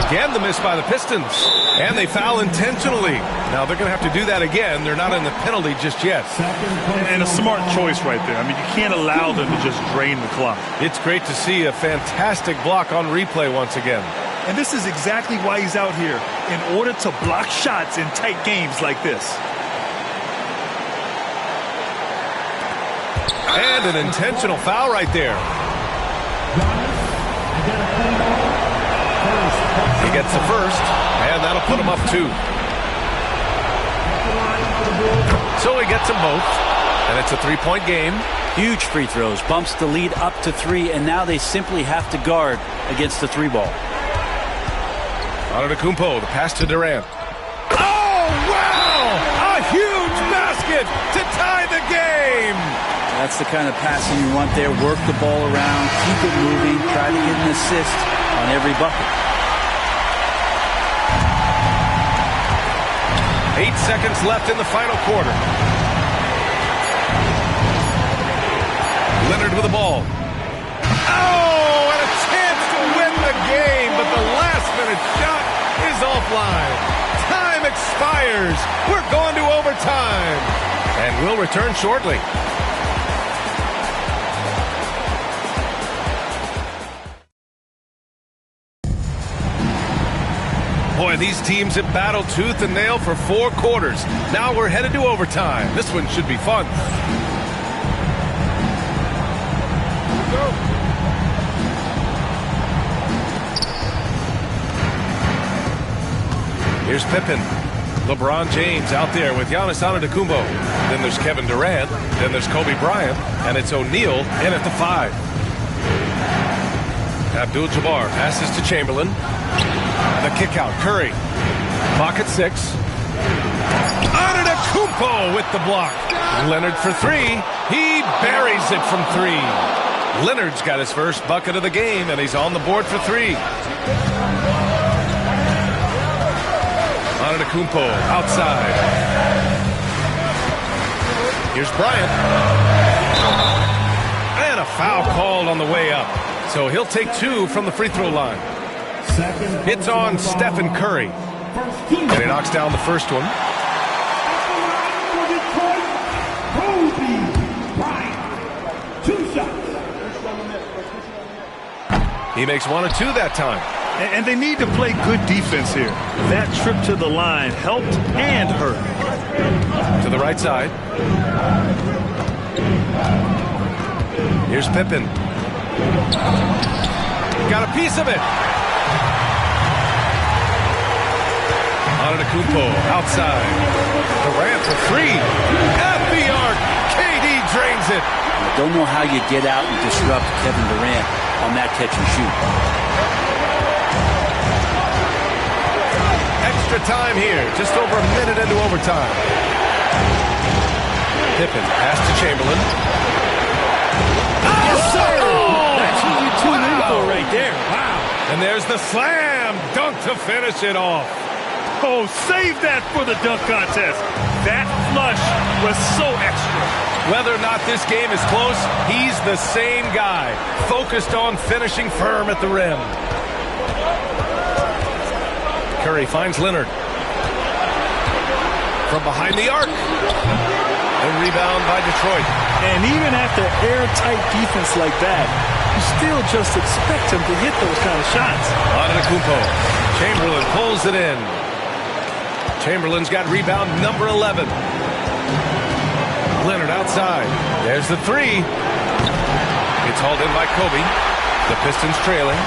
[SPEAKER 6] Again, the miss by the Pistons. And they foul intentionally. Now, they're going to have to do that again. They're not in the penalty just yet.
[SPEAKER 9] And a smart choice right there. I mean, you can't allow them to just drain the clock.
[SPEAKER 6] It's great to see a fantastic block on replay once again.
[SPEAKER 9] And this is exactly why he's out here, in order to block shots in tight games like this.
[SPEAKER 6] And an intentional foul right there. He gets the first, and that'll put him up 2. So he gets them both, and it's a 3-point game.
[SPEAKER 7] Huge free throws, bumps the lead up to 3, and now they simply have to guard against the 3 ball.
[SPEAKER 6] Antetokounmpo, the pass to Durant. Oh, wow! A huge basket to tie the game!
[SPEAKER 7] That's the kind of passing you want there. Work the ball around, keep it moving, try to get an assist on every bucket.
[SPEAKER 6] 8 seconds left in the final quarter. Leonard with the ball. Oh, and a chance to win the game, but the last-minute shot is offline. Time expires. We're going to overtime. And we'll return shortly. Boy, these teams have battled tooth and nail for 4 quarters. Now we're headed to overtime. This one should be fun. Here's Pippen. LeBron James out there with Giannis Antetokounmpo. Then there's Kevin Durant. Then there's Kobe Bryant. And it's O'Neal in at the 5. Abdul-Jabbar passes to Chamberlain. The kick out, Curry. Clock at 6. Antetokounmpo with the block. Leonard for 3. He buries it from 3. Leonard's got his first bucket of the game, and he's on the board for 3. Antetokounmpo outside. Here's Bryant. And a foul called on the way up. So he'll take 2 from the free throw line. It's on Stephen Curry. And he knocks down the first one. He makes 1 of 2 that time.
[SPEAKER 9] And they need to play good defense here. That trip to the line helped and hurt.
[SPEAKER 6] To the right side. Here's Pippen. Got a piece of it. Antetokounmpo outside. Durant for 3. At the arc. KD drains it.
[SPEAKER 7] I don't know how you get out and disrupt Kevin Durant on that catch and shoot.
[SPEAKER 6] Extra time here. Just over a minute into overtime. Pippen pass to Chamberlain.
[SPEAKER 7] Yes, sir. That's what you tune in for right there.
[SPEAKER 6] Wow. And there's the slam dunk to finish it off.
[SPEAKER 9] Oh, save that for the dunk contest. That flush was so extra.
[SPEAKER 6] Whether or not this game is close, he's the same guy, focused on finishing firm at the rim. Curry finds Leonard. From behind the arc. A rebound by Detroit.
[SPEAKER 9] And even after airtight defense like that, you still just expect him to hit those kind of shots.
[SPEAKER 6] Antetokounmpo. Chamberlain pulls it in. Chamberlain's got rebound number 11. Leonard outside. There's the 3. It's hauled in by Kobe. The Pistons trailing.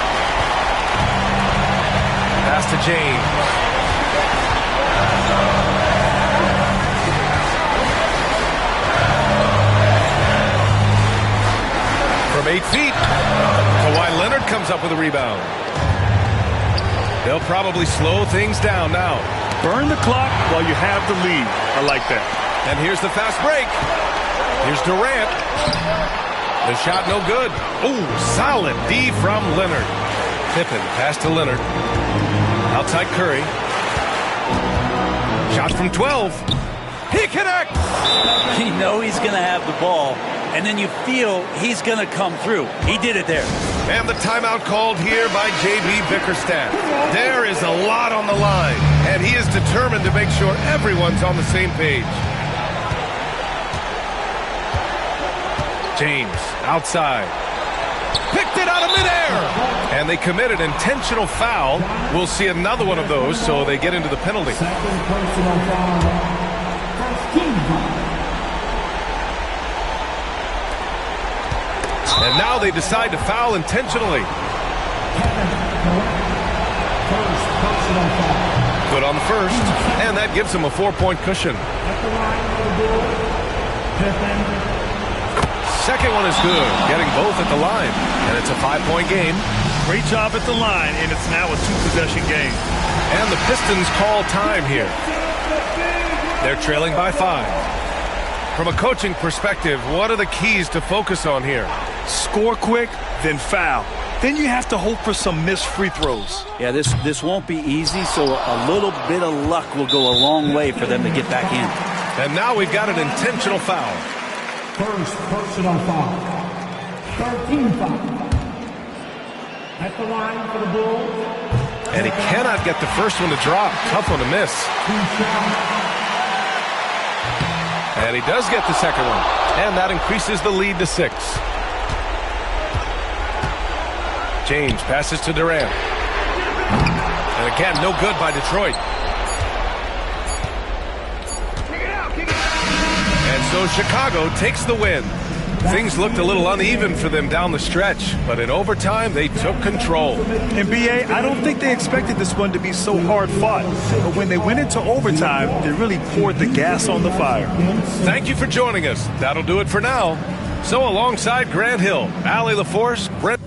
[SPEAKER 6] Pass to James. From 8 feet. Kawhi Leonard comes up with a rebound. They'll probably slow things down now.
[SPEAKER 9] Burn the clock while you have the lead. I like that.
[SPEAKER 6] And here's the fast break. Here's Durant. The shot no good. Ooh, solid D from Leonard. Pippen pass to Leonard. Outside Curry. Shot from 12. He connects.
[SPEAKER 7] You know he's going to have the ball and then you feel he's going to come through. He did it there.
[SPEAKER 6] And the timeout called here by J.B. Bickerstaff. There is a lot on the line, and he is determined to make sure everyone's on the same page. James, outside. Picked it out of midair! And they committed intentional foul. We'll see another one of those, so they get into the penalty.
[SPEAKER 5] Second personal foul. First team foul.
[SPEAKER 6] And now they decide to foul intentionally.
[SPEAKER 5] First personal foul.
[SPEAKER 6] Good on the first, and that gives them a 4-point cushion.
[SPEAKER 5] At the line for the Bulls, Pippen.
[SPEAKER 6] Second one is good, getting both at the line, and it's a 5-point game.
[SPEAKER 9] Great job at the line, and it's now a 2-possession game.
[SPEAKER 6] And the Pistons call time here. They're trailing by 5. From a coaching perspective, what are the keys to focus on here?
[SPEAKER 9] Score quick, then foul. Then you have to hope for some missed free throws.
[SPEAKER 7] Yeah, this won't be easy, so a little bit of luck will go a long way for them to get back in.
[SPEAKER 6] And now we've got an intentional foul.
[SPEAKER 5] First personal foul. 13 foul. At the line for the Bulls.
[SPEAKER 6] And he cannot get the first one to drop. Tough one to miss. And he does get the second one. And that increases the lead to 6. James passes to Durant. And again, no good by Detroit. And so Chicago takes the win. Things looked a little uneven for them down the stretch, but in overtime, they took control.
[SPEAKER 9] And B.A., I don't think they expected this one to be so hard-fought. But when they went into overtime, they really poured the gas on the fire.
[SPEAKER 6] Thank you for joining us. That'll do it for now. So alongside Grant Hill, Allie LaForce, Brent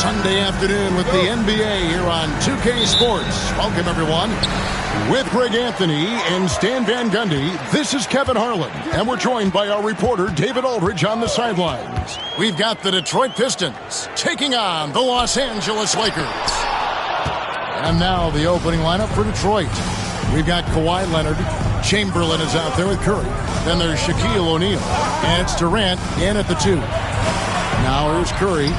[SPEAKER 1] Sunday afternoon with the NBA here on 2K Sports. Welcome, everyone. With Greg Anthony and Stan Van Gundy, this is Kevin Harlan, and we're joined by our reporter, David Aldridge, on the sidelines. We've got the Detroit Pistons taking on the Los Angeles Lakers. And now the opening lineup for Detroit. We've got Kawhi Leonard. Chamberlain is out there with Curry. Then there's Shaquille O'Neal. And it's Durant in at the 2. Now here's Curry.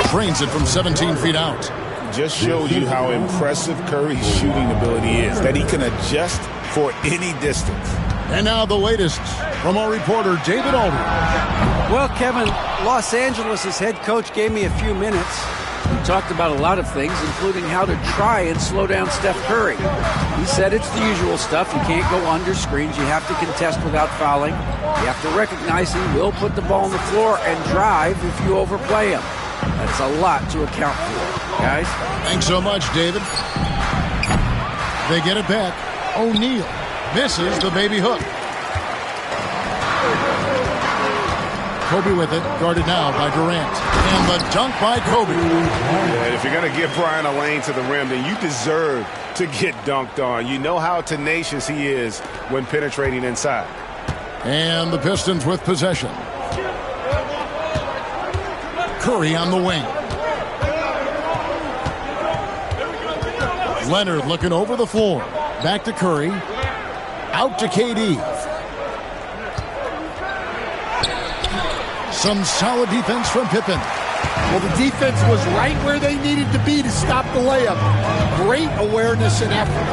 [SPEAKER 1] Drains it from 17 feet out.
[SPEAKER 2] Just shows you how impressive Curry's shooting ability is, that he can adjust for any distance.
[SPEAKER 1] And now the latest from our reporter, David Aldridge.
[SPEAKER 3] Well, Kevin, Los Angeles' head coach gave me a few minutes. He talked about a lot of things, including how to try and slow down Steph Curry. He said it's the usual stuff. You can't go under screens. You have to contest without fouling. You have to recognize he will put the ball on the floor and drive if you overplay him. That's a lot to account for, guys.
[SPEAKER 1] Thanks so much, David. They get it back. O'Neal misses the baby hook. Kobe with it, guarded now by Durant. And the dunk by Kobe.
[SPEAKER 2] Yeah, if you're going to give Bryant a lane to the rim, then you deserve to get dunked on. You know how tenacious he is when penetrating inside.
[SPEAKER 1] And the Pistons with possession. Curry on the wing. Leonard looking over the floor. Back to Curry. Out to KD. Some solid defense from Pippen.
[SPEAKER 4] Well, the defense was right where they needed to be to stop the layup. Great awareness and effort.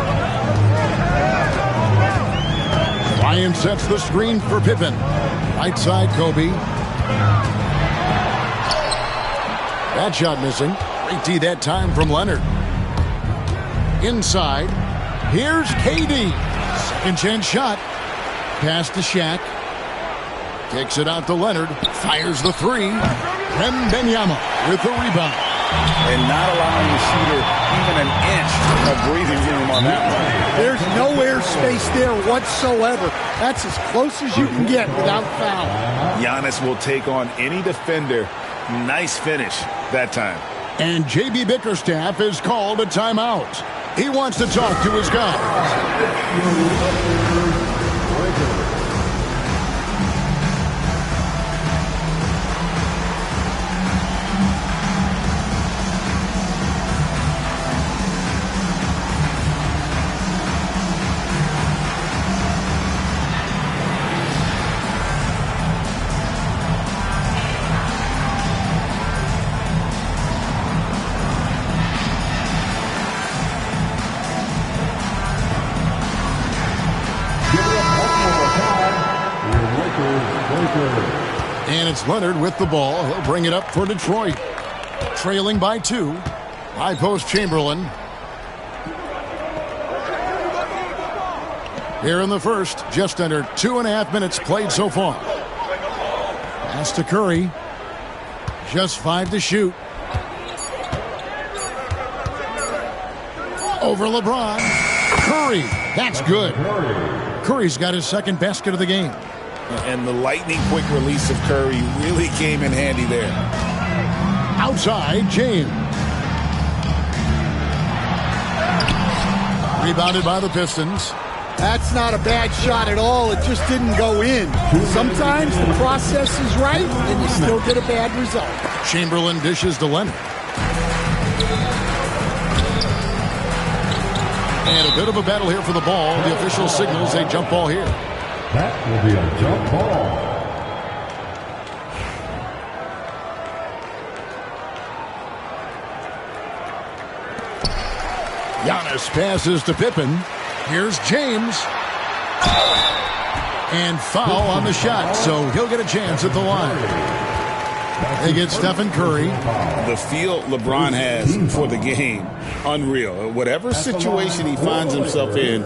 [SPEAKER 1] Ryan sets the screen for Pippen. Right side, Kobe. That shot missing. Great D that time from Leonard. Inside. Here's KD. Second chance shot. Pass to Shaq. Kicks it out to Leonard. Fires the three. Wembanyama with the rebound.
[SPEAKER 2] And not allowing the shooter even an inch of breathing room on that one.
[SPEAKER 4] There's no air space there whatsoever. That's as close as you can get without foul.
[SPEAKER 2] Giannis will take on any defender. Nice finish that time.
[SPEAKER 1] And J.B. Bickerstaff is called a timeout. He wants to talk to his guys. And it's Leonard with the ball. He'll bring it up for Detroit. Trailing by 2. High post Chamberlain. Here in the first, just under 2.5 minutes played so far. Pass to Curry. Just 5 to shoot. Over LeBron. Curry. That's good. Curry's got his second basket of the game.
[SPEAKER 2] And the lightning-quick release of Curry really came in handy there.
[SPEAKER 1] Outside, James. Rebounded by the Pistons.
[SPEAKER 4] That's not a bad shot at all. It just didn't go in. Sometimes the process is right, and you still get a bad result.
[SPEAKER 1] Chamberlain dishes to Leonard. And a bit of a battle here for the ball. The official signals a jump ball here.
[SPEAKER 5] That will be a jump ball.
[SPEAKER 1] Giannis passes to Pippen. Here's James. And foul on the shot, so he'll get a chance at the line. They get Stephen Curry.
[SPEAKER 2] The feel LeBron has for the game, unreal. Whatever situation he finds himself in,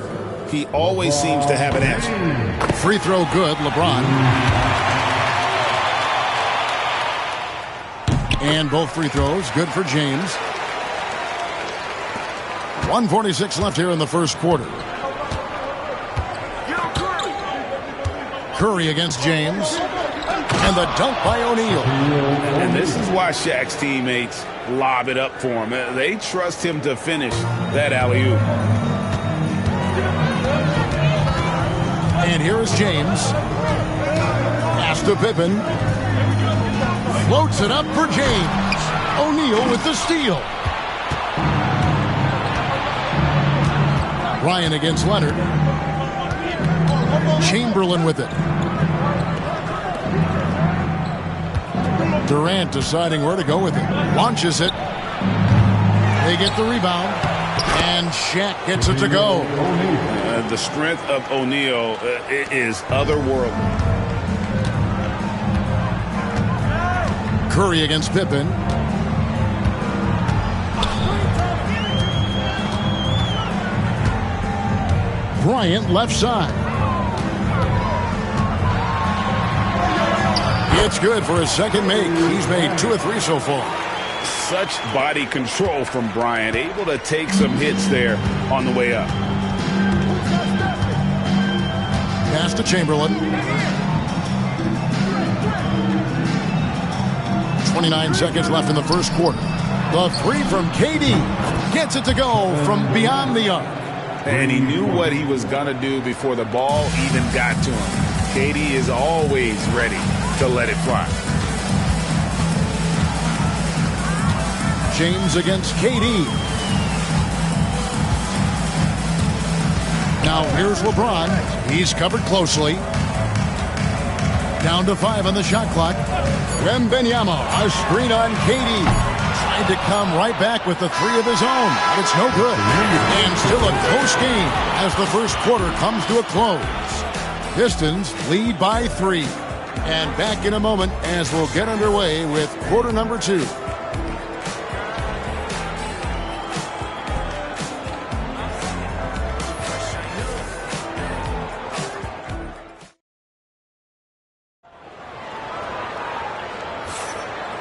[SPEAKER 2] he always seems to have an answer.
[SPEAKER 1] Free throw good, LeBron. And both free throws good for James. 1:46 left here in the first quarter. Curry against James. And the dunk by O'Neal.
[SPEAKER 2] And this is why Shaq's teammates lob it up for him. They trust him to finish that alley-oop.
[SPEAKER 1] And here is James. Pass to Pippen. Floats it up for James. O'Neal with the steal. Ryan against Leonard. Chamberlain with it. Durant deciding where to go with it. Launches it. They get the rebound. And Shaq gets it to go.
[SPEAKER 2] The strength of O'Neal is otherworldly.
[SPEAKER 1] Curry against Pippen. Bryant left side. It's good for his second make. He's made 2 of 3 so far.
[SPEAKER 2] Such body control from Bryant, able to take some hits there on the way up.
[SPEAKER 1] Pass to Chamberlain. 29 seconds left in the first quarter. The three from KD. Gets it to go from beyond the arc.
[SPEAKER 2] And he knew what he was going to do before the ball even got to him. KD is always ready to let it fly.
[SPEAKER 1] James against KD. Now here's LeBron. He's covered closely. Down to 5 on the shot clock. Wembanyama, a screen on KD. Tried to come right back with the three of his own, but it's no good. And still a close game as the first quarter comes to a close. Pistons lead by 3. And back in a moment as we'll get underway with quarter number 2.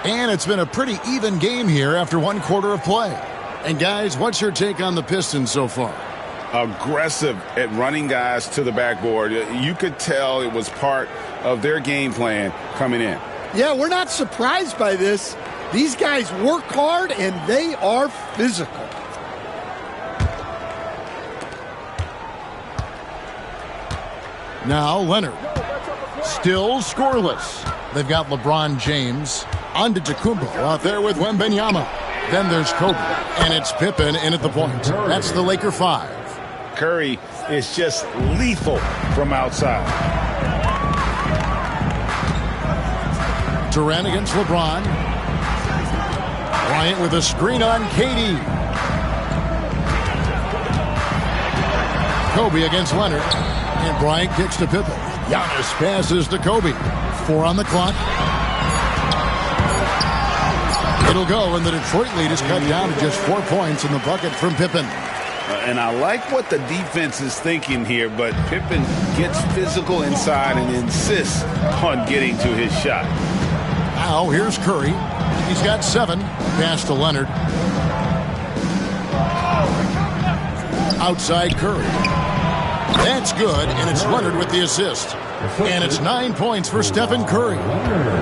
[SPEAKER 1] And it's been a pretty even game here after one quarter of play. And guys, what's your take on the Pistons so far?
[SPEAKER 2] Aggressive at running guys to the backboard. You could tell it was part of their game plan coming in.
[SPEAKER 4] Yeah, we're not surprised by this. These guys work hard and they are physical.
[SPEAKER 1] Now Leonard. Still scoreless. They've got LeBron James. Antetokounmpo out there with Wembanyama. Then there's Kobe. And it's Pippen in at the point. That's the Laker 5.
[SPEAKER 2] Curry is just lethal from outside.
[SPEAKER 1] Durant against LeBron. Bryant with a screen on KD. Kobe against Leonard. And Bryant kicks to Pippen. Giannis passes to Kobe. 4 on the clock. It'll go, and the Detroit lead is cut down to just 4 points in the bucket from Pippen.
[SPEAKER 2] And I like what the defense is thinking here, but Pippen gets physical inside and insists on getting to his shot.
[SPEAKER 1] Now here's Curry. He's got 7. Pass to Leonard. Outside Curry. That's good, and it's Leonard with the assist. And it's 9 points for Stephen Curry.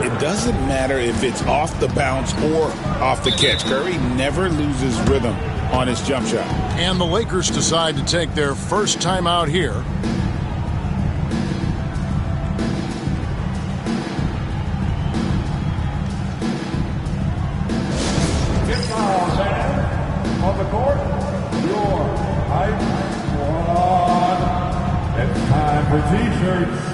[SPEAKER 2] It doesn't matter if it's off the bounce or off the catch. Curry never loses rhythm on his jump shot.
[SPEAKER 1] And the Lakers decide to take their first time out here.
[SPEAKER 5] On the court, your height squad. It's time for T-shirts.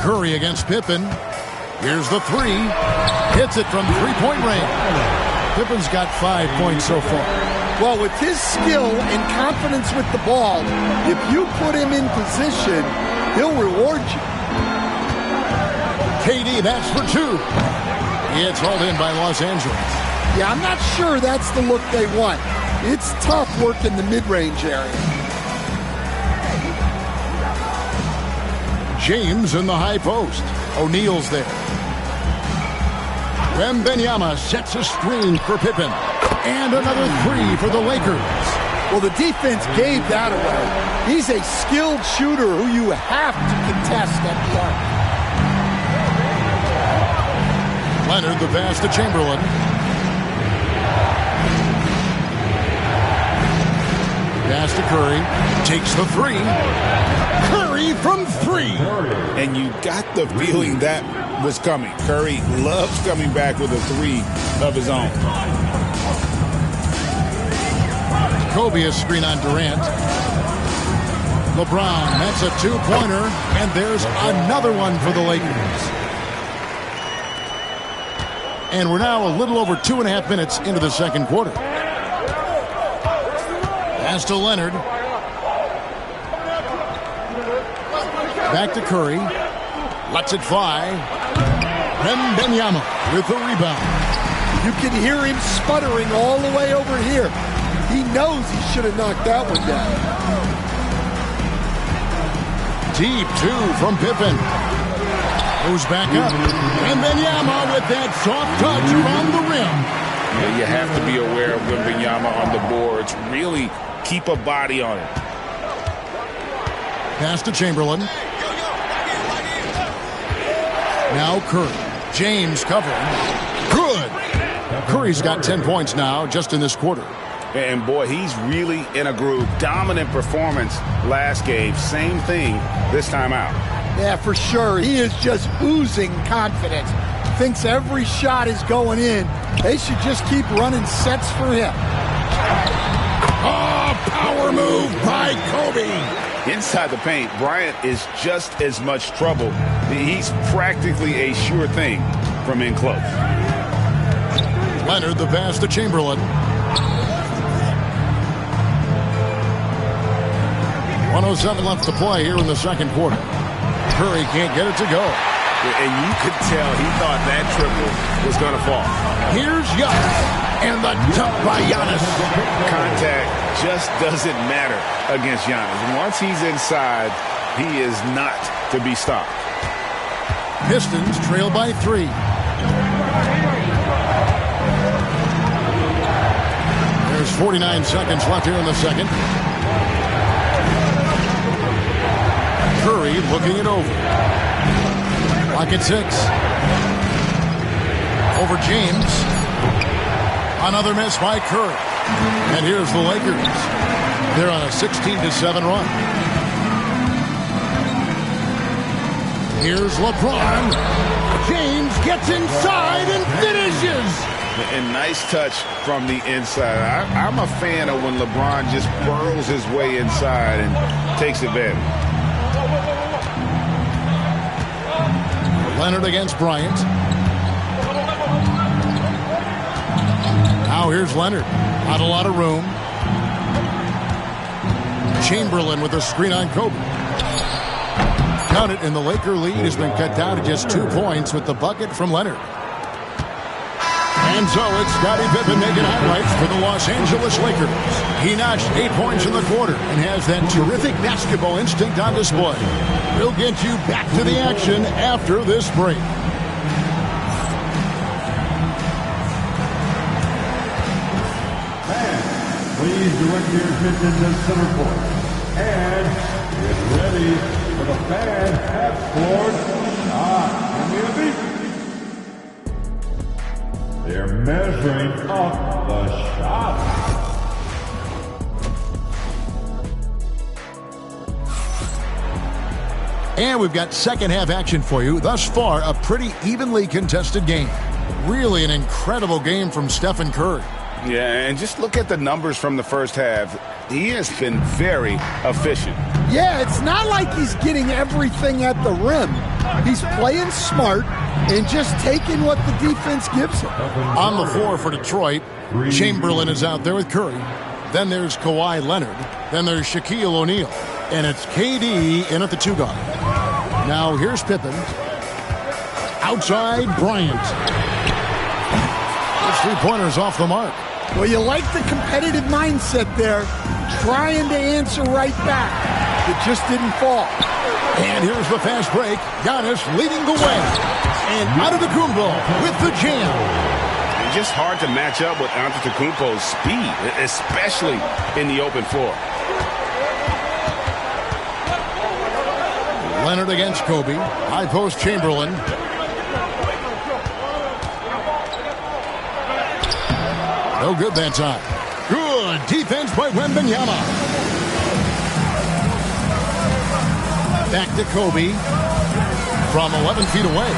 [SPEAKER 1] Curry against Pippen. Here's the 3. Hits it from three-point range. Pippen's got 5 points so far.
[SPEAKER 4] Well, with his skill and confidence with the ball, if you put him in position, he'll reward you.
[SPEAKER 1] KD, that's for 2. It's hauled in by Los Angeles.
[SPEAKER 4] Yeah, I'm not sure that's the look they want. It's tough work in the mid-range area.
[SPEAKER 1] James in the high post. O'Neal's there. Wembanyama sets a screen for Pippen. And another 3 for the Lakers.
[SPEAKER 4] Well, the defense gave that away. He's a skilled shooter who you have to contest at the arc.
[SPEAKER 1] Leonard the pass to Chamberlain. Pass to Curry. Takes the 3. Curry from 3.
[SPEAKER 2] And you got the feeling that was coming. Curry loves coming back with a 3 of his own.
[SPEAKER 1] Kobe a screen on Durant. LeBron, that's a 2-pointer. And there's another one for the Lakers. And we're now a little over 2.5 minutes into the second quarter. Pass to Leonard. Back to Curry. Lets it fly. Wembanyama with the rebound.
[SPEAKER 4] You can hear him sputtering all the way over here. He knows he should have knocked that one down.
[SPEAKER 1] Deep 2 from Pippen. Goes back up. Wembanyama with that soft touch around the rim.
[SPEAKER 2] You have to be aware of Wembanyama on the boards. Really keep a body on it.
[SPEAKER 1] Pass to Chamberlain. Now Curry. James covering. Good. Curry's got 10 points now just in this quarter.
[SPEAKER 2] And boy, he's really in a groove. Dominant performance last game. Same thing this time out.
[SPEAKER 4] Yeah, for sure. He is just oozing confidence. Thinks every shot is going in. They should just keep running sets for him.
[SPEAKER 1] Oh, power move by Kobe.
[SPEAKER 2] Inside the paint, Bryant is just as much trouble. He's practically a sure thing from in close.
[SPEAKER 1] Leonard the pass to Chamberlain. 1:07 left to play here in the second quarter. Curry can't get it to go.
[SPEAKER 2] And you could tell he thought that triple was going to fall.
[SPEAKER 1] Here's Giannis. And the dunk by Giannis.
[SPEAKER 2] Contact just doesn't matter against Giannis. Once he's inside, he is not to be stopped.
[SPEAKER 1] Pistons trail by 3. There's 49 seconds left here in the second. Curry looking it over. Clock at 6. Over James. Another miss by Curry. And here's the Lakers. They're on a 16-7 run. Here's LeBron. James gets inside and finishes.
[SPEAKER 2] And nice touch from the inside. I'm a fan of when LeBron just burrows his way inside and takes advantage.
[SPEAKER 1] Leonard against Bryant. Now here's Leonard. Not a lot of room. Chamberlain with a screen on Kobe. Count it, and the Laker lead has been cut down to just 2 points with the bucket from Leonard. And so it's Scottie Pippen making highlights for the Los Angeles Lakers. He notched 8 points in the quarter and has that terrific basketball instinct on display. We'll get you back to the action after this break.
[SPEAKER 5] Please direct your attention to center court. And get ready for the fan half-court shot. Give me a beat. They're measuring up the shot.
[SPEAKER 1] And we've got second half action for you. Thus far, a pretty evenly contested game. Really an incredible game from Stephen Curry.
[SPEAKER 2] Yeah, and just look at the numbers from the first half. He has been very efficient.
[SPEAKER 4] Yeah, it's not like he's getting everything at the rim. He's playing smart and just taking what the defense gives him.
[SPEAKER 1] On the floor for Detroit, Chamberlain is out there with Curry. Then there's Kawhi Leonard. Then there's Shaquille O'Neal. And it's KD in at the 2 guard. Now here's Pippen. Outside Bryant. Those 3-pointers off the mark.
[SPEAKER 4] Well, you like the competitive mindset there, trying to answer right back. It just didn't fall.
[SPEAKER 1] And here's the fast break. Giannis leading the way. And Antetokounmpo with the jam.
[SPEAKER 2] It's just hard to match up with Antetokounmpo's speed, especially in the open floor.
[SPEAKER 1] Leonard against Kobe. High post Chamberlain. No good that time. Good defense by Wembanyama. Back to Kobe. From 11 feet away.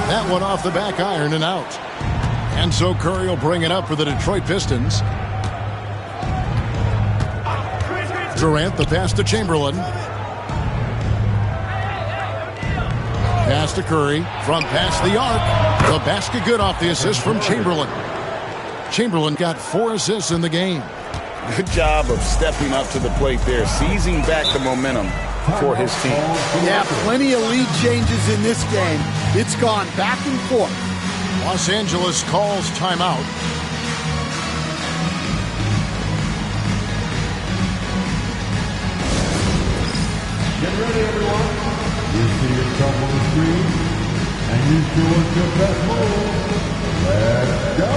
[SPEAKER 1] That one off the back iron and out. And so Curry will bring it up for the Detroit Pistons. Durant, the pass to Chamberlain. Pass to Curry. From past the arc. The basket good off the assist from Chamberlain. Chamberlain got 4 assists in the game.
[SPEAKER 2] Good job of stepping up to the plate there, seizing back the momentum for his team.
[SPEAKER 4] Yeah, plenty of lead changes in this game. It's gone back and forth.
[SPEAKER 1] Los Angeles calls timeout.
[SPEAKER 5] Get ready, everyone. You see yourself on the screen, and you show us your best move. Let's go.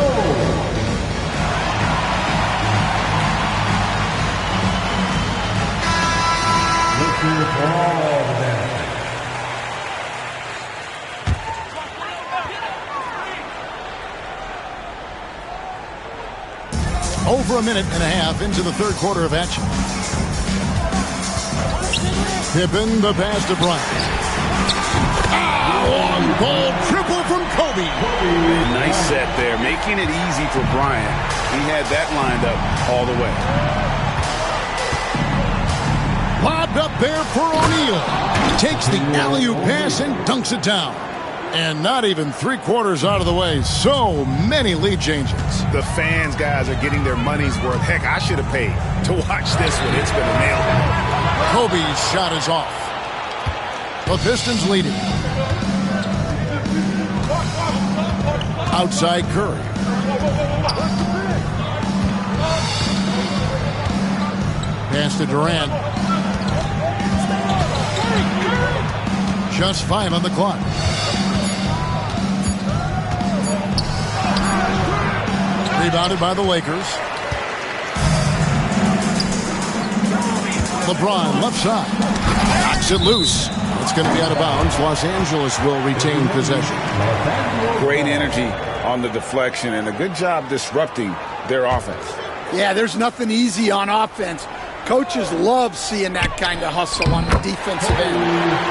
[SPEAKER 1] Over a minute and a half into the third quarter of action. Pippen, the pass to Bryant. Long ball triple from Kobe.
[SPEAKER 2] Nice set there, making it easy for Bryant. He had that lined up all the way.
[SPEAKER 1] Lobbed up there for O'Neal. Takes the alley-oop pass and dunks it down. And not even 3/4 out of the way. So many lead changes.
[SPEAKER 2] The fans, guys, are getting their money's worth. Heck, I should have paid to watch this one. It's been a nail.
[SPEAKER 1] Kobe's shot is off. The Pistons leading. Outside Curry. Pass to Durant. Just 5 on the clock. Rebounded by the Lakers. LeBron left side. Knocks it loose. It's going to be out of bounds. Los Angeles will retain possession.
[SPEAKER 2] Great energy on the deflection and a good job disrupting their offense.
[SPEAKER 4] Yeah, there's nothing easy on offense. Coaches love seeing that kind of hustle on the defensive end.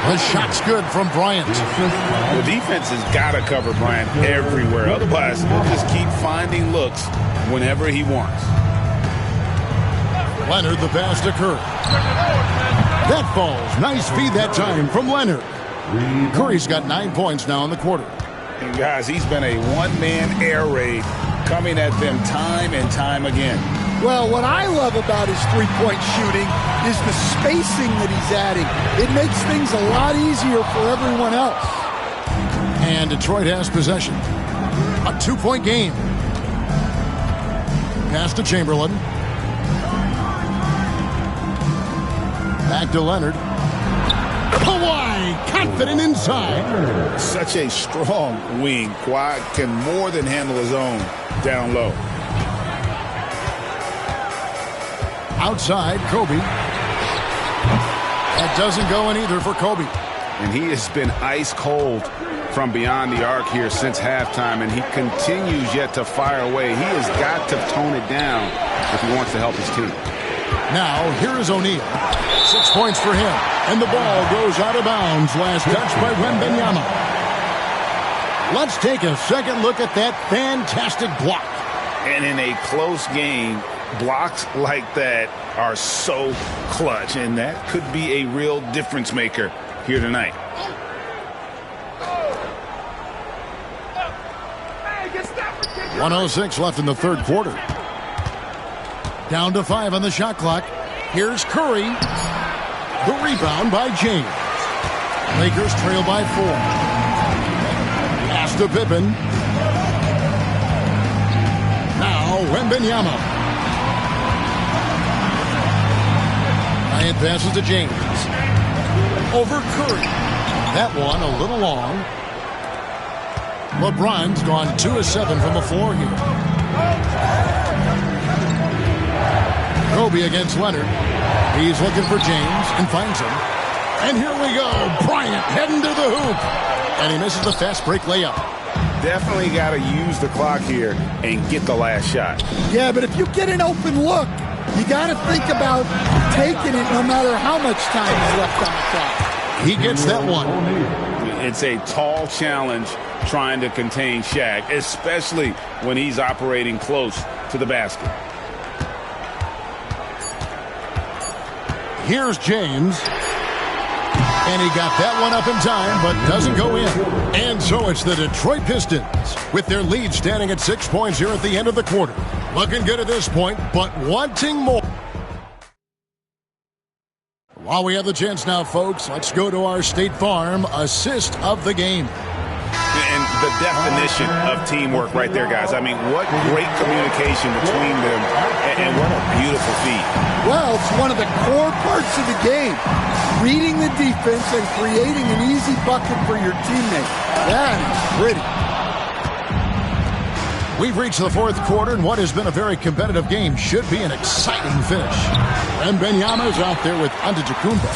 [SPEAKER 1] The shot's good from Bryant.
[SPEAKER 2] The defense has got to cover Bryant everywhere. Otherwise, he'll just keep finding looks whenever he wants.
[SPEAKER 1] Leonard, the pass to Curry. That falls. Nice feed that time from Leonard. Curry's got 9 points now in the quarter.
[SPEAKER 2] And guys, he's been a one-man air raid coming at them time and time again.
[SPEAKER 4] Well, what I love about his three-point shooting is the spacing that he's adding. It makes things a lot easier for everyone else.
[SPEAKER 1] And Detroit has possession. A 2-point game. Pass to Chamberlain. Back to Leonard. Kawhi, confident inside.
[SPEAKER 2] Such a strong wing. Kawhi can more than handle his own down low.
[SPEAKER 1] Outside, Kobe. That doesn't go in either for Kobe.
[SPEAKER 2] And he has been ice cold from beyond the arc here since halftime, and he continues yet to fire away. He has got to tone it down if he wants to help his team.
[SPEAKER 1] Now, here is O'Neal. 6 points for him. And the ball goes out of bounds. Last touch by Wembanyama. Let's take a second look at that fantastic block.
[SPEAKER 2] And in a close game, blocks like that are so clutch, and that could be a real difference maker here tonight.
[SPEAKER 1] .106 left in the third quarter. Down to 5 on the shot clock. Here's Curry. The rebound by James. Lakers trail by 4. Pass to Pippen. Now Wembanyama. Bryant passes to James. Over Curry. That one a little long. LeBron's gone 2 of 7 from the floor here. Kobe against Leonard. He's looking for James and finds him. And here we go. Bryant heading to the hoop. And he misses the fast break layup.
[SPEAKER 2] Definitely got to use the clock here and get the last shot.
[SPEAKER 4] Yeah, but if you get an open look, you got to think about taking it no matter how much time is left on the clock.
[SPEAKER 1] He gets that one.
[SPEAKER 2] It's a tall challenge trying to contain Shaq, especially when he's operating close to the basket.
[SPEAKER 1] Here's James. And he got that one up in time, but doesn't go in. And so it's the Detroit Pistons with their lead standing at 6 points here at the end of the quarter. Looking good at this point, but wanting more. While we have the chance now, folks, let's go to our State Farm assist of the game.
[SPEAKER 2] And the definition of teamwork right there, guys. I mean, what great communication between them, and what a beautiful feat.
[SPEAKER 4] Well, it's one of the core parts of the game. Reading the defense and creating an easy bucket for your teammate. That is pretty.
[SPEAKER 1] We've reached the fourth quarter, and what has been a very competitive game should be an exciting finish. And Wembanyama's out there with Antetokounmpo.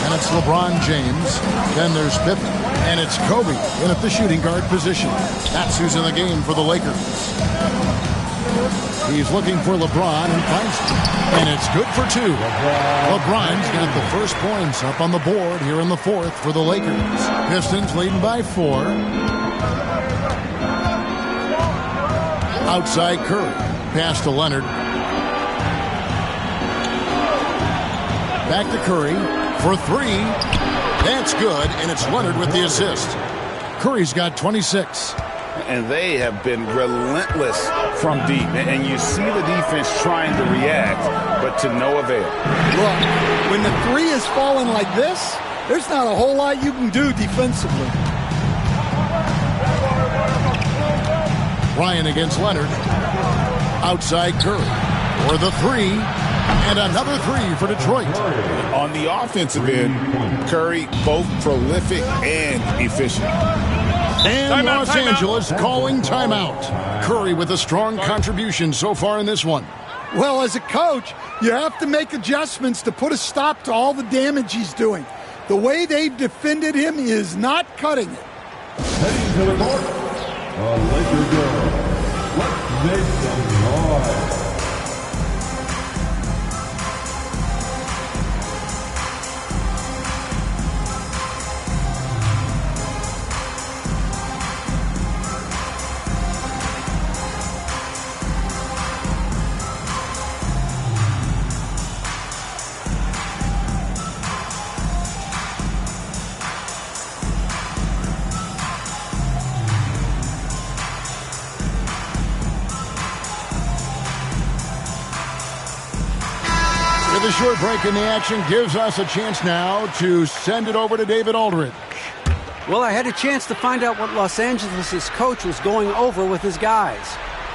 [SPEAKER 1] And it's LeBron James. Then there's Pippen. And it's Kobe in at the shooting guard position. That's who's in the game for the Lakers. He's looking for LeBron and finds him. And it's good for 2. LeBron's got the first points up on the board here in the fourth for the Lakers. Pistons leading by 4. Outside Curry. Pass to Leonard. Back to Curry for 3. That's good, and it's Leonard with the assist. Curry's got 26.
[SPEAKER 2] And they have been relentless from deep. And you see the defense trying to react, but to no avail.
[SPEAKER 4] Look, when the 3 is falling like this, there's not a whole lot you can do defensively.
[SPEAKER 1] Ryan against Leonard. Outside Curry. For the 3. And another 3 for Detroit.
[SPEAKER 2] On the offensive end, Curry both prolific and efficient.
[SPEAKER 1] And Los Angeles calling timeout. Curry with a strong contribution so far in this one.
[SPEAKER 4] Well, as a coach, you have to make adjustments to put a stop to all the damage he's doing. The way they've defended him is not cutting it.
[SPEAKER 5] Heading to the north, the Lakers girl. Let's make some noise.
[SPEAKER 1] The short break in the action gives us a chance now to send it over to David Aldridge.
[SPEAKER 3] Well, I had a chance to find out what Los Angeles' coach was going over with his guys.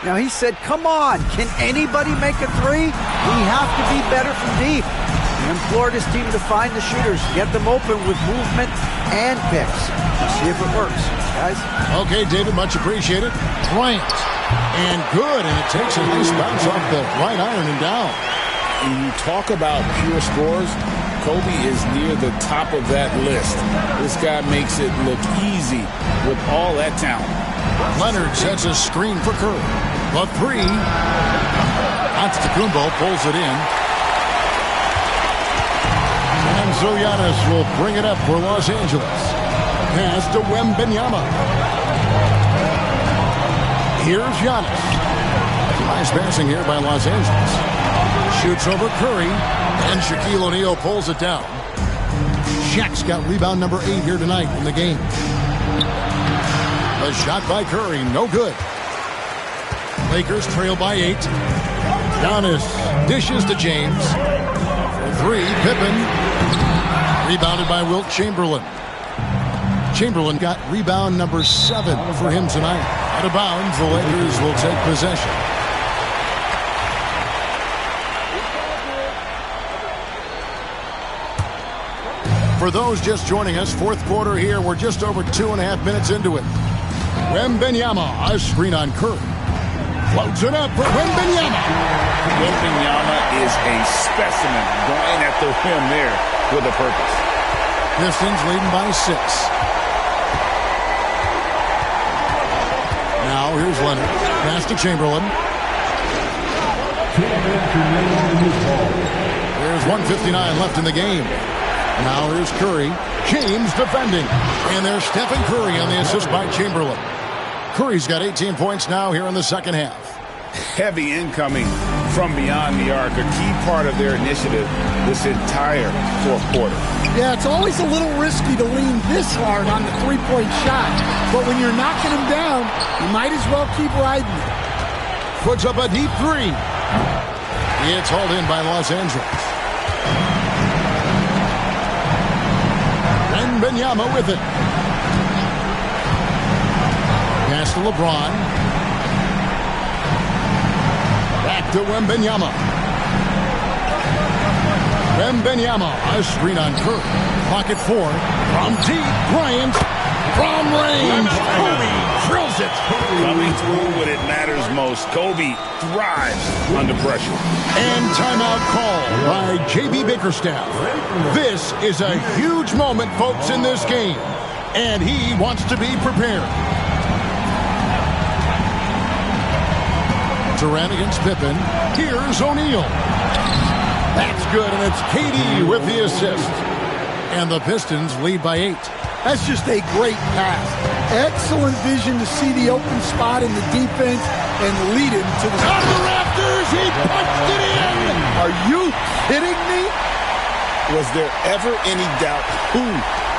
[SPEAKER 3] Now, he said, come on, can anybody make a 3? We have to be better from deep. He implored his team to find the shooters, get them open with movement and picks. Let's see if it works, guys.
[SPEAKER 1] Okay, David, much appreciated. Bryant. And good, and it takes a nice bounce off the right iron and down.
[SPEAKER 2] When you talk about pure scores, Kobe is near the top of that list. This guy makes it look easy with all that talent.
[SPEAKER 1] Leonard sets a screen for Curry. The 3. Antetokounmpo pulls it in. And so Giannis will bring it up for Los Angeles. Pass to Wembanyama. Here's Giannis. Nice passing here by Los Angeles. Shoots over Curry, and Shaquille O'Neal pulls it down. Shaq's got rebound number 8 here tonight in the game. A shot by Curry, no good. Lakers trail by 8. Giannis dishes to James. For 3, Pippen. Rebounded by Wilt Chamberlain. Chamberlain got rebound number 7 for him tonight. Out of bounds, the Lakers will take possession. For those just joining us, fourth quarter here. We're just over 2.5 minutes into it. Wembanyama, a screen on Curry. Floats it up for Wembanyama.
[SPEAKER 2] Wembanyama is a specimen going at the rim there with a purpose.
[SPEAKER 1] Pistons leading by 6. Now here's Leonard. Pass to Chamberlain. There's 1:59 left in the game. Now here's Curry. James defending. And there's Stephen Curry on the assist by Chamberlain. Curry's got 18 points now here in the second half.
[SPEAKER 2] Heavy incoming from beyond the arc, a key part of their initiative this entire fourth quarter.
[SPEAKER 4] Yeah, it's always a little risky to lean this hard on the three-point shot. But when you're knocking him down, you might as well keep riding it.
[SPEAKER 1] Puts up a deep 3. It's hauled in by Los Angeles. Wembanyama with it. Pass to LeBron. Back to Wembanyama. Wembanyama, a screen on Curry. Pocket 4. From deep, Bryant. From range, Kobe drills it.
[SPEAKER 2] Coming through when it matters most. Kobe thrives under pressure.
[SPEAKER 1] And timeout call by J.B. Bickerstaff. This is a huge moment, folks, in this game. And he wants to be prepared. Durant against Pippen. Here's O'Neal. That's good, and it's KD with the assist. And the Pistons lead by 8.
[SPEAKER 4] That's just a great pass. Excellent vision to see the open spot in the defense and lead him to the...
[SPEAKER 1] On the rafters, he punched it in!
[SPEAKER 4] Are you kidding me?
[SPEAKER 2] Was there ever any doubt who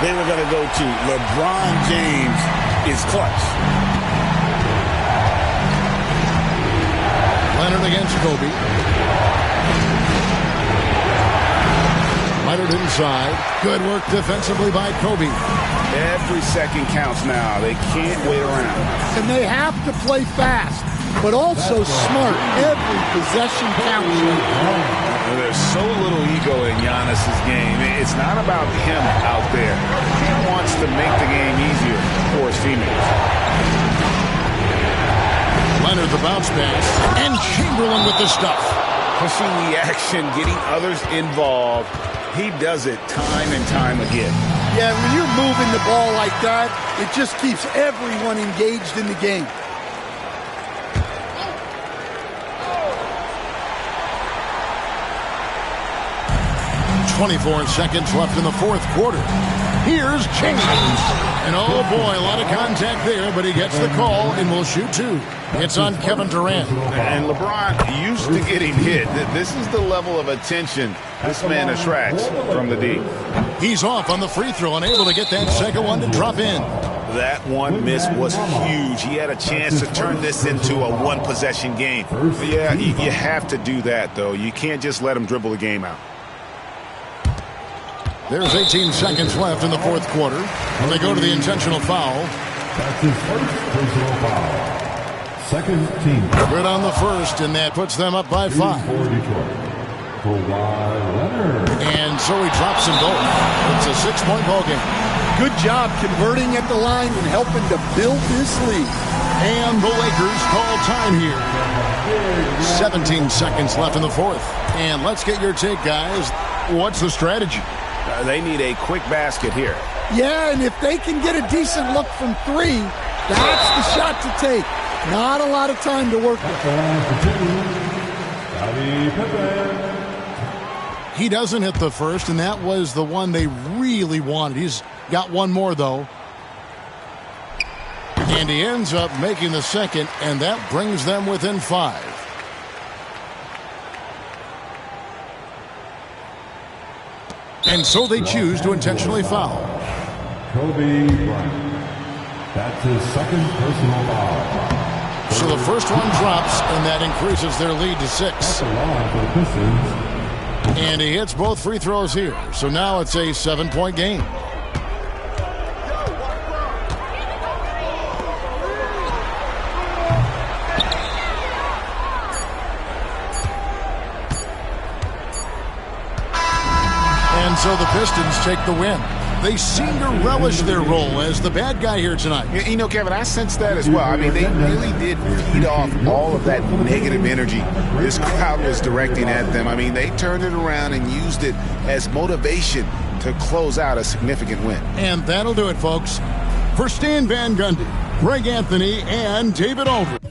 [SPEAKER 2] they were going to go to? LeBron James is clutch.
[SPEAKER 1] Leonard against Kobe. Leonard inside. Good work defensively by Kobe.
[SPEAKER 2] Every second counts now. They can't wait around.
[SPEAKER 4] And they have to play fast, but also smart. Every possession counts.
[SPEAKER 2] There's so little ego in Giannis's game. It's not about him out there. He wants to make the game easier for his teammates.
[SPEAKER 1] Leonard the bounce pass. And Chamberlain with the stuff.
[SPEAKER 2] Pushing the action, getting others involved. He does it time and time again.
[SPEAKER 4] Yeah, when you're moving the ball like that, it just keeps everyone engaged in the game.
[SPEAKER 1] .24 seconds left in the fourth quarter. Here's Chamberlain. And oh boy, a lot of contact there, but he gets the call and will shoot 2. It's on Kevin Durant.
[SPEAKER 2] And LeBron used to getting hit. This is the level of attention this man attracts from the D.
[SPEAKER 1] He's off on the free throw and able to get that second one to drop in.
[SPEAKER 2] That one miss was huge. He had a chance to turn this into a one-possession game. But yeah, you have to do that, though. You can't just let him dribble the game out.
[SPEAKER 1] There's 18 seconds left in the fourth quarter. And they go to the intentional foul.
[SPEAKER 5] That's his first personal foul. Second team.
[SPEAKER 1] Good on the first, and that puts them up by 5.
[SPEAKER 5] For Detroit. Kawhi Leonard.
[SPEAKER 1] And so he drops them both. It's a 6-point ball game.
[SPEAKER 4] Good job converting at the line and helping to build this lead.
[SPEAKER 1] And the Lakers call time here. 17 seconds left in the fourth. And let's get your take, guys. What's the strategy?
[SPEAKER 2] They need a quick basket here.
[SPEAKER 4] Yeah, and if they can get a decent look from 3, that's the shot to take. Not a lot of time to work with.
[SPEAKER 1] He doesn't hit the first, and that was the one they really wanted. He's got one more, though. And he ends up making the second, and that brings them within 5. And so they choose to intentionally foul.
[SPEAKER 5] Kobe Bryant. That's his second personal foul.
[SPEAKER 1] So the first one drops, and that increases their lead to 6. And he hits both free throws here. So now it's a 7-point game. And so the Pistons take the win. They seem to relish their role as the bad guy here tonight.
[SPEAKER 2] You know, Kevin, I sense that as well. I mean, they really did feed off all of that negative energy this crowd was directing at them. I mean, they turned it around and used it as motivation to close out a significant win.
[SPEAKER 1] And that'll do it, folks. For Stan Van Gundy, Greg Anthony, and David Aldridge.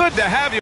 [SPEAKER 6] Good to have you.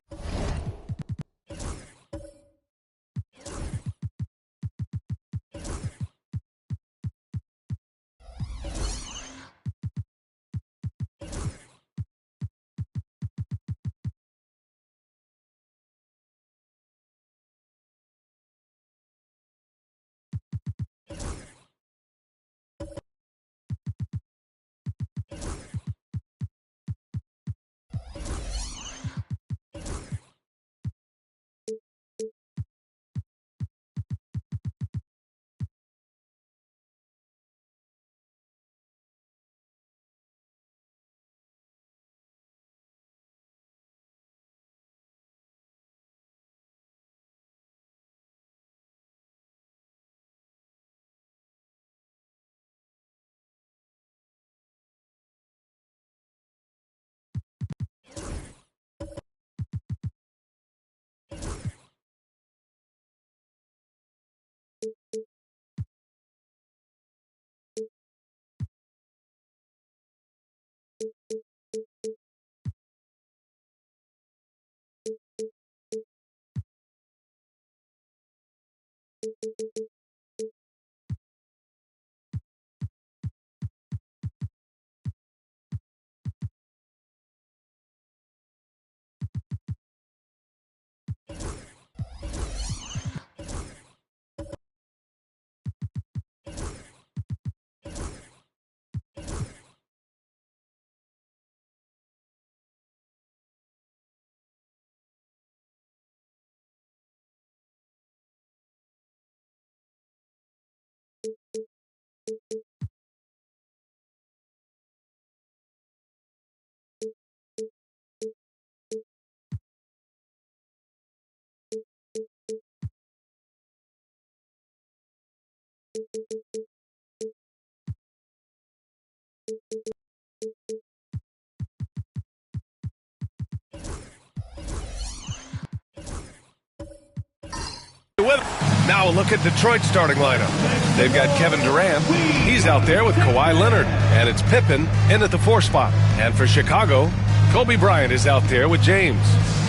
[SPEAKER 6] Now a look at Detroit's starting lineup. They've got Kevin Durant. He's out there with Kawhi Leonard. And it's Pippen in at the 4 spot. And for Chicago, Kobe Bryant is out there with James.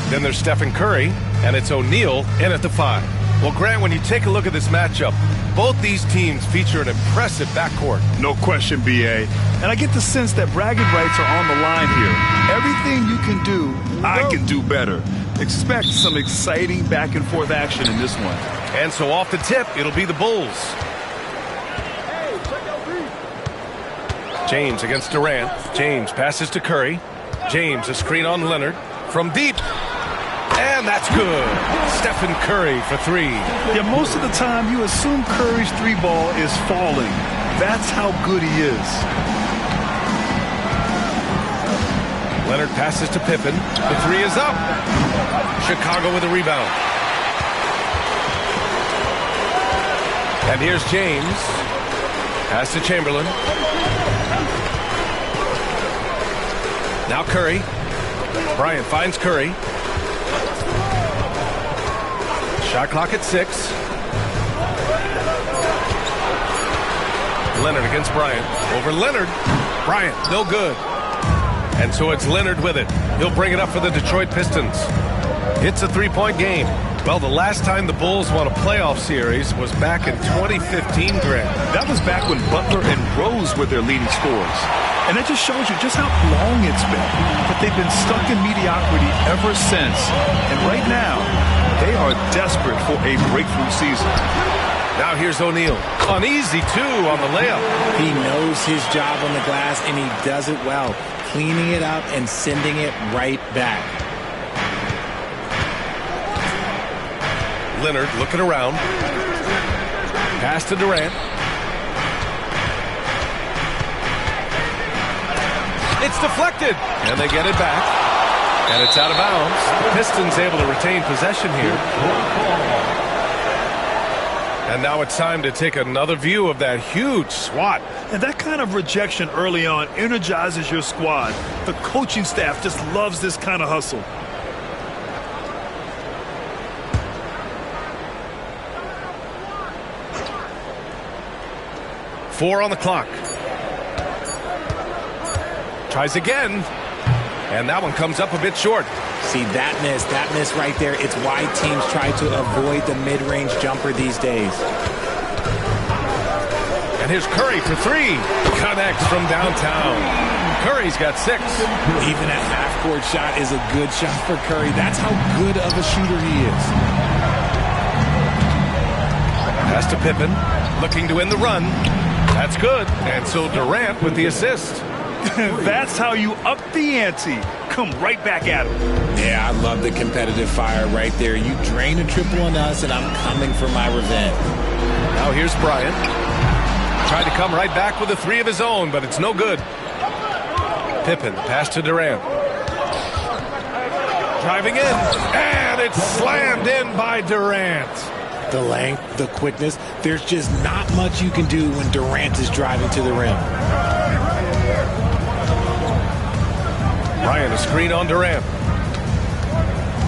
[SPEAKER 6] Then there's Stephen Curry. And it's O'Neal in at the 5. Well, Grant, when you take a look at this matchup, both these teams feature an impressive backcourt.
[SPEAKER 9] No question, B.A. And I get the sense that bragging rights are on the line here. Everything you can do, I can do better. Expect some exciting back-and-forth action in this one.
[SPEAKER 6] And so off the tip, it'll be the Bulls. James against Durant. James passes to Curry. James, a screen on Leonard. From deep. And that's good. Stephen Curry for 3.
[SPEAKER 9] Yeah, most of the time you assume Curry's 3-ball is falling. That's how good he is.
[SPEAKER 6] Leonard passes to Pippen. The 3 is up. Chicago with a rebound. And here's James. Pass to Chamberlain. Now Curry. Bryant finds Curry. Shot clock at 6. Leonard against Bryant. Over Leonard. Bryant, no good. And so it's Leonard with it. He'll bring it up for the Detroit Pistons. It's a 3-point game. Well, the last time the Bulls won a playoff series was back in 2015, Grant.
[SPEAKER 9] That was back when Butler and Rose were their leading scorers. And that just shows you just how long it's been. But they've been stuck in mediocrity ever since. And right now, they are desperate for a breakthrough season.
[SPEAKER 6] Now here's O'Neal. An easy 2 on the layup.
[SPEAKER 11] He knows his job on the glass, and he does it well. Cleaning it up and sending it right back.
[SPEAKER 6] Leonard looking around. Pass to Durant. It's deflected. And they get it back. And it's out of bounds. The Pistons able to retain possession here. And now it's time to take another view of that huge swat.
[SPEAKER 9] And that kind of rejection early on energizes your squad. The coaching staff just loves this kind of hustle.
[SPEAKER 6] Four on the clock. Tries again. And that one comes up a bit short.
[SPEAKER 11] See, that miss right there, it's why teams try to avoid the mid-range jumper these days.
[SPEAKER 6] And here's Curry for three. Connects from downtown. Curry's got 6.
[SPEAKER 11] Even a half-court shot is a good shot for Curry. That's how good of a shooter he is.
[SPEAKER 6] Pass to Pippen, looking to win the run. That's good. And so Durant with the assist.
[SPEAKER 9] That's how you up the ante. Come right back at him.
[SPEAKER 11] Yeah, I love the competitive fire right there. You drain a triple on us, and I'm coming for my revenge.
[SPEAKER 6] Now here's Bryant. Tried to come right back with a 3 of his own, but it's no good. Pippen, pass to Durant. Driving in, and it's slammed in by Durant.
[SPEAKER 11] The length, the quickness, there's just not much you can do when Durant is driving to the rim.
[SPEAKER 6] Bryant, a screen on Durant.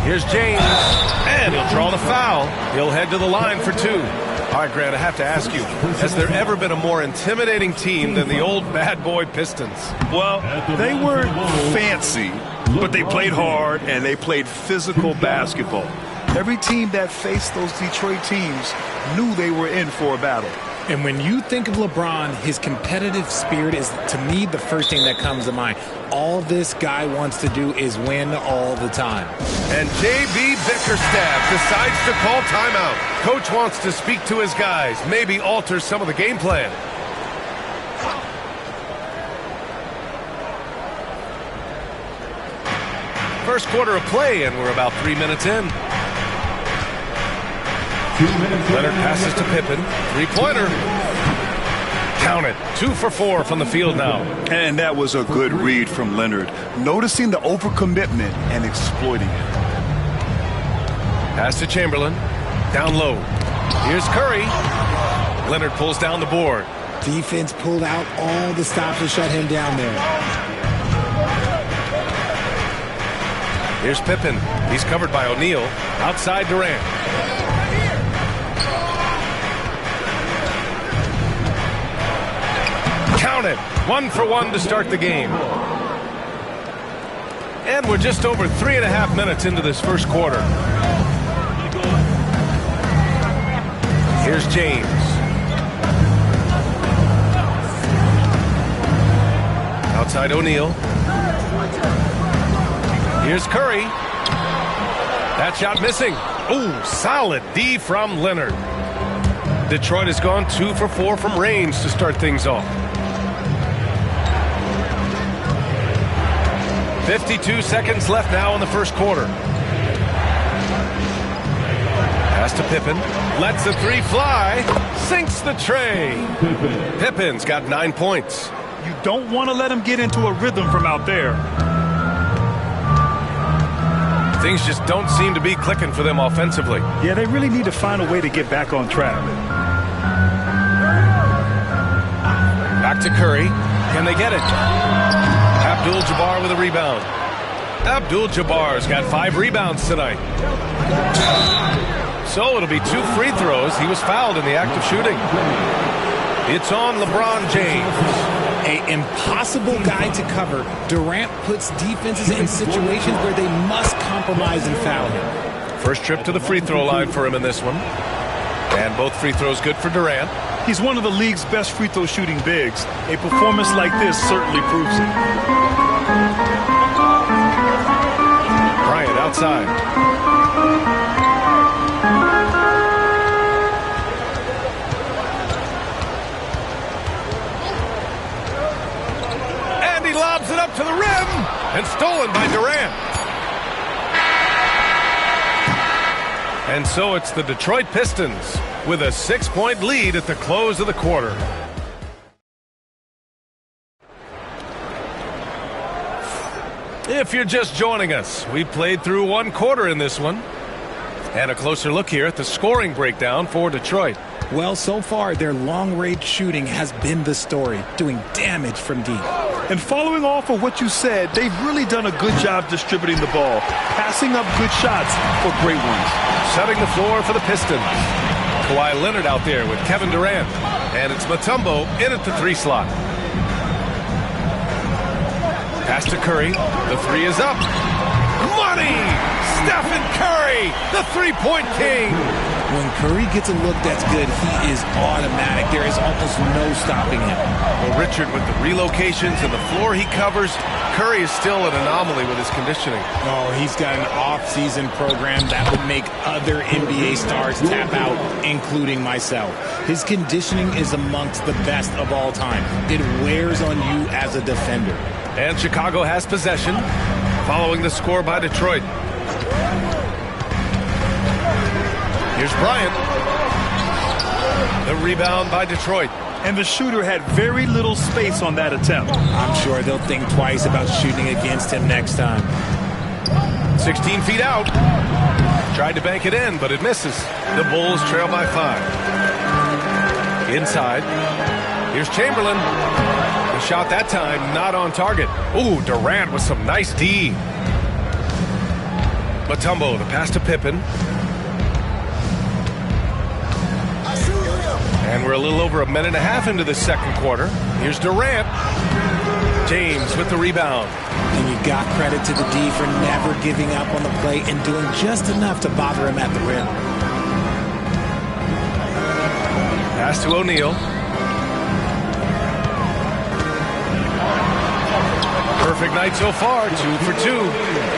[SPEAKER 6] Here's James, and he'll draw the foul. He'll head to the line for 2. All right, Grant, I have to ask you, has there ever been a more intimidating team than the old bad boy Pistons?
[SPEAKER 9] Well, they weren't fancy, but they played hard and they played physical basketball. Every team that faced those Detroit teams knew they were in for a battle.
[SPEAKER 11] And when you think of LeBron, his competitive spirit is, to me, the first thing that comes to mind. All this guy wants to do is win all the time.
[SPEAKER 6] And J.B. Bickerstaff decides to call timeout. Coach wants to speak to his guys, maybe alter some of the game plan. First quarter of play, and we're about 3 minutes in. Leonard passes to Pippen. 3-pointer. Count it. 2 for 4 from the field now.
[SPEAKER 9] And that was a good read from Leonard. Noticing the overcommitment and exploiting it.
[SPEAKER 6] Pass to Chamberlain. Down low. Here's Curry. Leonard pulls down the board.
[SPEAKER 11] Defense pulled out all the stops to shut him down there.
[SPEAKER 6] Here's Pippen. He's covered by O'Neal. Outside Durant. Count it. 1 for 1 to start the game. And we're just over 3.5 minutes into this first quarter. Here's James. Outside O'Neal. Here's Curry. That shot missing. Ooh, solid D from Leonard. Detroit has gone 2 for 4 from range to start things off. 52 seconds left now in the first quarter. Pass to Pippen. Lets the 3 fly. Sinks the tray. Pippen's got 9 points.
[SPEAKER 9] You don't want to let him get into a rhythm from out there.
[SPEAKER 6] Things just don't seem to be clicking for them offensively.
[SPEAKER 9] Yeah, they really need to find a way to get back on track.
[SPEAKER 6] Back to Curry. Can they get it? Abdul-Jabbar with a rebound. Abdul-Jabbar's got 5 rebounds tonight. So it'll be 2 free throws. He was fouled in the act of shooting. It's on LeBron James.
[SPEAKER 11] An impossible guy to cover. Durant puts defenses in situations where they must compromise and foul him.
[SPEAKER 6] First trip to the free throw line for him in this one. And both free throws good for Durant.
[SPEAKER 9] He's one of the league's best free throw shooting bigs. A performance like this certainly proves it.
[SPEAKER 6] Bryant outside. And he lobs it up to the rim. And stolen by Durant. And so it's the Detroit Pistons with a 6-point lead at the close of the quarter. If you're just joining us, we played through 1 quarter in this one. And a closer look here at the scoring breakdown for Detroit.
[SPEAKER 11] Well, so far, their long-range shooting has been the story, doing damage from deep.
[SPEAKER 9] And following off of what you said, they've really done a good job distributing the ball, passing up good shots for great ones.
[SPEAKER 6] Setting the floor for the Pistons. Kawhi Leonard out there with Kevin Durant. And it's Mutombo in at the 3 slot. Pass to Curry. The 3 is up. Money! Stephen Curry, the three-point king.
[SPEAKER 11] When Curry gets a look that's good, he is automatic. There is almost no stopping him.
[SPEAKER 6] Well, Richard, with the relocations and the floor he covers, Curry is still an anomaly with his conditioning.
[SPEAKER 11] Oh, he's got an off-season program that would make other NBA stars tap out, including myself. His conditioning is amongst the best of all time. It wears on you as a defender.
[SPEAKER 6] And Chicago has possession, following the score by Detroit. Here's Bryant. The rebound by Detroit.
[SPEAKER 9] And the shooter had very little space on that attempt.
[SPEAKER 11] I'm sure they'll think twice about shooting against him next time.
[SPEAKER 6] 16 feet out. Tried to bank it in, but it misses. The Bulls trail by 5. Inside. Here's Chamberlain. The shot that time not on target. Ooh, Durant with some nice D. Mutombo, the pass to Pippen. And we're a little over a minute and a half into the second quarter. Here's Durant. James with the rebound.
[SPEAKER 11] And you got credit to the D for never giving up on the play and doing just enough to bother him at the rim.
[SPEAKER 6] Pass to O'Neal. Perfect night so far, 2 for 2.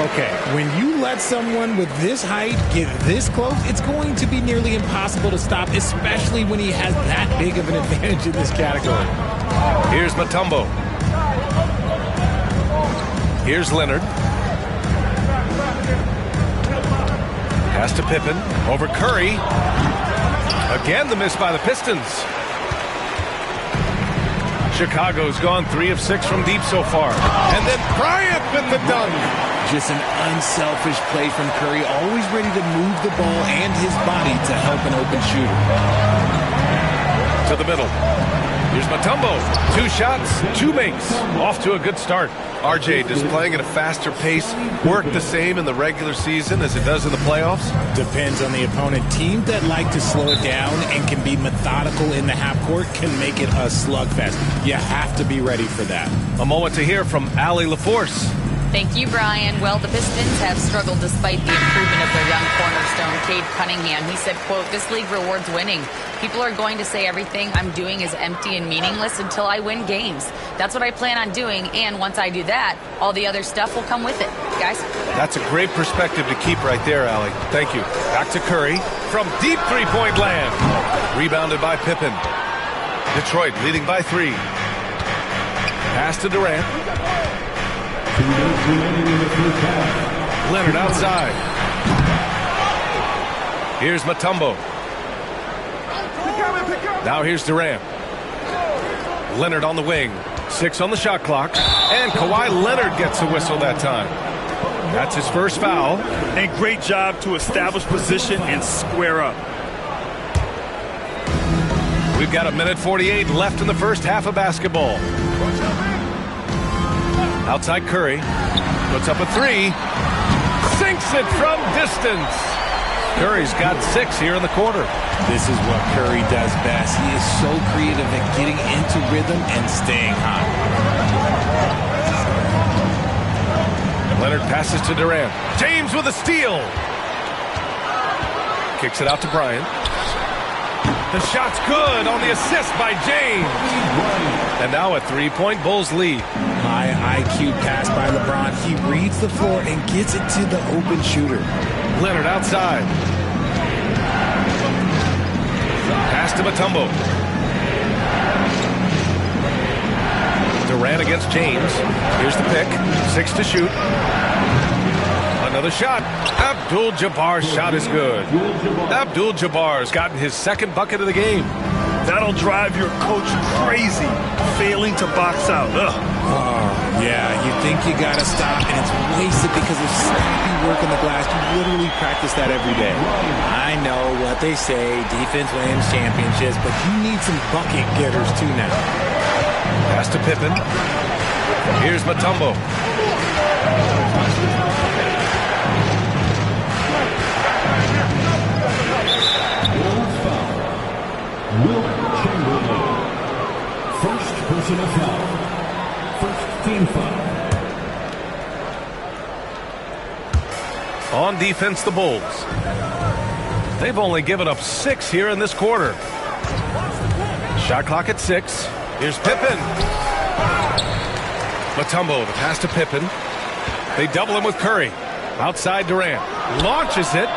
[SPEAKER 11] Okay, when you let someone with this height get this close, it's going to be nearly impossible to stop, especially when he has that big of an advantage in this category.
[SPEAKER 6] Here's Mutombo. Here's Leonard. Pass to Pippen. Over Curry. Again, the miss by the Pistons. Chicago's gone 3 of 6 from deep so far. And then Bryant with the dunk.
[SPEAKER 11] Just an unselfish play from Curry, always ready to move the ball and his body to help an open shooter.
[SPEAKER 6] To the middle. Here's Mutombo. 2 shots, 2 makes. Off to a good start. RJ, does playing at a faster pace work the same in the regular season as it does in the playoffs?
[SPEAKER 11] Depends on the opponent. Teams that like to slow it down and can be methodical in the half court can make it a slugfest. You have to be ready for that.
[SPEAKER 6] A moment to hear from Allie LaForce.
[SPEAKER 8] Thank you, Brian. Well, the Pistons have struggled despite the improvement of their young cornerstone, Cade Cunningham. He said, quote, "This league rewards winning. People are going to say everything I'm doing is empty and meaningless until I win games. That's what I plan on doing, and once I do that, all the other stuff will come with it." Guys?
[SPEAKER 6] That's a great perspective to keep right there, Allie. Thank you. Back to Curry from deep three-point land. Rebounded by Pippen. Detroit leading by 3. Pass to Durant. Leonard outside. Here's Mutombo. Now here's Durant. Leonard on the wing. 6 on the shot clock. And Kawhi Leonard gets a whistle that time. That's his first foul.
[SPEAKER 9] And great job to establish position and square up.
[SPEAKER 6] We've got a minute 48 left in the first half of basketball. Outside Curry. Puts up a 3. Sinks it from distance. Curry's got 6 here in the quarter.
[SPEAKER 11] This is what Curry does best. He is so creative at getting into rhythm and staying hot.
[SPEAKER 6] Leonard passes to Durant. James with a steal. Kicks it out to Bryant. The shot's good on the assist by James. And now a 3-point Bulls lead.
[SPEAKER 11] High IQ pass by LeBron. He reads the floor and gets it to the open shooter.
[SPEAKER 6] Leonard outside. Pass to Mutombo. Durant against James. Here's the pick. 6 to shoot. Another shot. Abdul-Jabbar's shot is good. Abdul-Jabbar's gotten his second bucket of the game.
[SPEAKER 9] That'll drive your coach crazy, failing to box out.
[SPEAKER 11] Yeah, you think you got to stop, and it's wasted because of sloppy work on the glass. You literally practice that every day. I know what they say, defense wins championships, but you need some bucket getters too now.
[SPEAKER 6] Pass to Pippen. Here's Mutombo.
[SPEAKER 5] First personal foul. First team foul.
[SPEAKER 6] On defense, the Bulls. They've only given up 6 here in this quarter. Shot clock at 6. Here's Pippen. Mutombo, the pass to Pippen. They double him with Curry. Outside Durant. Launches it.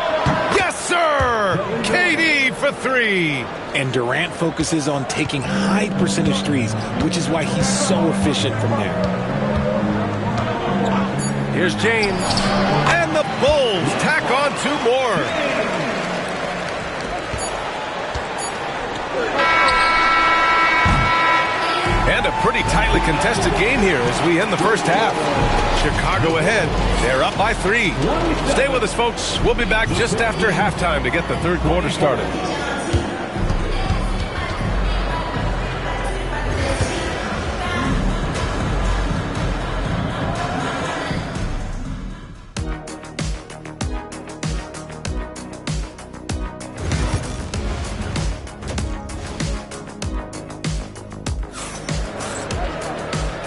[SPEAKER 6] Yes, sir! KD for 3.
[SPEAKER 11] And Durant focuses on taking high percentage threes, which is why he's so efficient from there.
[SPEAKER 6] Here's James. And the Bulls tack on 2 more. And a pretty tightly contested game here as we end the first half. Chicago ahead. They're up by 3. Stay with us, folks. We'll be back just after halftime to get the third quarter started.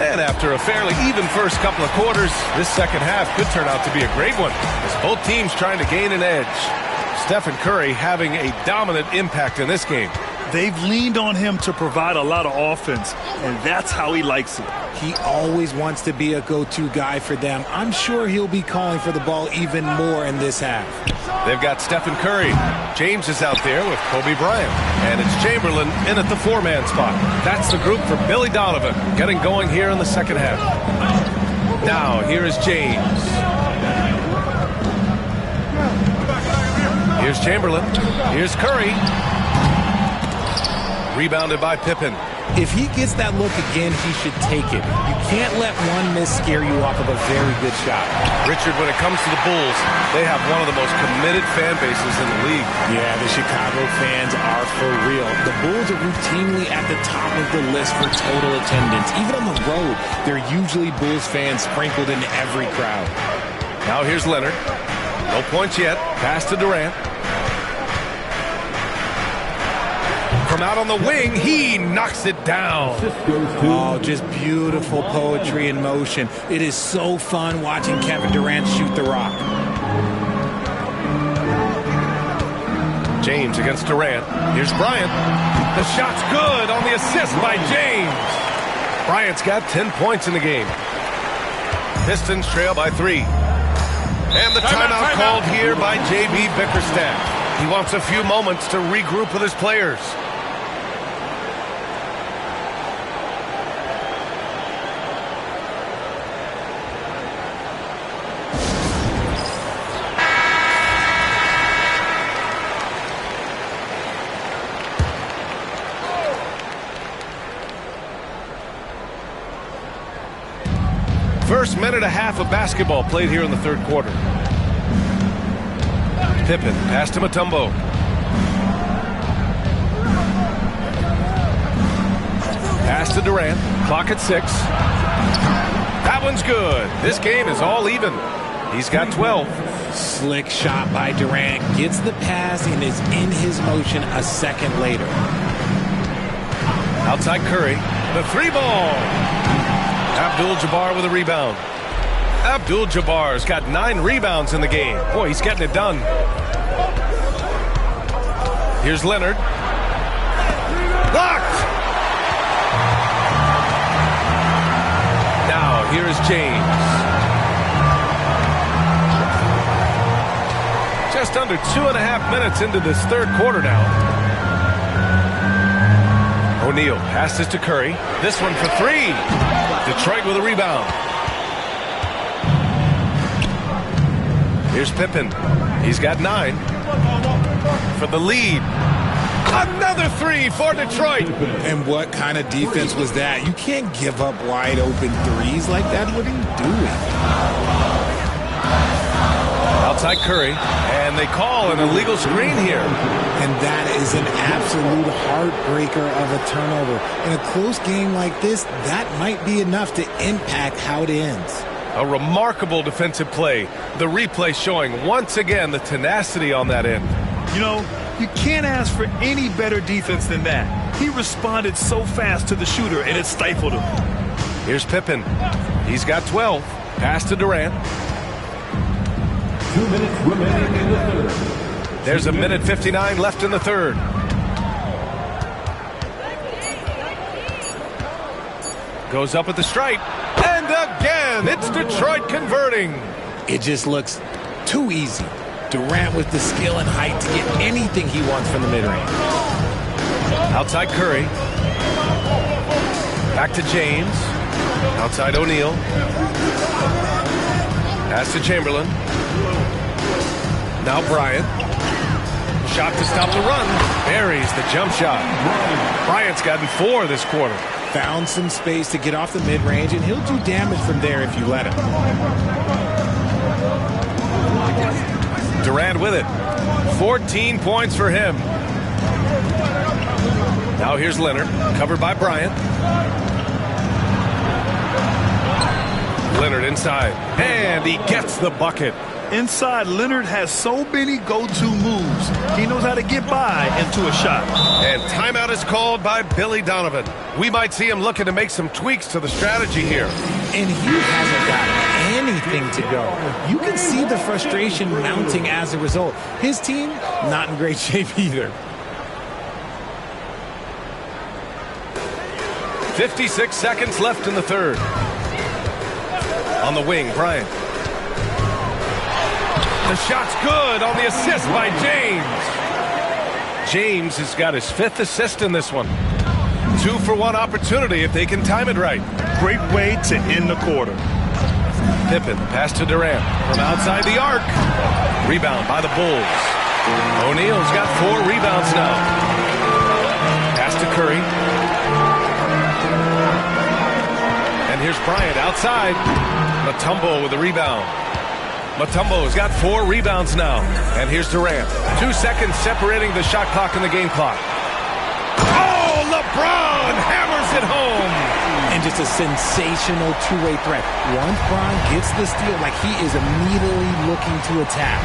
[SPEAKER 6] And after a fairly even first couple of quarters, this second half could turn out to be a great one as both teams trying to gain an edge. Stephen Curry having a dominant impact in this game.
[SPEAKER 9] They've leaned on him to provide a lot of offense, and that's how he likes it.
[SPEAKER 11] He always wants to be a go-to guy for them. I'm sure he'll be calling for the ball even more in this half.
[SPEAKER 6] They've got Stephen Curry. James is out there with Kobe Bryant. And it's Chamberlain in at the 4-man spot. That's the group for Billy Donovan getting going here in the second half. Now, here is James. Here's Chamberlain. Here's Curry. Rebounded by Pippen.
[SPEAKER 11] If he gets that look again, he should take it. You can't let one miss scare you off of a very good shot.
[SPEAKER 6] Richard, when it comes to the Bulls, they have one of the most committed fan bases in the league.
[SPEAKER 11] Yeah, the Chicago fans are for real. The Bulls are routinely at the top of the list for total attendance. Even on the road, they're usually Bulls fans sprinkled in every crowd.
[SPEAKER 6] Now here's Leonard. No points yet. Pass to Durant. From out on the wing, he knocks it down.
[SPEAKER 11] Oh, just beautiful poetry in motion. It is so fun watching Kevin Durant shoot the rock.
[SPEAKER 6] James against Durant. Here's Bryant. The shot's good on the assist by James. Bryant's got 10 points in the game. Pistons trail by 3. And the timeout called here by J.B. Bickerstaff. He wants a few moments to regroup with his players. First minute and a half of basketball played here in the third quarter. Pippen, pass to Mutombo. Pass to Durant. Clock at 6. That one's good. This game is all even. He's got 12.
[SPEAKER 11] Slick shot by Durant. Gets the pass and is in his motion a second later.
[SPEAKER 6] Outside Curry. The 3-ball. Abdul-Jabbar with a rebound. Abdul-Jabbar's got 9 rebounds in the game. Boy, he's getting it done. Here's Leonard. Blocked! Now, here is James. Just under 2.5 minutes into this third quarter now. O'Neal passes to Curry. This one for 3. Detroit with a rebound. Here's Pippen. He's got 9 for the lead. Another 3 for Detroit.
[SPEAKER 11] And what kind of defense was that? You can't give up wide open threes like that. What are you doing?
[SPEAKER 6] Outside Curry. And they call an illegal screen here.
[SPEAKER 11] And that is an absolute heartbreaker of a turnover. In a close game like this, that might be enough to impact how it ends.
[SPEAKER 6] A remarkable defensive play. The replay showing once again the tenacity on that end.
[SPEAKER 9] You know, you can't ask for any better defense than that. He responded so fast to the shooter, and it stifled him.
[SPEAKER 6] Here's Pippen. He's got 12. Pass to Durant.
[SPEAKER 5] 2 minutes remaining in the third.
[SPEAKER 6] There's a minute 59 left in the third. Goes up at the stripe. And again, it's Detroit converting.
[SPEAKER 11] It just looks too easy. Durant with the skill and height to get anything he wants from the mid-range.
[SPEAKER 6] Outside Curry. Back to James. Outside O'Neal. Pass to Chamberlain. Now Bryant. Shot to stop the run. Buries the jump shot. Bryant's gotten 4 this quarter.
[SPEAKER 11] Found some space to get off the mid-range, and he'll do damage from there if you let him.
[SPEAKER 6] Durant with it. 14 points for him. Now here's Leonard, covered by Bryant. Leonard inside, and he gets the bucket.
[SPEAKER 9] Inside, Leonard has so many go-to moves. He knows how to get by into a shot.
[SPEAKER 6] And timeout is called by Billy Donovan. We might see him looking to make some tweaks to the strategy here.
[SPEAKER 11] And he hasn't got anything to go. You can see the frustration mounting as a result. His team, not in great shape either.
[SPEAKER 6] 56 seconds left in the third. On the wing, Bryant. The shot's good on the assist by James. James has got his 5th assist in this one. 2-for-1 opportunity if they can time it right.
[SPEAKER 9] Great way to end the quarter.
[SPEAKER 6] Pippen, pass to Durant from outside the arc. Rebound by the Bulls. O'Neal's got 4 rebounds now. Pass to Curry. And here's Bryant outside. Mutombo with the rebound. Mutombo's got 4 rebounds now. And here's Durant. 2 seconds separating the shot clock and the game clock. Oh, LeBron hammers it home.
[SPEAKER 11] And just a sensational two-way threat. Once Bron gets the steal, like he is immediately looking to attack.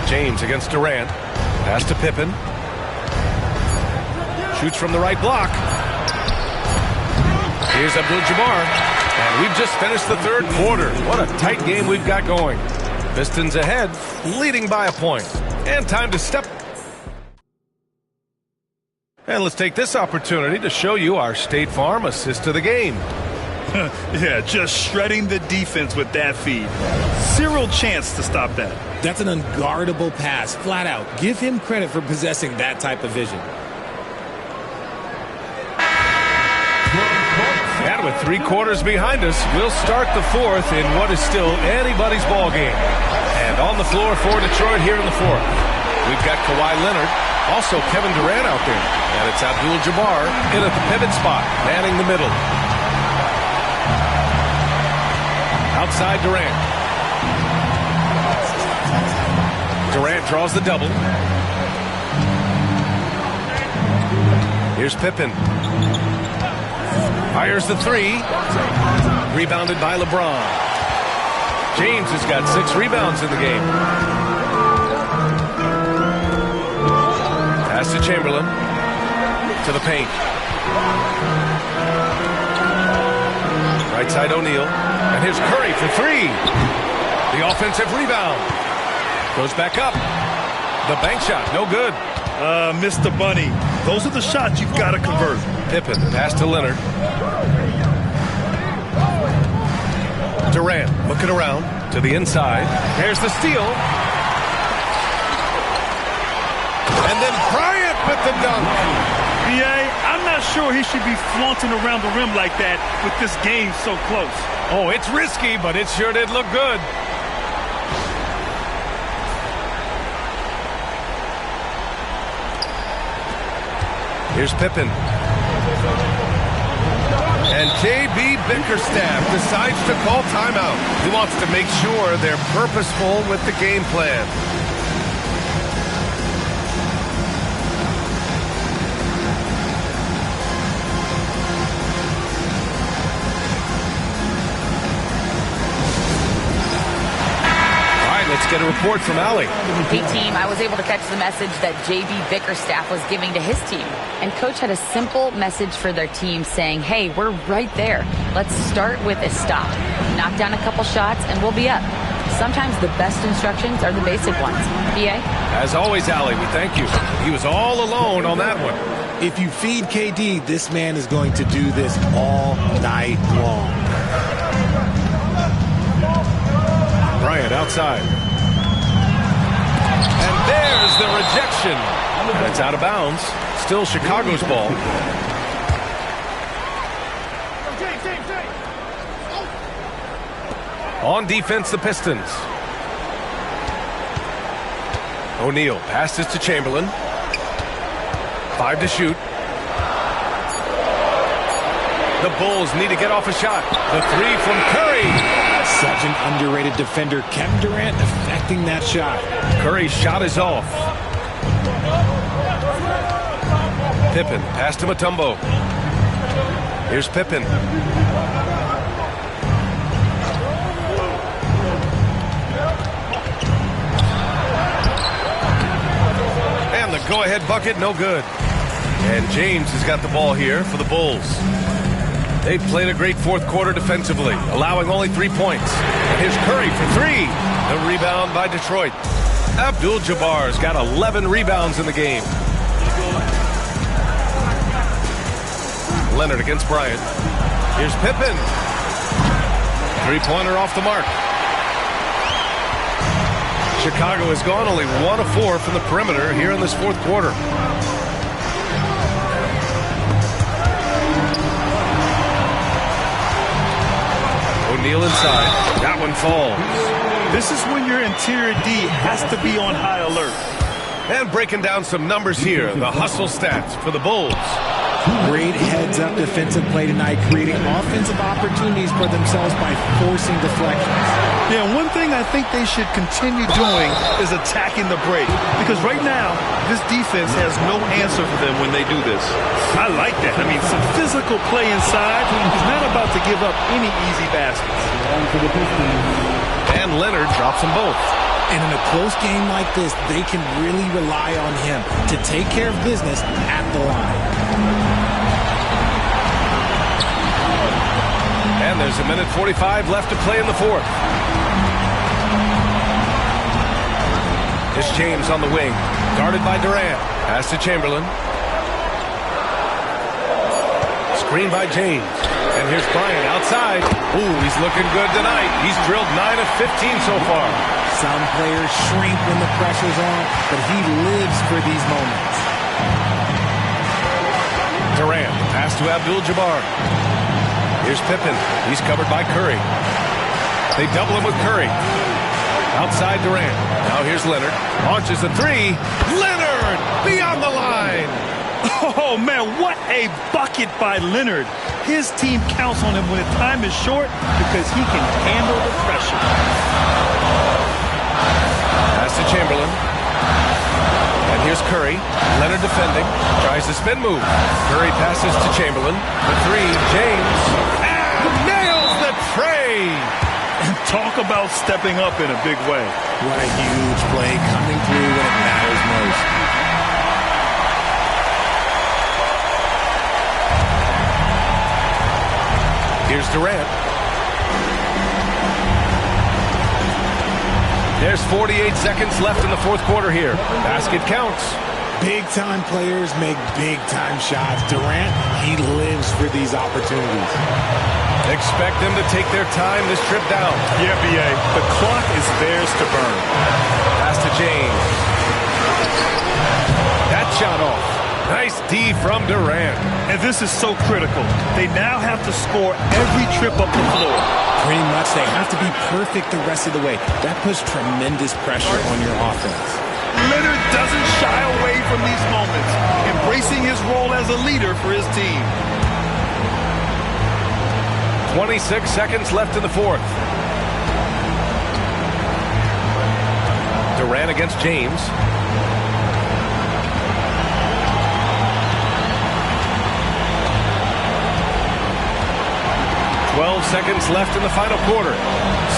[SPEAKER 6] James against Durant. Pass to Pippen. Shoots from the right block. Here's Abdul-Jabbar. And we've just finished the third quarter. What a tight game we've got going. Pistons ahead, leading by a point. And time to step. And let's take this opportunity to show you our State Farm assist to the game.
[SPEAKER 9] Yeah, just shredding the defense with that feed. Zero chance to stop that.
[SPEAKER 11] That's an unguardable pass, flat out. Give him credit for possessing that type of vision.
[SPEAKER 6] And with 3 quarters behind us, we'll start the 4th in what is still anybody's ball game. And on the floor for Detroit here in the 4th, we've got Kawhi Leonard, also Kevin Durant out there. And it's Abdul-Jabbar in at the pivot spot, manning the middle. Outside Durant. Durant draws the double. Here's Pippen. Fires the 3. Rebounded by LeBron. James has got 6 rebounds in the game. Pass to Chamberlain. To the paint. Right side O'Neal. And here's Curry for 3. The offensive rebound. Goes back up. The bank shot, no good.
[SPEAKER 9] Mr. Bunny, those are the shots you've got to convert.
[SPEAKER 6] Pippen, pass to Leonard. Durant, looking around to the inside. There's the steal. And then Bryant with the dunk.
[SPEAKER 9] B.A., I'm not sure he should be flaunting around the rim like that with this game so close.
[SPEAKER 6] Oh, it's risky, but it sure did look good. Here's Pippen. And J.B. Bickerstaff decides to call timeout. He wants to make sure they're purposeful with the game plan. Let's get a report from Allie.
[SPEAKER 8] Hey, team, I was able to catch the message that J.B. Bickerstaff was giving to his team. And Coach had a simple message for their team saying, hey, we're right there. Let's start with a stop. Knock down a couple shots, and we'll be up. Sometimes the best instructions are the basic ones. B.A.?
[SPEAKER 6] As always, Allie, we thank you. He was all alone on that one.
[SPEAKER 11] If you feed KD, this man is going to do this all night long.
[SPEAKER 6] Bryant outside. And there's the rejection. And it's out of bounds. Still Chicago's ball. On defense, the Pistons. O'Neal passes to Chamberlain. 5 to shoot. The Bulls need to get off a shot. The 3 from Curry.
[SPEAKER 11] Such an underrated defender. Kevin Durant affecting that shot.
[SPEAKER 6] Curry's shot is off. Pippen pass to Mutombo. Here's Pippen. And the go-ahead bucket, no good. And James has got the ball here for the Bulls. They played a great fourth quarter defensively, allowing only 3 points. And here's Curry for 3. The rebound by Detroit. Abdul-Jabbar's got 11 rebounds in the game. Leonard against Bryant. Here's Pippen. Three-pointer off the mark. Chicago has gone only 1 of 4 from the perimeter here in this fourth quarter. O'Neal inside. That one falls.
[SPEAKER 9] This is when your interior D has to be on high alert.
[SPEAKER 6] And breaking down some numbers here, the hustle stats for the Bulls.
[SPEAKER 11] Great heads-up defensive play tonight, creating offensive opportunities for themselves by forcing deflections.
[SPEAKER 9] Yeah, and one thing I think they should continue doing is attacking the break. Because right now, this defense has no answer for them when they do this. I like that. I mean, some physical play inside. He's not about to give up any easy baskets.
[SPEAKER 6] And Leonard drops them both.
[SPEAKER 11] And in a close game like this, they can really rely on him to take care of business at the line.
[SPEAKER 6] And there's 1:45 left to play in the fourth. Here's James on the wing, guarded by Durant. Pass to Chamberlain. Screen by James. And here's Bryant outside. Ooh, he's looking good tonight. He's drilled 9 of 15 so far.
[SPEAKER 11] Some players shrink when the pressure's on, but he lives for these moments.
[SPEAKER 6] Durant, pass to Abdul-Jabbar. Here's Pippen. He's covered by Curry. They double him with Curry. Outside Durant. Now here's Leonard. Launches a 3. Leonard beyond the line.
[SPEAKER 9] Oh, man, what a bucket by Leonard. His team counts on him when time is short because he can handle the pressure.
[SPEAKER 6] Pass to Chamberlain. And here's Curry. Leonard defending. Tries the spin move. Curry passes to Chamberlain. The 3, James. And nails the tray.
[SPEAKER 9] Talk about stepping up in a big way.
[SPEAKER 11] What a huge play coming through when it matters most.
[SPEAKER 6] Here's Durant. There's 48 seconds left in the fourth quarter here. Basket counts.
[SPEAKER 11] Big-time players make big-time shots. Durant, he lives for these opportunities.
[SPEAKER 6] Expect them to take their time this trip down.
[SPEAKER 9] Yeah, B.A., the clock is theirs to burn.
[SPEAKER 6] Pass to James. That shot off. Nice D from Durant.
[SPEAKER 9] And this is so critical. They now have to score every trip up the floor.
[SPEAKER 11] Pretty much, they have to be perfect the rest of the way. That puts tremendous pressure on your offense.
[SPEAKER 9] Leonard doesn't shy away from these moments, embracing his role as a leader for his team.
[SPEAKER 6] 26 seconds left in the fourth. Durant against James. Seconds left in the final quarter.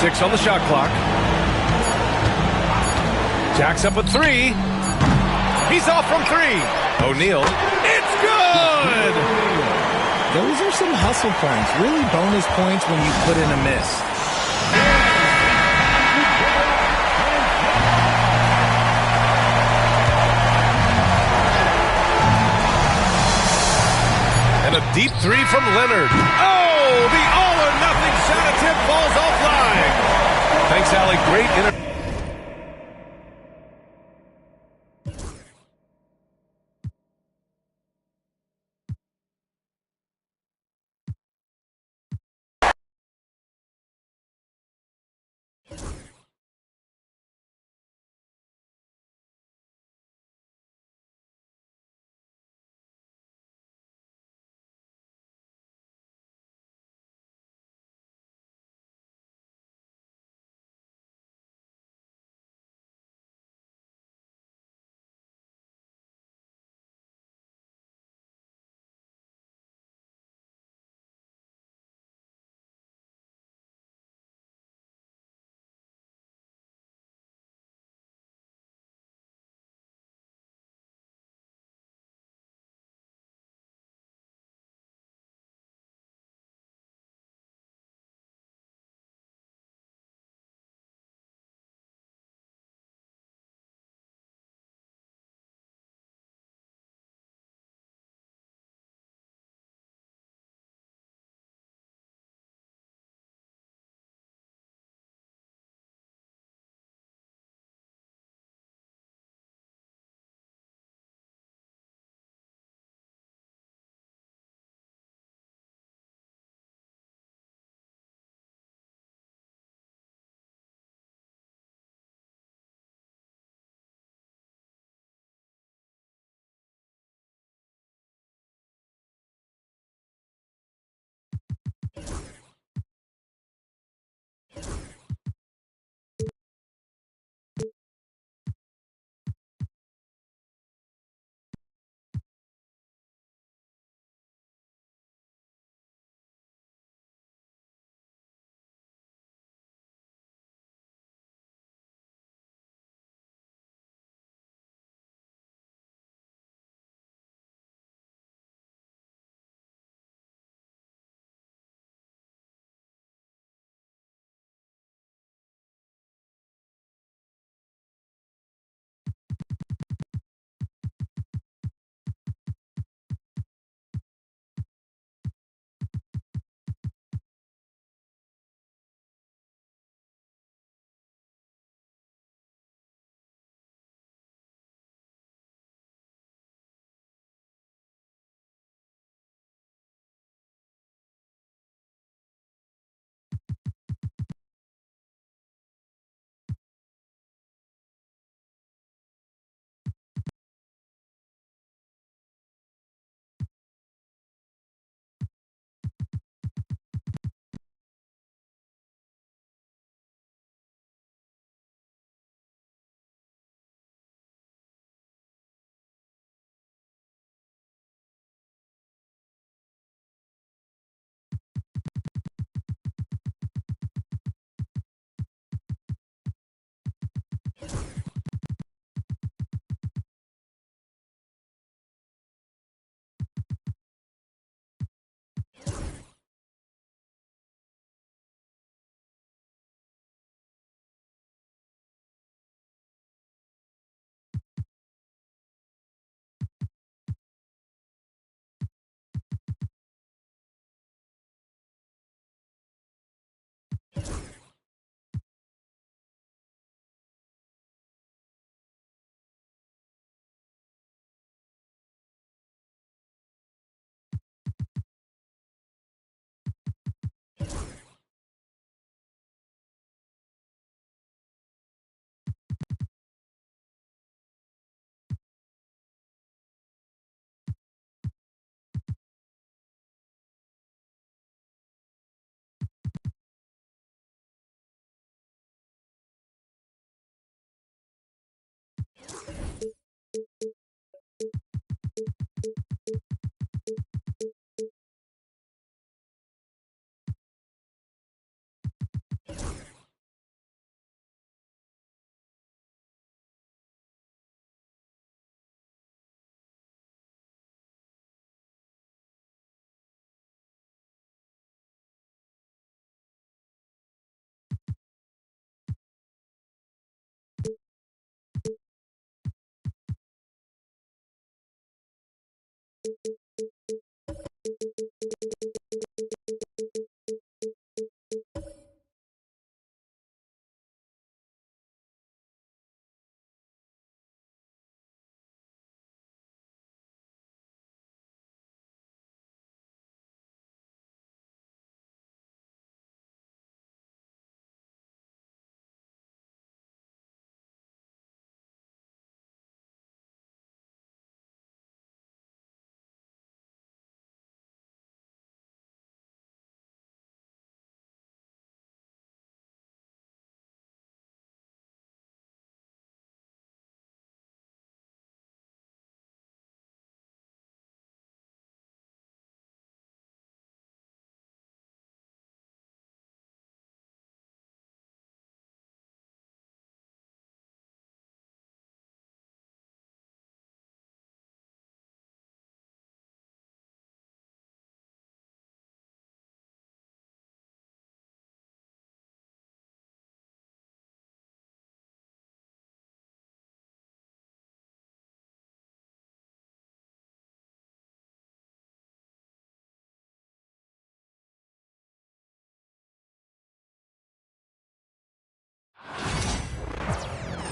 [SPEAKER 6] 6 on the shot clock. Jacks up a three. He's off from three. O'Neal. It's good!
[SPEAKER 11] Those are some hustle points, really bonus points when you put in a miss.
[SPEAKER 6] And a deep three from Leonard. Oh, the all-or-nothing shot attempt falls offline. Thanks, Allie. Great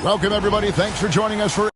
[SPEAKER 1] Welcome, everybody. Thanks for joining us for...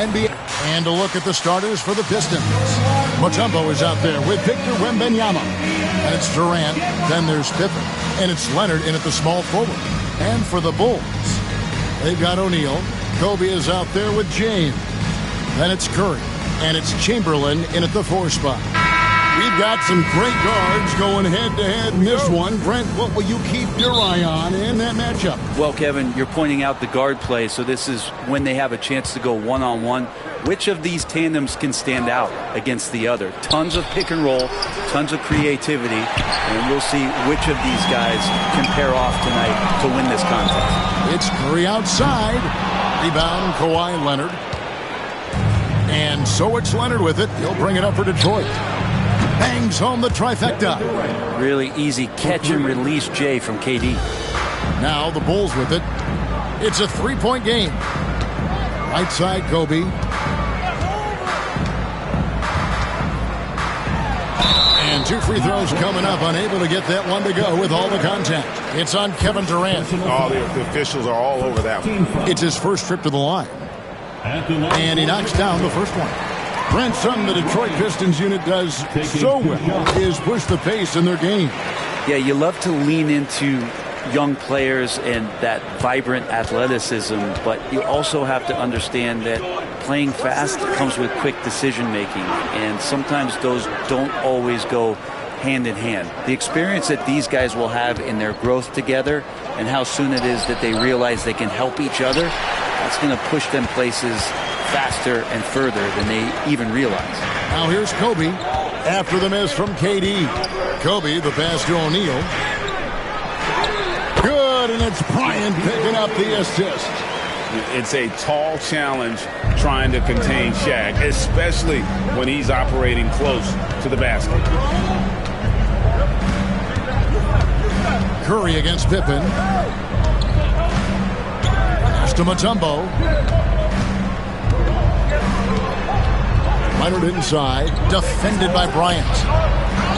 [SPEAKER 1] NBA. And a look at the starters for the Pistons. Mutombo is out there with Victor Wembanyama. And it's Durant. Then there's Pippen. And it's Leonard in at the small forward. And for the Bulls, they've got O'Neal. Kobe is out there with James. Then it's Curry. And it's Chamberlain in at the 4 spot. We've got some great guards going head-to-head in this one. Brent, what will you keep your eye on in that matchup?
[SPEAKER 7] Well, Kevin, you're pointing out the guard play, so this is when they have a chance to go one-on-one. Which of these tandems can stand out against the other? Tons of pick and roll, tons of creativity, and we'll see which of these guys can pair off tonight to win this contest.
[SPEAKER 1] It's Curry outside. Rebound, Kawhi Leonard. And so it's Leonard with it. He'll bring it up for Detroit. Bangs home the trifecta.
[SPEAKER 7] Really easy catch and release, Jay, from KD.
[SPEAKER 1] Now the Bulls with it. It's a 3-point game. Right side, Kobe. And 2 free throws coming up. Unable to get that one to go with all the contact. It's on Kevin Durant.
[SPEAKER 2] Oh, the officials are all over that one.
[SPEAKER 1] It's his first trip to the line. And he knocks down the first one. Brent, something the Detroit Pistons unit does so well is push the pace in their game.
[SPEAKER 7] Yeah, you love to lean into young players and that vibrant athleticism, but you also have to understand that playing fast comes with quick decision making, and sometimes those don't always go hand in hand. The experience that these guys will have in their growth together and how soon it is that they realize they can help each other, that's going to push them places faster and further than they even realize.
[SPEAKER 1] Now here's Kobe after the miss from KD. Kobe, the pass to O'Neal. Good, and it's Bryant picking up the assist.
[SPEAKER 2] It's a tall challenge trying to contain Shaq, especially when he's operating close to the basket.
[SPEAKER 1] Curry against Pippen. Pass to Mutombo. Leonard inside, defended by Bryant.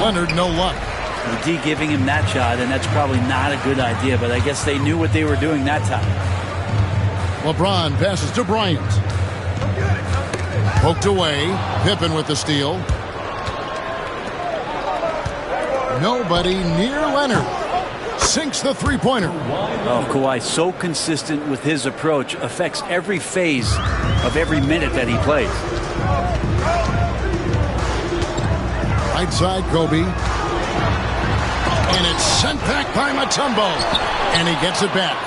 [SPEAKER 1] Leonard, no luck.
[SPEAKER 7] The D giving him that shot, and that's probably not a good idea, but I guess they knew what they were doing that time.
[SPEAKER 1] LeBron passes to Bryant. Poked away. Pippen with the steal. Nobody near Leonard. Sinks the three-pointer.
[SPEAKER 7] Oh, Kawhi, so consistent with his approach, affects every phase of every minute that he plays.
[SPEAKER 1] Right side, Kobe. And it's sent back by Mutombo. And he gets it back.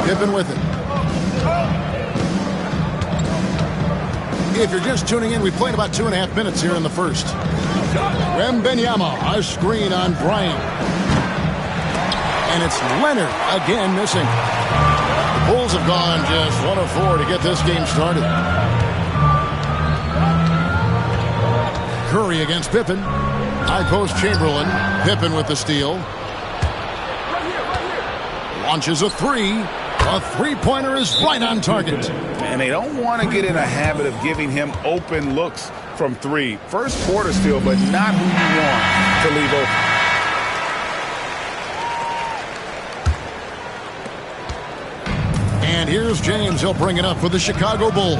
[SPEAKER 1] Pippen with it. If you're just tuning in, we played about 2.5 minutes here in the first. Wembanyama, a screen on Bryant. And it's Leonard again missing. The Bulls have gone just 1 of 4 to get this game started. Curry against Pippen. High post Chamberlain. Pippen with the steal. Launches a three. A three-pointer is right on target.
[SPEAKER 2] And they don't want to get in a habit of giving him open looks from three. First quarter steal, but not who you want to leave open.
[SPEAKER 1] And here's James. He'll bring it up for the Chicago Bulls.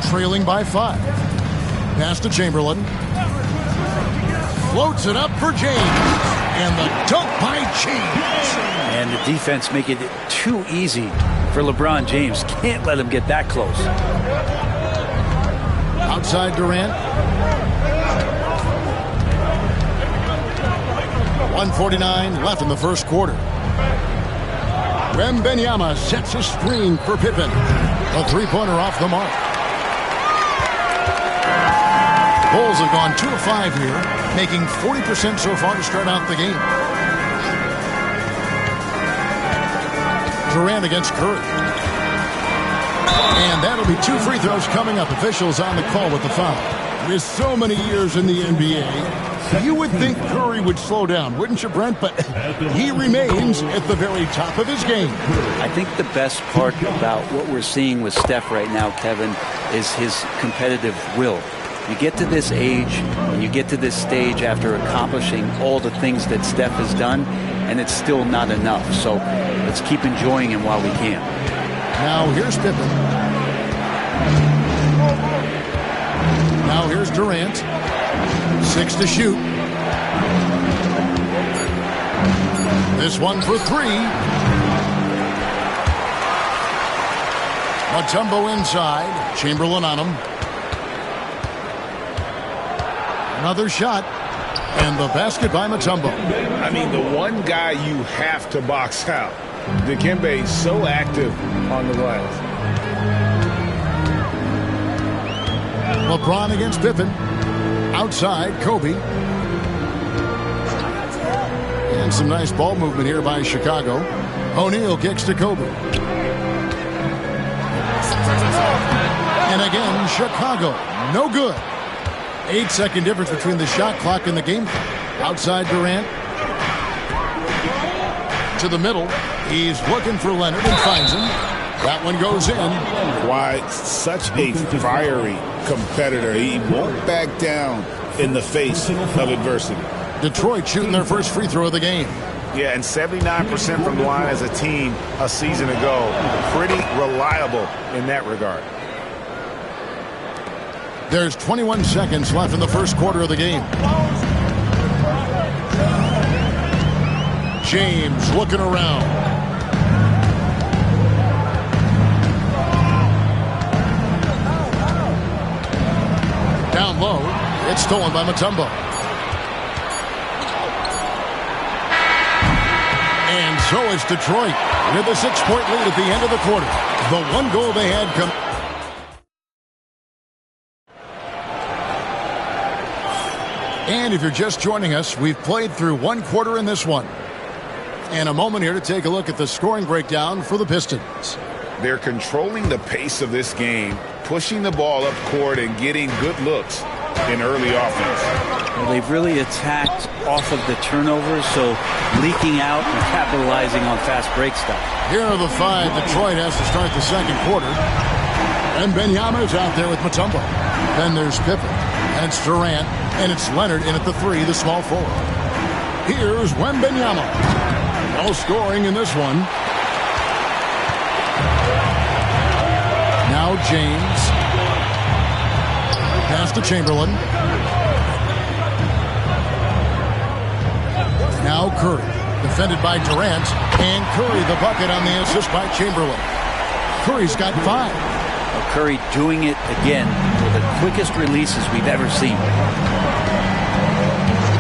[SPEAKER 1] Trailing by 5. Pass to Chamberlain. Floats it up for James. And the dunk by James.
[SPEAKER 7] And the defense making it too easy for LeBron James. Can't let him get that close.
[SPEAKER 1] Outside Durant. 1:49 left in the first quarter. Wembanyama sets a screen for Pippen. A three-pointer off the mark. Bulls have gone 2 of 5 here, making 40% so far to start out the game. Durant against Curry. And that'll be 2 free throws coming up. Officials on the call with the foul. With so many years in the NBA, you would think Curry would slow down, wouldn't you, Brent? But he remains at the very top of his game.
[SPEAKER 7] I think the best part about what we're seeing with Steph right now, Kevin, is his competitive will. You get to this age, and you get to this stage after accomplishing all the things that Steph has done, and it's still not enough. So let's keep enjoying him while we can.
[SPEAKER 1] Now here's Pippen. Now here's Durant. 6 to shoot. This one for 3. Mutombo inside. Chamberlain on him. Another shot. And the basket by Mutombo.
[SPEAKER 2] I mean, the one guy you have to box out. Dikembe is so active on the glass.
[SPEAKER 1] LeBron against Pippen. Outside, Kobe. And some nice ball movement here by Chicago. O'Neal kicks to Kobe. And again, Chicago. No good. 8-second difference between the shot clock and the game. Outside Durant. To the middle. He's looking for Leonard and finds him. That one goes in.
[SPEAKER 2] Why, such a fiery competitor. He won't back down in the face of adversity.
[SPEAKER 1] Detroit shooting their first free throw of the game.
[SPEAKER 2] Yeah, and 79% from the line as a team a season ago. Pretty reliable in that regard.
[SPEAKER 1] There's 21 seconds left in the first quarter of the game. James looking around. Down low. It's stolen by Mutombo. And so is Detroit with a 6-point lead at the end of the quarter. The one goal they had come. And if you're just joining us, we've played through one quarter in this one. And a moment here to take a look at the scoring breakdown for the Pistons.
[SPEAKER 2] They're controlling the pace of this game, pushing the ball up court and getting good looks in early offense.
[SPEAKER 7] Well, they've really attacked off of the turnovers, so leaking out and capitalizing on fast break stuff.
[SPEAKER 1] Here are the 5 Detroit has to start the second quarter. And Wembanyama's out there with Mutombo. Then there's Pippen, and it's Durant, and it's Leonard in at the 3, the small forward. Here's Wembanyama. No scoring in this one. Now James. Pass to Chamberlain. Now Curry. Defended by Durant. And Curry the bucket on the assist by Chamberlain. Curry's got 5.
[SPEAKER 7] Curry doing it again with the quickest releases we've ever seen.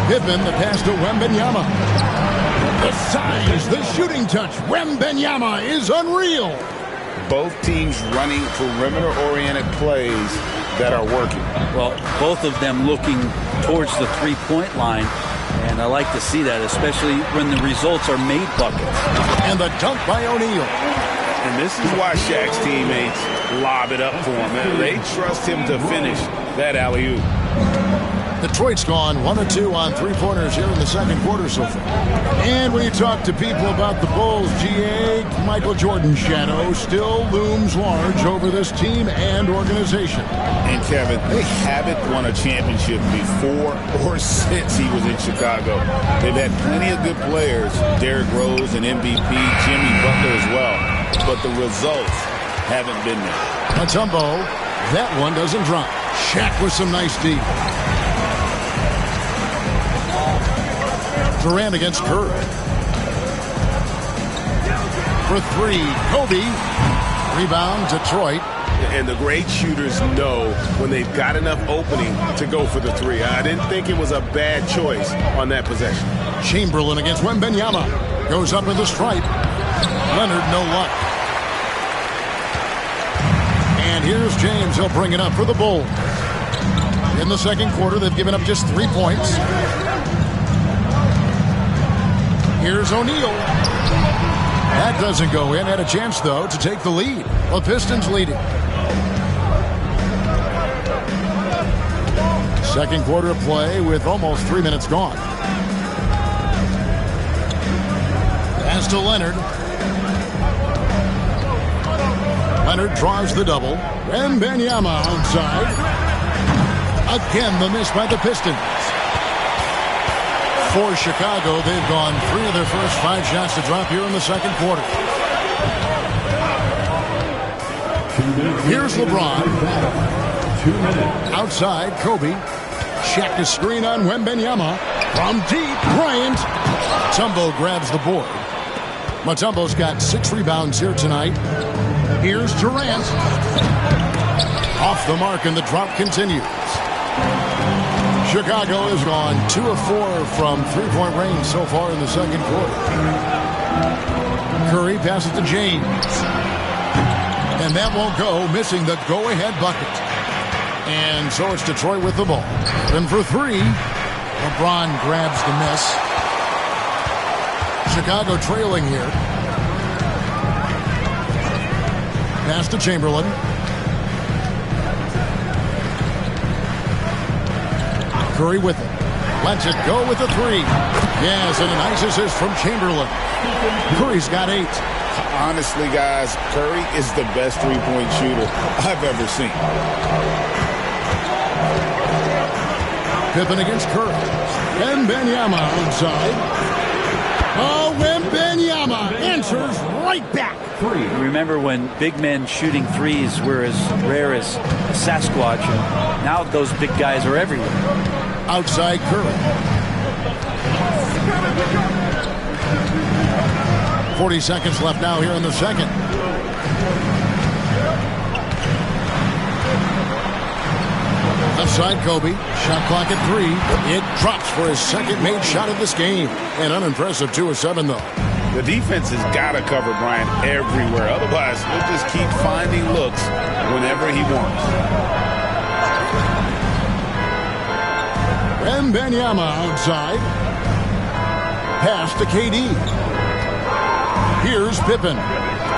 [SPEAKER 1] Pippen, the pass to Wembanyama. The size, the shooting touch. Wembanyama is unreal.
[SPEAKER 2] Both teams running perimeter-oriented plays that are working.
[SPEAKER 7] Well, both of them looking towards the three-point line, and I like to see that, especially when the results are made buckets.
[SPEAKER 1] And the dunk by O'Neal.
[SPEAKER 2] And this is why Shaq's teammates lob it up for him. They trust him to finish that alley-oop.
[SPEAKER 1] Detroit's gone 1-2 on three-pointers here in the second quarter so far. And when you talk to people about the Bulls, GA, Michael Jordan's shadow still looms large over this team and organization.
[SPEAKER 2] And Kevin, they haven't won a championship before or since he was in Chicago. They've had plenty of good players, Derrick Rose and MVP, Jimmy Butler as well. But the results haven't been there.
[SPEAKER 1] Mutombo, that one doesn't drop. Shaq with some nice D. Durant against Curry. For 3, Kobe. Rebound, Detroit.
[SPEAKER 12] And the great shooters know when they've got enough opening to go for the 3. I didn't think it was a bad choice on that possession.
[SPEAKER 1] Chamberlain against Wembanyama. Goes up with the stripe. Leonard, no luck. And here's James. He'll bring it up for the Bulls. In the second quarter, they've given up just 3 points. Here's O'Neal. That doesn't go in. Had a chance, though, to take the lead. The Pistons leading. Second quarter of play with almost 3 minutes gone. Pass to Leonard. Leonard draws the double. Wembanyama outside. Again, the miss by the Pistons. For Chicago, they've gone 3 of their first 5 shots to drop here in the second quarter. Here's LeBron. Outside, Kobe. Shaq to screen on Wembanyama. From deep, Bryant. Mutombo grabs the board. Mutombo's got 6 rebounds here tonight. Here's Durant. Off the mark, and the drop continues. Chicago has gone 2 of 4 from three-point range so far in the second quarter. Curry passes to James. And that won't go, missing the go-ahead bucket. And so it's Detroit with the ball. And for 3, LeBron grabs the miss. Chicago trailing here. Pass to Chamberlain. Curry with it. Lets it go with the 3. Yes, and a nice assist from Chamberlain. Curry's got 8.
[SPEAKER 2] Honestly, guys, Curry is the best three-point shooter I've ever seen.
[SPEAKER 1] Pippen against Curry. Wembanyama outside. Oh, Wembanyama answers right back.
[SPEAKER 7] Remember when big men shooting threes were as rare as Sasquatch, and now those big guys are everywhere.
[SPEAKER 1] Outside Curry. 40 seconds left now here in the second. Left side Kobe. Shot clock at 3. It drops for his second made shot of this game. An unimpressive 2 of 7 though.
[SPEAKER 2] The defense has got to cover Bryant everywhere. Otherwise, he'll just keep finding looks whenever he wants.
[SPEAKER 1] Wembanyama outside. Pass to KD. Here's Pippen,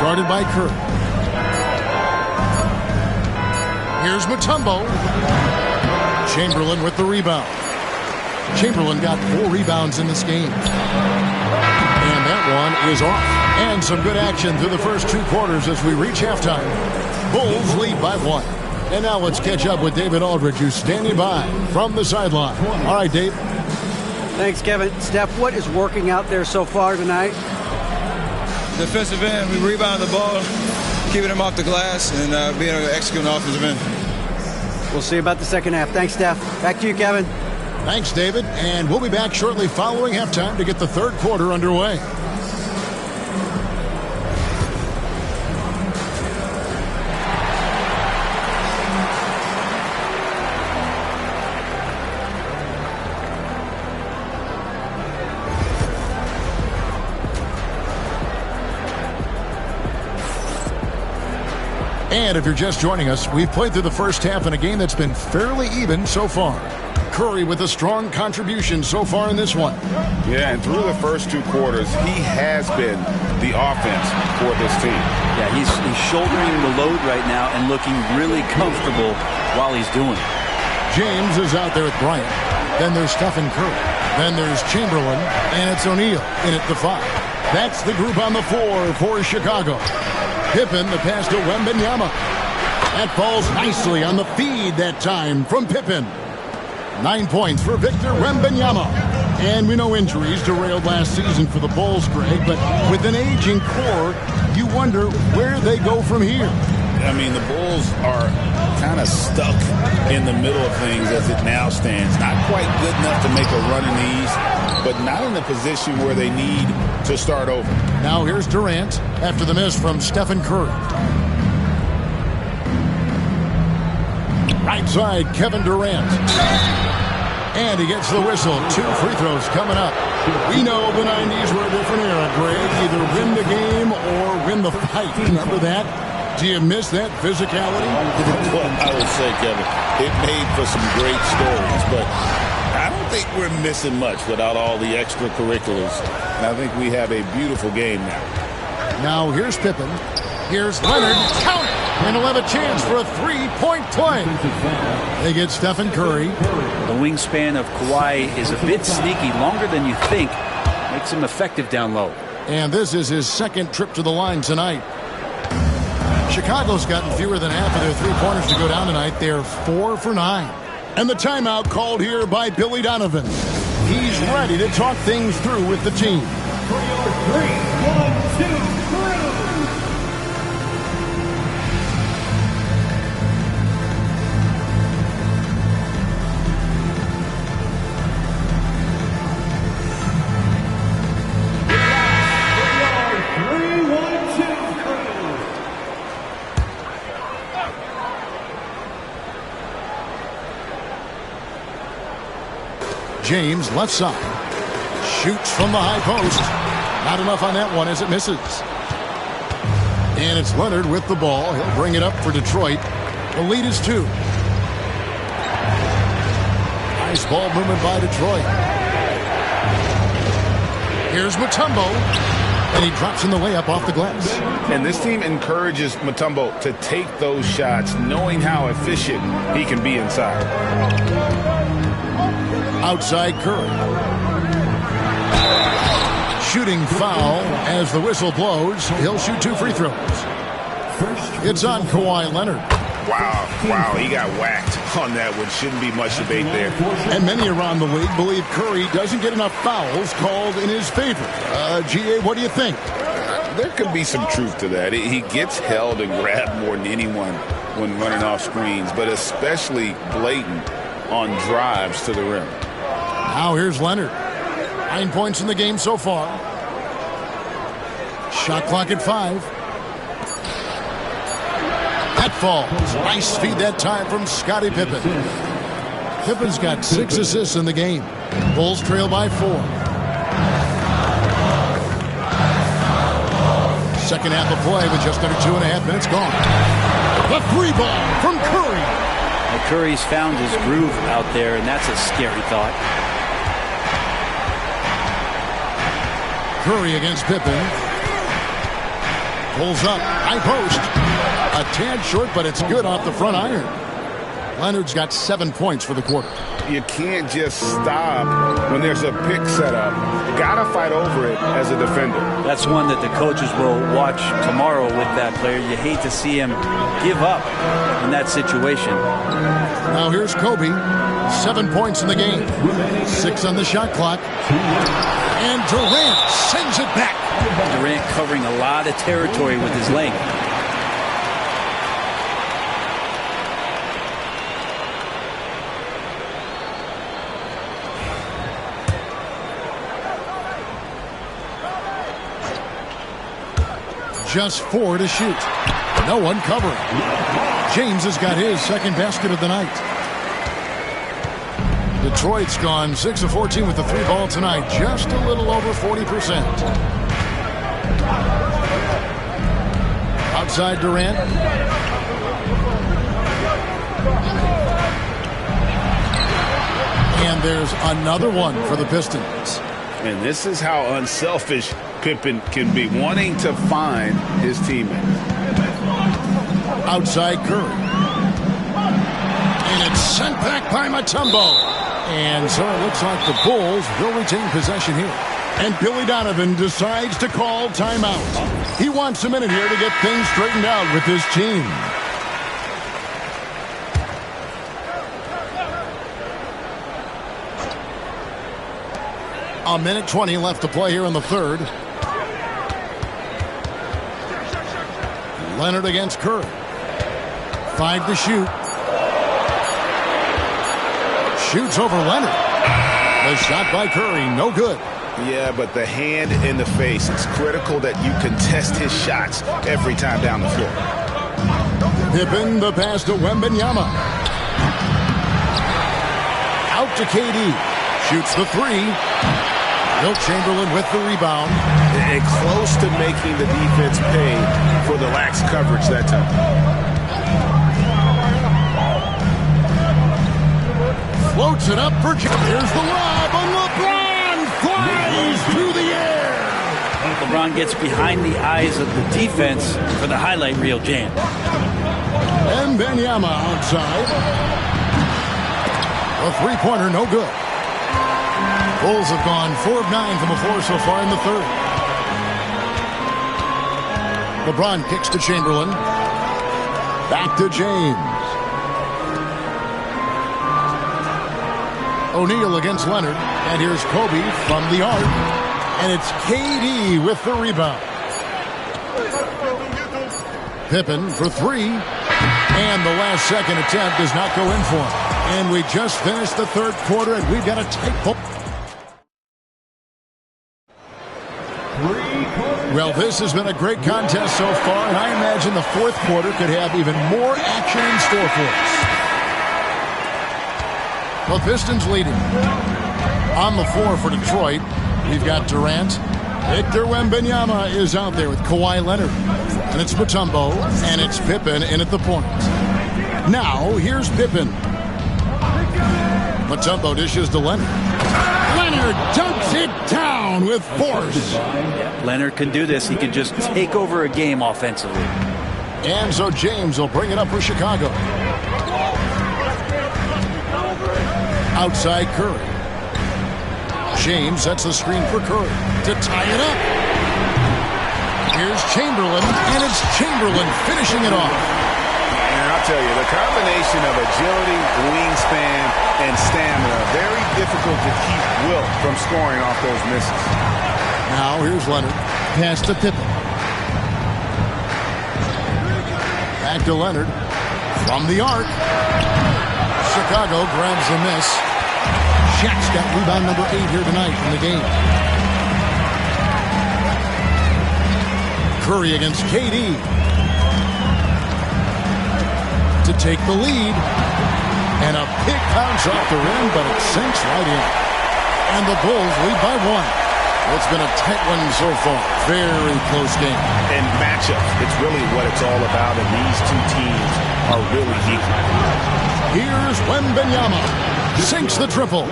[SPEAKER 1] guarded by Curry. Here's Mutombo. Chamberlain with the rebound. Chamberlain got 4 rebounds in this game. And that one is off. And some good action through the first 2 quarters as we reach halftime. Bulls lead by 1. And now let's catch up with David Aldridge, who's standing by from the sideline. All right, Dave.
[SPEAKER 3] Thanks, Kevin. Steph, what is working out there so far tonight?
[SPEAKER 13] Defensive end, we rebound the ball, keeping them off the glass, and being able to execute on the offensive end.
[SPEAKER 3] We'll see about the second half. Thanks, Steph. Back to you, Kevin.
[SPEAKER 1] Thanks, David. And we'll be back shortly following halftime to get the third quarter underway. And if you're just joining us, we've played through the first half in a game that's been fairly even so far. Curry with a strong contribution so far in this one.
[SPEAKER 2] Yeah, and through the first 2 quarters, he has been the offense for this team.
[SPEAKER 7] Yeah, he's shouldering the load right now and looking really comfortable while he's doing it.
[SPEAKER 1] James is out there with Bryant. Then there's Stephen Curry. Then there's Chamberlain, and it's O'Neal in at the 5. That's the group on the floor for Chicago. Pippen, the pass to Wembanyama. That falls nicely on the feed that time from Pippen. 9 points for Victor Wembanyama. And we know injuries derailed last season for the Bulls, Greg, but with an aging core, you wonder where they go from here.
[SPEAKER 2] I mean, the Bulls are kind of stuck in the middle of things as it now stands. Not quite good enough to make a run in the East, but not in a position where they need to start over.
[SPEAKER 1] Now here's Durant after the miss from Stephen Curry. Right side, Kevin Durant. And he gets the whistle. 2 free throws coming up. We know the 90s were a different era, Greg. Either win the game or win the fight. Remember that? Do you miss that physicality?
[SPEAKER 2] Well, I would say, Kevin, it made for some great stories, but I don't think we're missing much without all the extracurriculars. And I think we have a beautiful game now.
[SPEAKER 1] Now here's Pippen. Here's Leonard. Count it! And he'll have a chance for a 3-point play. They get Stephen Curry.
[SPEAKER 7] The wingspan of Kawhi is a bit sneaky, longer than you think. Makes him effective down low.
[SPEAKER 1] And this is his second trip to the line tonight. Chicago's gotten fewer than half of their 3-pointers to go down tonight. They're 4 for 9. And the timeout called here by Billy Donovan. He's ready to talk things through with the team.
[SPEAKER 5] 3 1 2
[SPEAKER 1] James, left side. Shoots from the high post. Not enough on that one as it misses. And it's Leonard with the ball. He'll bring it up for Detroit. The lead is 2. Nice ball movement by Detroit. Here's Mutombo. And he drops in the layup off the glass.
[SPEAKER 2] And this team encourages Mutombo to take those shots, knowing how efficient he can be inside.
[SPEAKER 1] Outside Curry. Shooting foul as the whistle blows. He'll shoot 2 free throws. It's on Kawhi Leonard.
[SPEAKER 2] Wow, he got whacked on that one. Shouldn't be much debate there.
[SPEAKER 1] And many around the league believe Curry doesn't get enough fouls called in his favor. GA, what do you think?
[SPEAKER 2] There could be some truth to that. He gets held and grabbed more than anyone when running off screens, but especially blatant on drives to the rim.
[SPEAKER 1] Now here's Leonard. 9 points in the game so far. Shot clock at 5. That falls. Nice feed that time from Scottie Pippen. Pippen's got 6 assists in the game. Bulls trail by 4. Second half of play with just under 2.5 minutes gone. The 3 ball from Curry.
[SPEAKER 7] And Curry's found his groove out there, and that's a scary thought.
[SPEAKER 1] Curry against Pippen. Pulls up, high post. A tad short, but it's good off the front iron. Leonard's got 7 points for the quarter.
[SPEAKER 2] You can't just stop when there's a pick set up. Gotta fight over it as a defender.
[SPEAKER 7] That's one that the coaches will watch tomorrow with that player. You hate to see him give up in that situation.
[SPEAKER 1] Now here's Kobe. 7 points in the game. 6 on the shot clock. And Durant sends it back.
[SPEAKER 7] Durant covering a lot of territory with his length.
[SPEAKER 1] Just 4 to shoot. No one covering. James has got his second basket of the night. Detroit's gone 6 of 14 with the 3-ball tonight. Just a little over 40%. Outside Durant. And there's another one for the Pistons.
[SPEAKER 2] And this is how unselfish Pippen can be, wanting to find his teammates.
[SPEAKER 1] Outside Curry. And it's sent back by Mutombo. And so it looks like the Bulls will retain possession here. And Billy Donovan decides to call timeout. He wants a minute here to get things straightened out with his team. A minute 20 left to play here in the third. Leonard against Curry. 5 to shoot. Shoots over Leonard. The shot by Curry, no good.
[SPEAKER 2] Yeah, but the hand in the face, it's critical that you contest his shots every time down the floor.
[SPEAKER 1] Pippen, the pass to Wembanyama. Out to KD. Shoots the 3. Wilt Chamberlain with the rebound.
[SPEAKER 12] And close to making the defense pay for the lax coverage that time.
[SPEAKER 1] Floats it up for James. Here's the lob, and LeBron flies through the air.
[SPEAKER 7] LeBron gets behind the eyes of the defense for the highlight reel jam.
[SPEAKER 1] And Wembanyama outside. A three-pointer, no good. Bulls have gone 4 of 9 from the floor so far in the third. LeBron kicks to Chamberlain. Back to James. O'Neal against Leonard. And here's Kobe from the arc. And it's KD with the rebound. Pippen for 3. And the last second attempt does not go in for him. And we just finished the third quarter, and we've got a tight ball. Well, this has been a great contest so far, and I imagine the fourth quarter could have even more action in store for us. The Pistons leading. On the floor for Detroit, we've got Durant. Victor Wembanyama is out there with Kawhi Leonard. And it's Mutombo, and it's Pippen in at the point. Now, here's Pippen. Mutombo dishes to Leonard. Leonard dunks it down with force.
[SPEAKER 7] Yeah, Leonard can do this. He can just take over a game offensively.
[SPEAKER 1] And so James will bring it up for Chicago. Outside Curry. James sets the screen for Curry to tie it up. Here's Chamberlain, and it's Chamberlain finishing it off.
[SPEAKER 2] And I'll tell you, the combination of agility, wingspan, and stamina, very difficult to keep Wilt from scoring off those misses.
[SPEAKER 1] Now here's Leonard. Pass to Pippen. Back to Leonard. From the arc. Chicago grabs the miss. Shaq's got rebound number 8 here tonight in the game. Curry against KD. To take the lead. And a big bounce off the rim, but it sinks right in. And the Bulls lead by 1. It's been a tight one so far. Very close game.
[SPEAKER 2] And matchup, it's really what it's all about, and these two teams are really equal.
[SPEAKER 1] Here's Wembanyama. sinks the triple.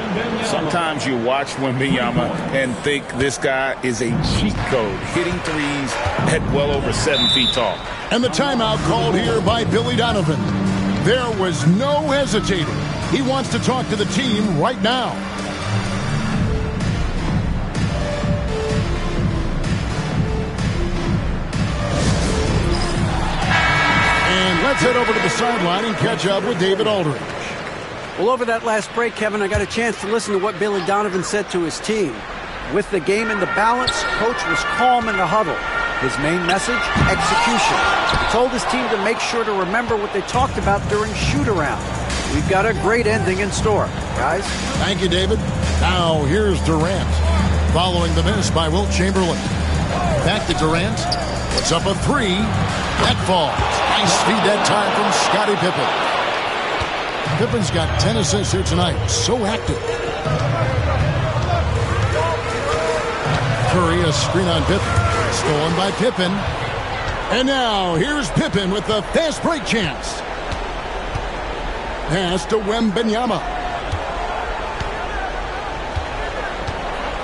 [SPEAKER 2] Sometimes you watch Wembanyama and think this guy is a cheat code, hitting threes at well over 7 feet tall.
[SPEAKER 1] And the timeout called here by Billy Donovan. There was no hesitating. He wants to talk to the team right now. And let's head over to the sideline and catch up with David Aldridge.
[SPEAKER 3] Well, over that last break, Kevin, I got a chance to listen to what Billy Donovan said to his team. With the game in the balance, Coach was calm in the huddle. His main message, execution. He told his team to make sure to remember what they talked about during shoot-around. We've got a great ending in store, guys.
[SPEAKER 1] Thank you, David. Now, here's Durant. Following the miss by Wilt Chamberlain. Back to Durant. Puts up a three. That falls. Nice feed that time from Scottie Pippen. Pippen's got 10 assists here tonight. So active. Curry, a screen on Pippen. Stolen by Pippen. And now, here's Pippen with the fast break chance. Pass to Wembanyama.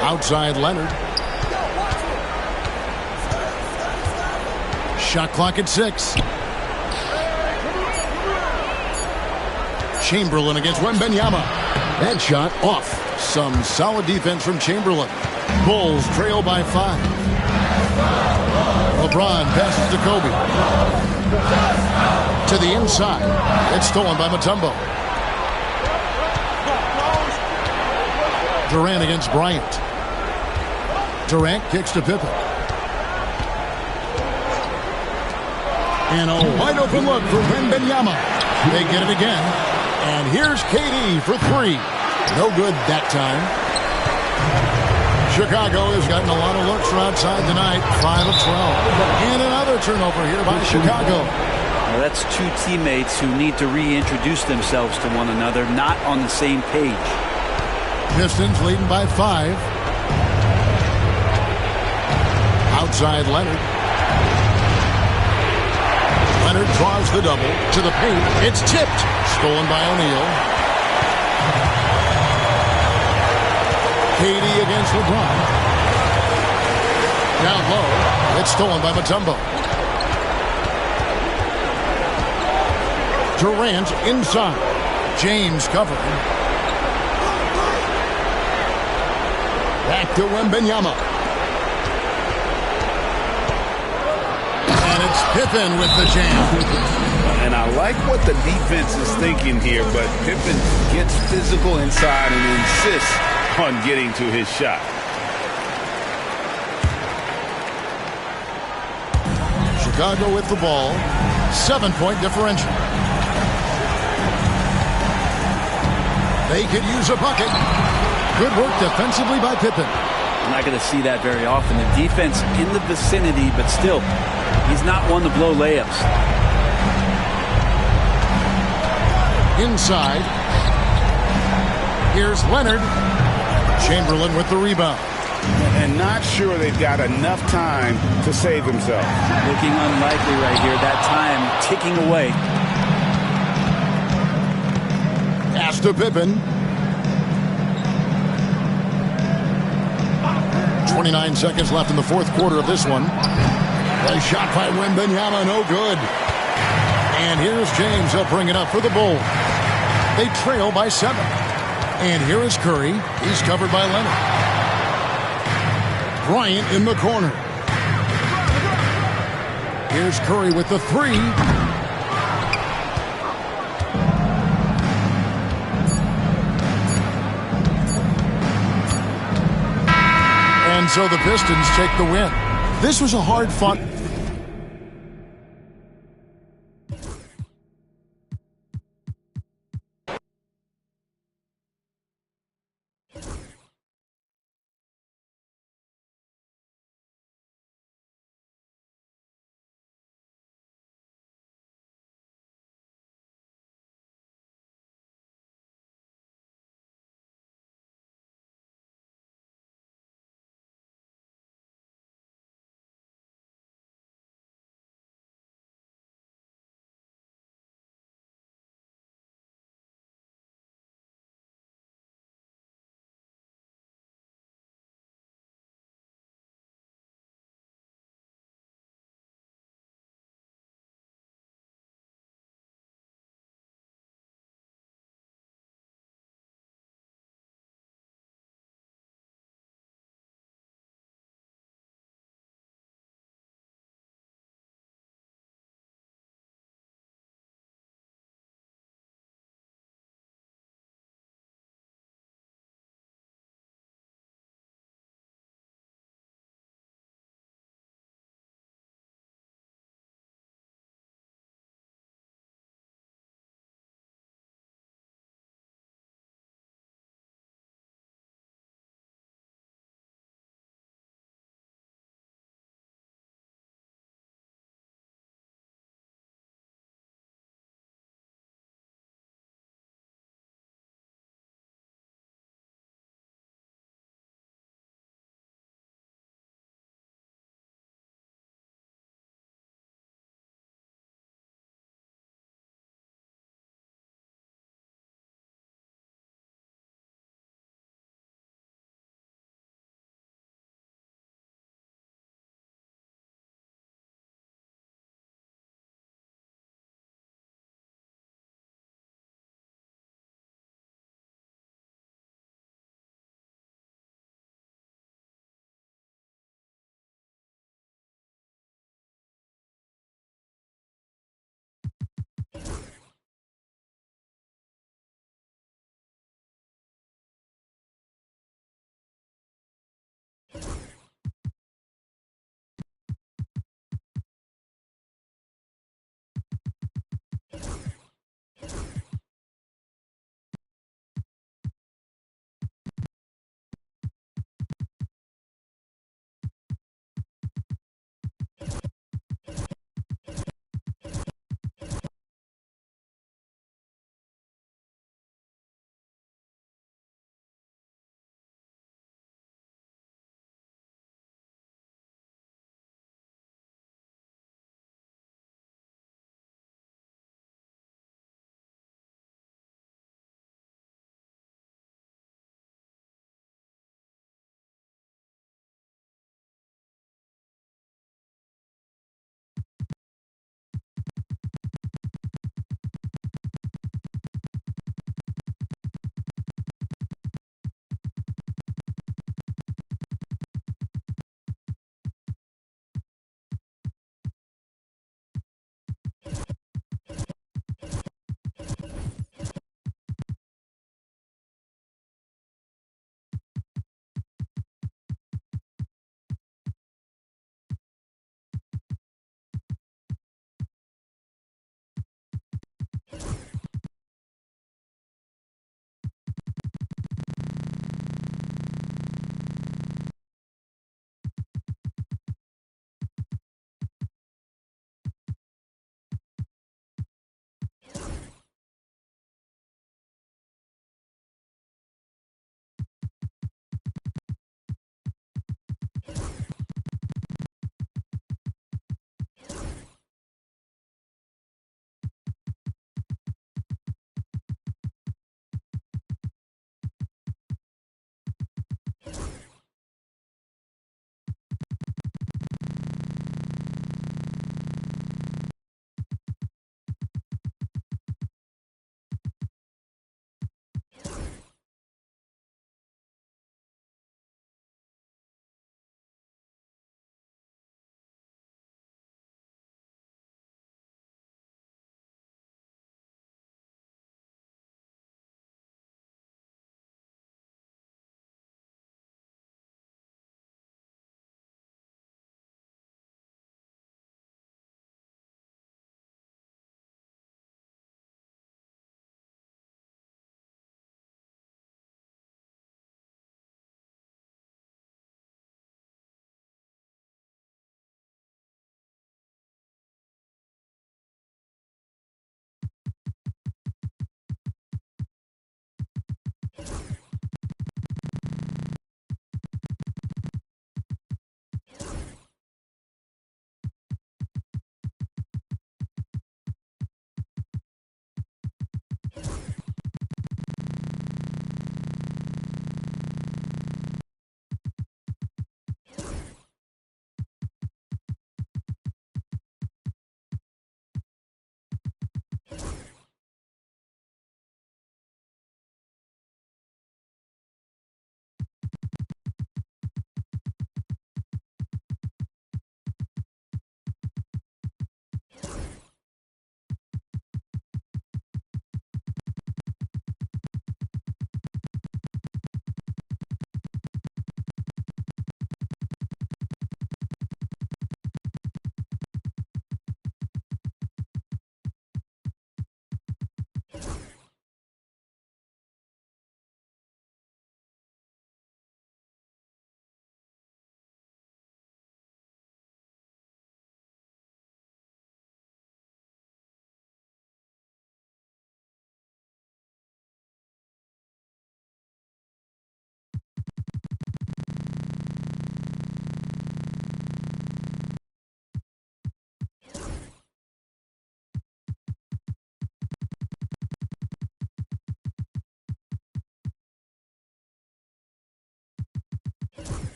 [SPEAKER 1] Outside Leonard. Shot clock at 6. Chamberlain against Wembanyama. That shot off. Some solid defense from Chamberlain. Bulls trail by 5. LeBron passes to Kobe. To the inside. It's stolen by Mutombo. Durant against Bryant. Durant kicks to Pippen. And a wide open look for Wembanyama. They get it again. And here's KD for 3. No good that time. Chicago has gotten a lot of looks from outside tonight. 5 of 12. And another turnover here by Chicago.
[SPEAKER 7] Well, that's two teammates who need to reintroduce themselves to one another, not on the same page.
[SPEAKER 1] Pistons leading by 5. Outside Leonard. Leonard draws the double to the paint. It's tipped. Stolen by O'Neal. KD against LeBron. Down low. It's stolen by Mutombo. Durant inside. James covering. Back to Wembanyama. And it's Pippen with the jam.
[SPEAKER 2] And I like what the defense is thinking here, but Pippen gets physical inside and insists on getting to his shot.
[SPEAKER 1] Chicago with the ball. 7-point differential. They could use a bucket. Good work defensively by Pippen.
[SPEAKER 7] I'm not going to see that very often. The defense in the vicinity, but still, he's not one to blow layups.
[SPEAKER 1] Inside. Here's Leonard. Chamberlain with the rebound.
[SPEAKER 2] And not sure they've got enough time to save themselves.
[SPEAKER 7] Looking unlikely right here. That time ticking away.
[SPEAKER 1] Pass to Pippen. 29 seconds left in the fourth quarter of this one. A shot by Wembanyama, no good. And here's James. He'll bring it up for the Bulls. They trail by 7. And here is Curry. He's covered by Leonard. Bryant in the corner. Here's Curry with the 3. And so the Pistons take the win. This was a hard-fought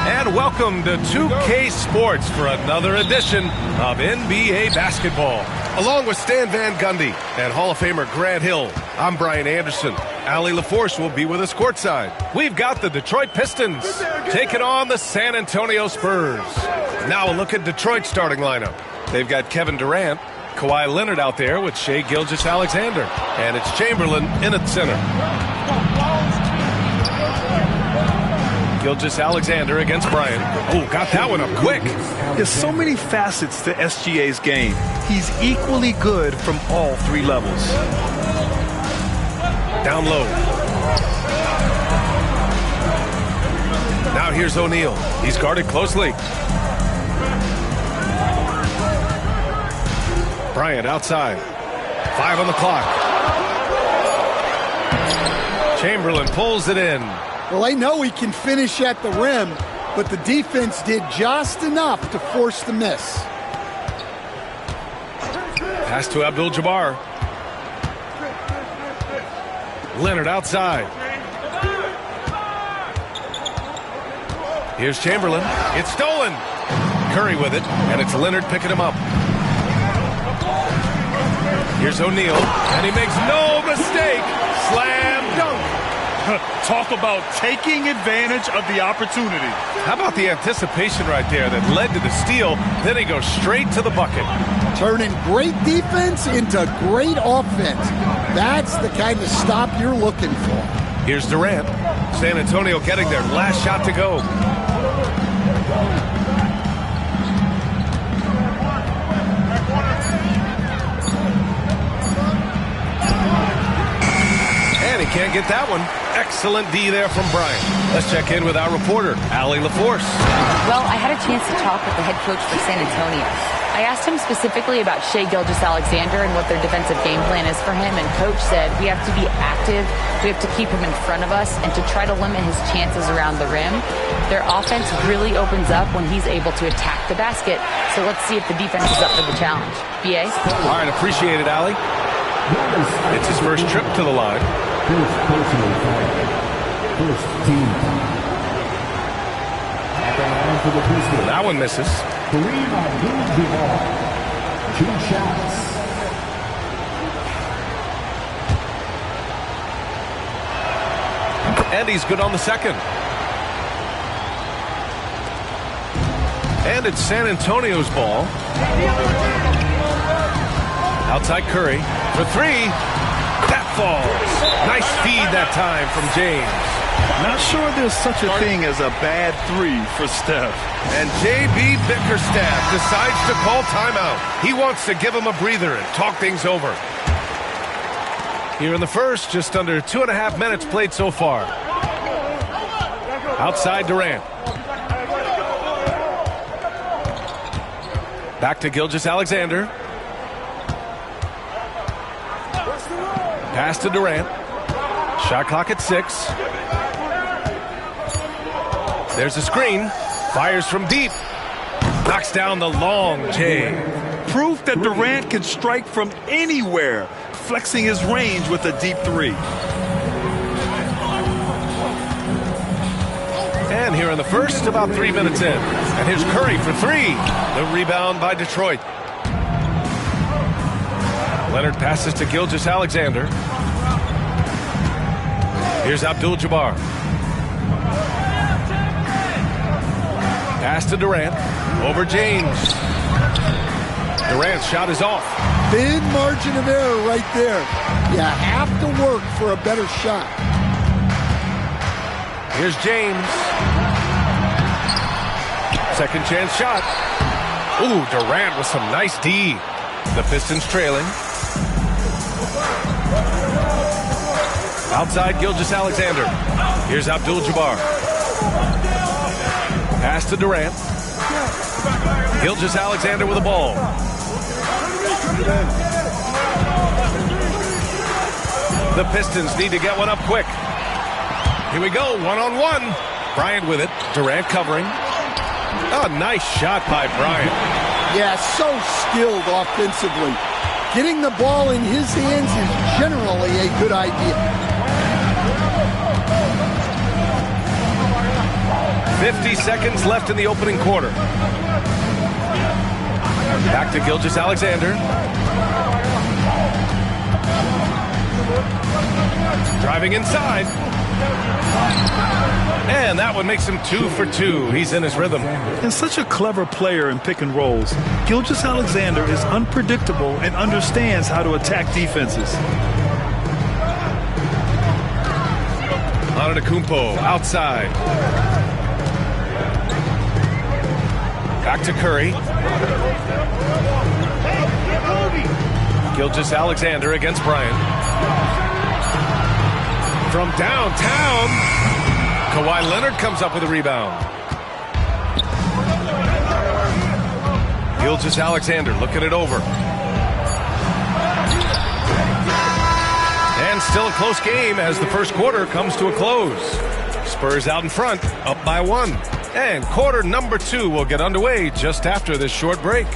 [SPEAKER 6] And welcome to 2K Sports for another edition of NBA basketball. Along with Stan Van Gundy and Hall of Famer Grant Hill, I'm Brian Anderson. Allie LaForce will be with us courtside. We've got the Detroit Pistons taking on the San Antonio Spurs. Now a look at Detroit's starting lineup. They've got Kevin Durant, Kawhi Leonard out there with Shai Gilgeous-Alexander, and it's Chamberlain in at center. Gilgeous-Alexander against Bryant. Oh, got that one up quick.
[SPEAKER 9] There's so many facets to SGA's game. He's equally good from all three levels.
[SPEAKER 6] Down low. Now here's O'Neal. He's guarded closely. Bryant outside. 5 on the clock. Chamberlain pulls it in.
[SPEAKER 4] Well, I know he can finish at the rim, but the defense did just enough to force the miss.
[SPEAKER 6] Pass to Abdul-Jabbar. Leonard outside. Here's Chamberlain. It's stolen. Curry with it, and it's Leonard picking him up. Here's O'Neal, and he makes no mistake. Slam dunk.
[SPEAKER 9] Talk about taking advantage of the opportunity.
[SPEAKER 6] How about the anticipation right there that led to the steal? Then he goes straight to the bucket.
[SPEAKER 4] Turning great defense into great offense. That's the kind of stop you're looking for.
[SPEAKER 6] Here's Durant. San Antonio getting their last shot to go. can't get that one. Excellent D there from Brian. Let's check in with our reporter, Allie LaForce.
[SPEAKER 8] Well, I had a chance to talk with the head coach for San Antonio. I asked him specifically about Shai Gilgeous-Alexander and what their defensive game plan is for him, and Coach said we have to be active, we have to keep him in front of us, and to try to limit his chances around the rim. Their offense really opens up when he's able to attack the basket, so let's see if the defense is up for the challenge. B.A.?
[SPEAKER 6] All right, appreciate it, Allie. It's his first trip to the line.
[SPEAKER 5] First team.
[SPEAKER 6] That one misses.
[SPEAKER 5] Kareem Abdul-Jabbar. 2 shots.
[SPEAKER 6] And he's good on the second. And it's San Antonio's ball. Outside Curry for 3. That falls. Nice feed that time from James.
[SPEAKER 9] Not sure there's such a thing as a bad 3 for Steph.
[SPEAKER 6] And J.B. Bickerstaff decides to call timeout. He wants to give him a breather and talk things over. Here in the first, just under 2.5 minutes played so far. Outside Durant. Back to Gilgeous-Alexander. Pass to Durant. Shot clock at 6. There's a screen. Fires from deep. Knocks down the long J.
[SPEAKER 9] Proof that Durant can strike from anywhere, flexing his range with a deep 3.
[SPEAKER 6] And here in the first, about 3 minutes in. And here's Curry for 3. The rebound by Detroit. Leonard passes to Gilgeous-Alexander. Here's Abdul-Jabbar. Pass to Durant. Over James. Durant's shot is off.
[SPEAKER 4] Thin margin of error right there. You have to work for a better shot.
[SPEAKER 6] Here's James. Second chance shot. Ooh, Durant with some nice D. The Pistons trailing. Outside Gilgeous-Alexander. Here's Abdul-Jabbar. Pass to Durant. Gilgeous-Alexander with the ball. The Pistons need to get one up quick. Here we go, one-on-one. Bryant with it. Durant covering. Oh, nice shot by Bryant.
[SPEAKER 4] Yeah, so skilled offensively. Getting the ball in his hands is generally a good idea.
[SPEAKER 6] 50 seconds left in the opening quarter. Back to Gilgeous-Alexander. Driving inside. And that one makes him 2 for 2. He's in his rhythm.
[SPEAKER 9] And such a clever player in pick and rolls. Gilgeous-Alexander is unpredictable and understands how to attack defenses.
[SPEAKER 6] Antetokounmpo outside. Back to Curry. Gilgeous-Alexander against Bryant. From downtown, Kawhi Leonard comes up with a rebound. Gilgeous-Alexander looking it over. And still a close game as the first quarter comes to a close. Spurs out in front, up by 1. And quarter number 2 will get underway just after this short break.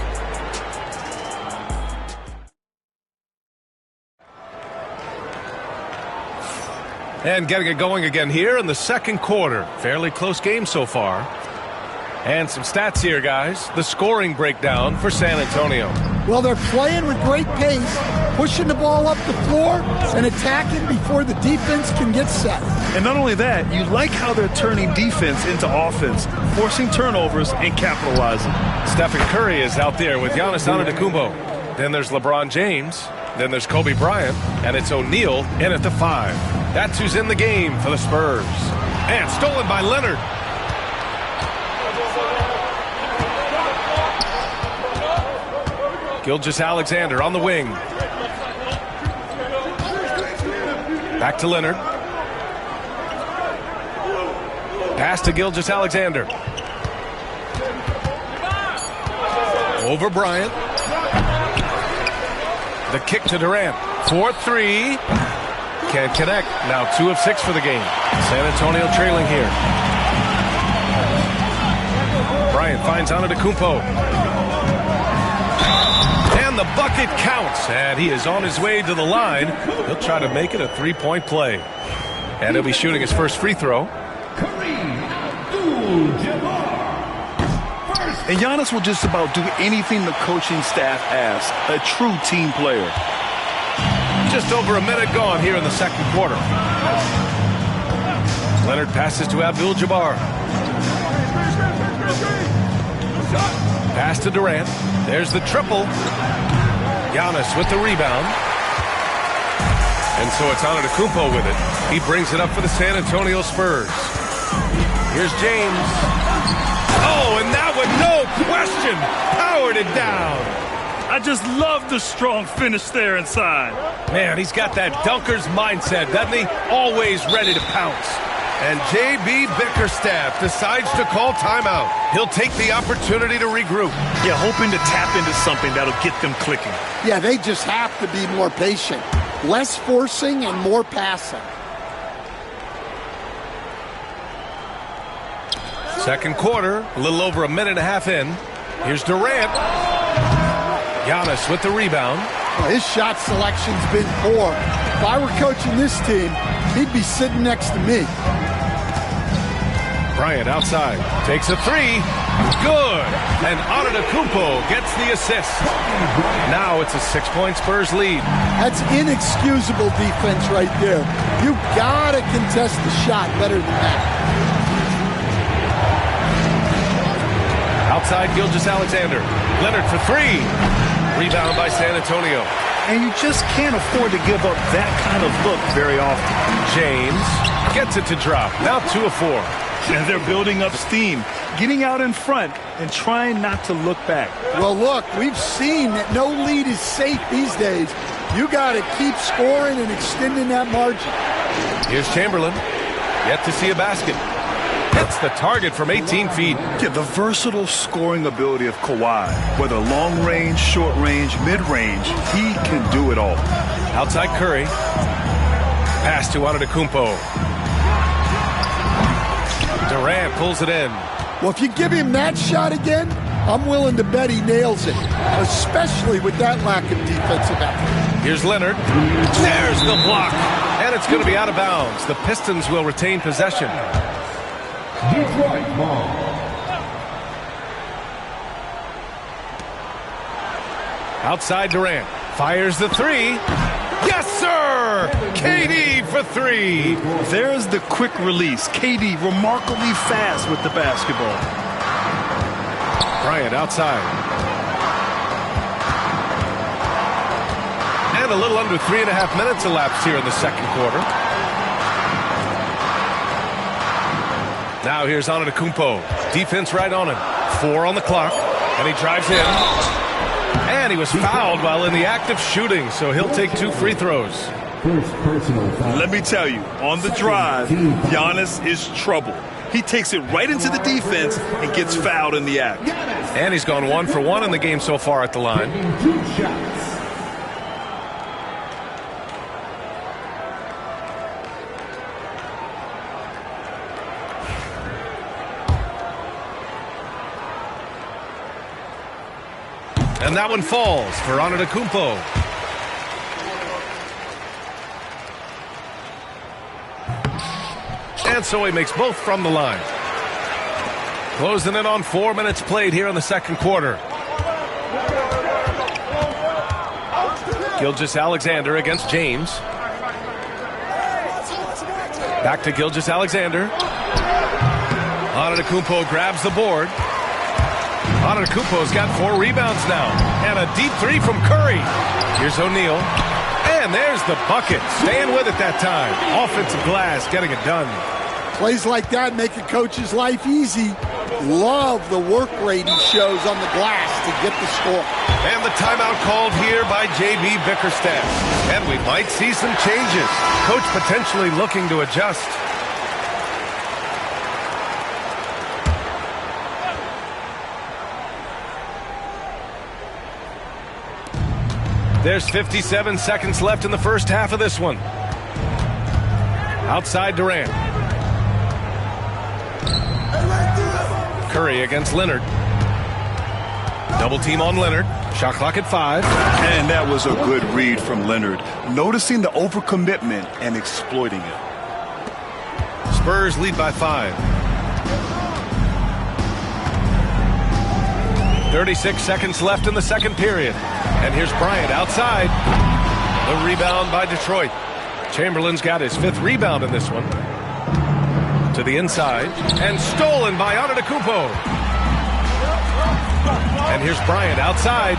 [SPEAKER 6] And getting it going again here in the second quarter. Fairly close game so far. And some stats here, guys. The scoring breakdown for San Antonio.
[SPEAKER 4] Well, they're playing with great pace, pushing the ball up the floor and attacking before the defense can get set.
[SPEAKER 9] And not only that, you like how they're turning defense into offense, forcing turnovers and capitalizing.
[SPEAKER 6] Stephen Curry is out there with Giannis Antetokounmpo. Then there's LeBron James. Then there's Kobe Bryant. And it's O'Neal in at the 5. That's who's in the game for the Spurs. And stolen by Leonard. Gilgeous-Alexander on the wing. Back to Leonard. Pass to Gilgeous-Alexander. Over Bryant. The kick to Durant. 4-3. Can't connect. Now 2 of 6 for the game. San Antonio trailing here. Bryant finds Antetokounmpo. And the bucket counts. And he is on his way to the line. He'll try to make it a 3-point play. And he'll be shooting his first free throw.
[SPEAKER 9] And Giannis will just about do anything the coaching staff asks. A true team player.
[SPEAKER 6] Just over a minute gone here in the second quarter. Leonard passes to Abdul-Jabbar. Pass to Durant. There's the triple. Giannis with the rebound. And so it's Antetokounmpo with it. He brings it up for the San Antonio Spurs. Here's James. Oh, and that one, no question, powered it down.
[SPEAKER 14] I just love the strong finish there inside.
[SPEAKER 6] Man, he's got that dunker's mindset, doesn't he? Always ready to pounce. And J.B. Bickerstaff decides to call timeout. He'll take the opportunity to regroup.
[SPEAKER 14] Yeah, hoping to tap into something that'll get them clicking.
[SPEAKER 4] Yeah, they just have to be more patient. Less forcing and more passing.
[SPEAKER 6] Second quarter, a little over a minute and a half in. Here's Durant. Giannis with the rebound.
[SPEAKER 4] Well, his shot selection's been poor. If I were coaching this team, he'd be sitting next to me.
[SPEAKER 6] Bryant outside. Takes a three. Good. And Antetokounmpo gets the assist. Now it's a 6-point Spurs lead.
[SPEAKER 4] That's inexcusable defense right there. You gotta contest the shot better than that.
[SPEAKER 6] Outside Gilgeous-Alexander. Leonard for three. Rebound by San Antonio.
[SPEAKER 9] And you just can't afford to give up that kind of look very often.
[SPEAKER 6] James gets it to drop. Now 2 of 4.
[SPEAKER 9] And they're building up steam, getting out in front and trying not to look back.
[SPEAKER 4] Well, look, we've seen that no lead is safe these days. You got to keep scoring and extending that margin.
[SPEAKER 6] Here's Chamberlain. Yet to see a basket. Hits the target from 18 feet.
[SPEAKER 9] Yeah, the versatile scoring ability of Kawhi, whether long range, short range, mid range, he can do it all.
[SPEAKER 6] Outside Curry. Pass to Antetokounmpo. Durant pulls it in.
[SPEAKER 4] Well, if you give him that shot again, I'm willing to bet he nails it, especially with that lack of defensive effort.
[SPEAKER 6] Here's Leonard. There's the block. And it's going to be out of bounds. The Pistons will retain possession.
[SPEAKER 5] Detroit ball.
[SPEAKER 6] Outside Durant. Fires the three. Yes, sir! KD for three.
[SPEAKER 9] There's the quick release. KD remarkably fast with the basketball.
[SPEAKER 6] Bryant outside. And a little under 3.5 minutes elapsed here in the second quarter. Now here's Antetokounmpo. Defense right on him. 4 on the clock. And he drives in. And he was fouled while in the act of shooting, so he'll take 2 free throws.
[SPEAKER 14] Let me tell you, on the drive, Giannis is trouble. He takes it right into the defense and gets fouled in the act.
[SPEAKER 6] And he's gone 1 for 1 in the game so far at the line.
[SPEAKER 5] 2 shots.
[SPEAKER 6] And that one falls for Antetokounmpo. And so he makes both from the line. Closing in on 4 minutes played here in the second quarter. Gilgeous-Alexander against James. Back to Gilgeous-Alexander. Antetokounmpo grabs the board. Antetokounmpo's got 4 rebounds now. And a deep 3 from Curry. Here's O'Neal. And there's the bucket. Staying with it that time. Offensive glass getting it done.
[SPEAKER 4] Plays like that make a coach's life easy. Love the work rate he shows on the glass to get the score.
[SPEAKER 6] And the timeout called here by J.B. Bickerstaff. And we might see some changes. Coach potentially looking to adjust. There's 57 seconds left in the first half of this one. Outside Durant. Curry against Leonard. Double team on Leonard. Shot clock at 5.
[SPEAKER 14] And that was a good read from Leonard. Noticing the overcommitment and exploiting it.
[SPEAKER 6] Spurs lead by 5. 36 seconds left in the second period. And here's Bryant outside. The rebound by Detroit. Chamberlain's got his 5th rebound in this one. To the inside. And stolen by Antetokounmpo. And here's Bryant outside.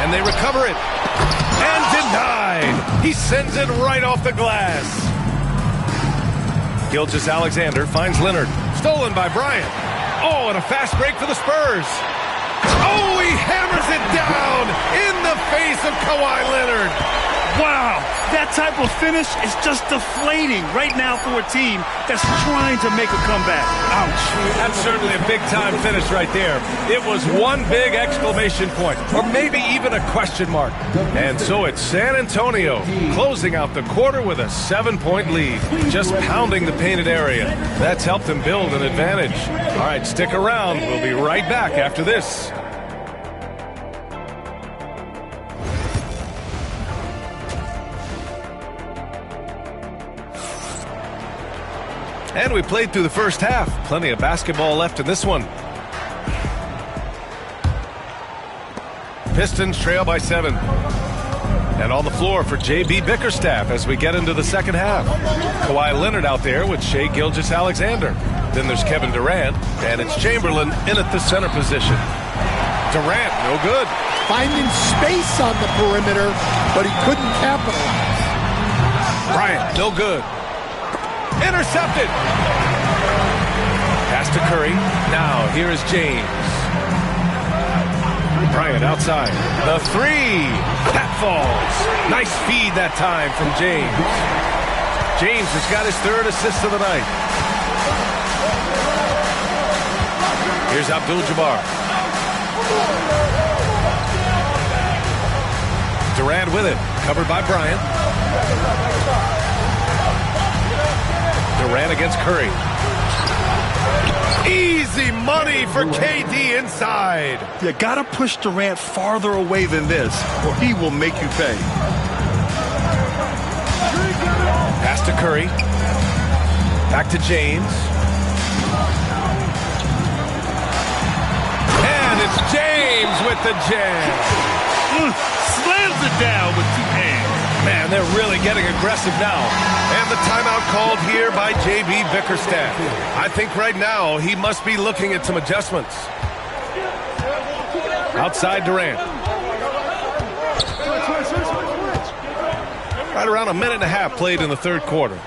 [SPEAKER 6] And they recover it. And denied. He sends it right off the glass. Gilgeous-Alexander finds Leonard. Stolen by Bryant. Oh, and a fast break for the Spurs. Oh, he hammers it down in the face of Kawhi Leonard.
[SPEAKER 14] Wow, that type of finish is just deflating right now for a team that's trying to make a comeback.
[SPEAKER 6] Ouch. That's certainly a big-time finish right there. It was one big exclamation point, or maybe even a question mark. And so it's San Antonio closing out the quarter with a 7-point lead, just pounding the painted area. That's helped them build an advantage. All right, stick around. We'll be right back after this. And we played through the first half. Plenty of basketball left in this one. Pistons trail by 7. And on the floor for J.B. Bickerstaff as we get into the second half. Kawhi Leonard out there with Shai Gilgeous-Alexander. Then there's Kevin Durant, and it's Chamberlain in at the center position. Durant, no good.
[SPEAKER 4] Finding space on the perimeter, but he couldn't capitalize.
[SPEAKER 6] Bryant, no good. Intercepted. Pass to Curry. Now here is James. Bryant outside. The 3. That falls. Nice feed that time from James. James has got his 3rd assist of the night. Here's Abdul-Jabbar. Durant with it. Covered by Bryant. Durant against Curry. Easy money for KD inside.
[SPEAKER 14] You gotta push Durant farther away than this, or he will make you pay.
[SPEAKER 6] Pass to Curry. Back to James. And it's James with the jam.
[SPEAKER 14] Slams it down with 2 hands.
[SPEAKER 6] Man, they're really getting aggressive now. And the timeout called here by J.B. Bickerstaff. I think right now he must be looking at some adjustments. Outside Durant. Right around a minute and a half played in the third quarter.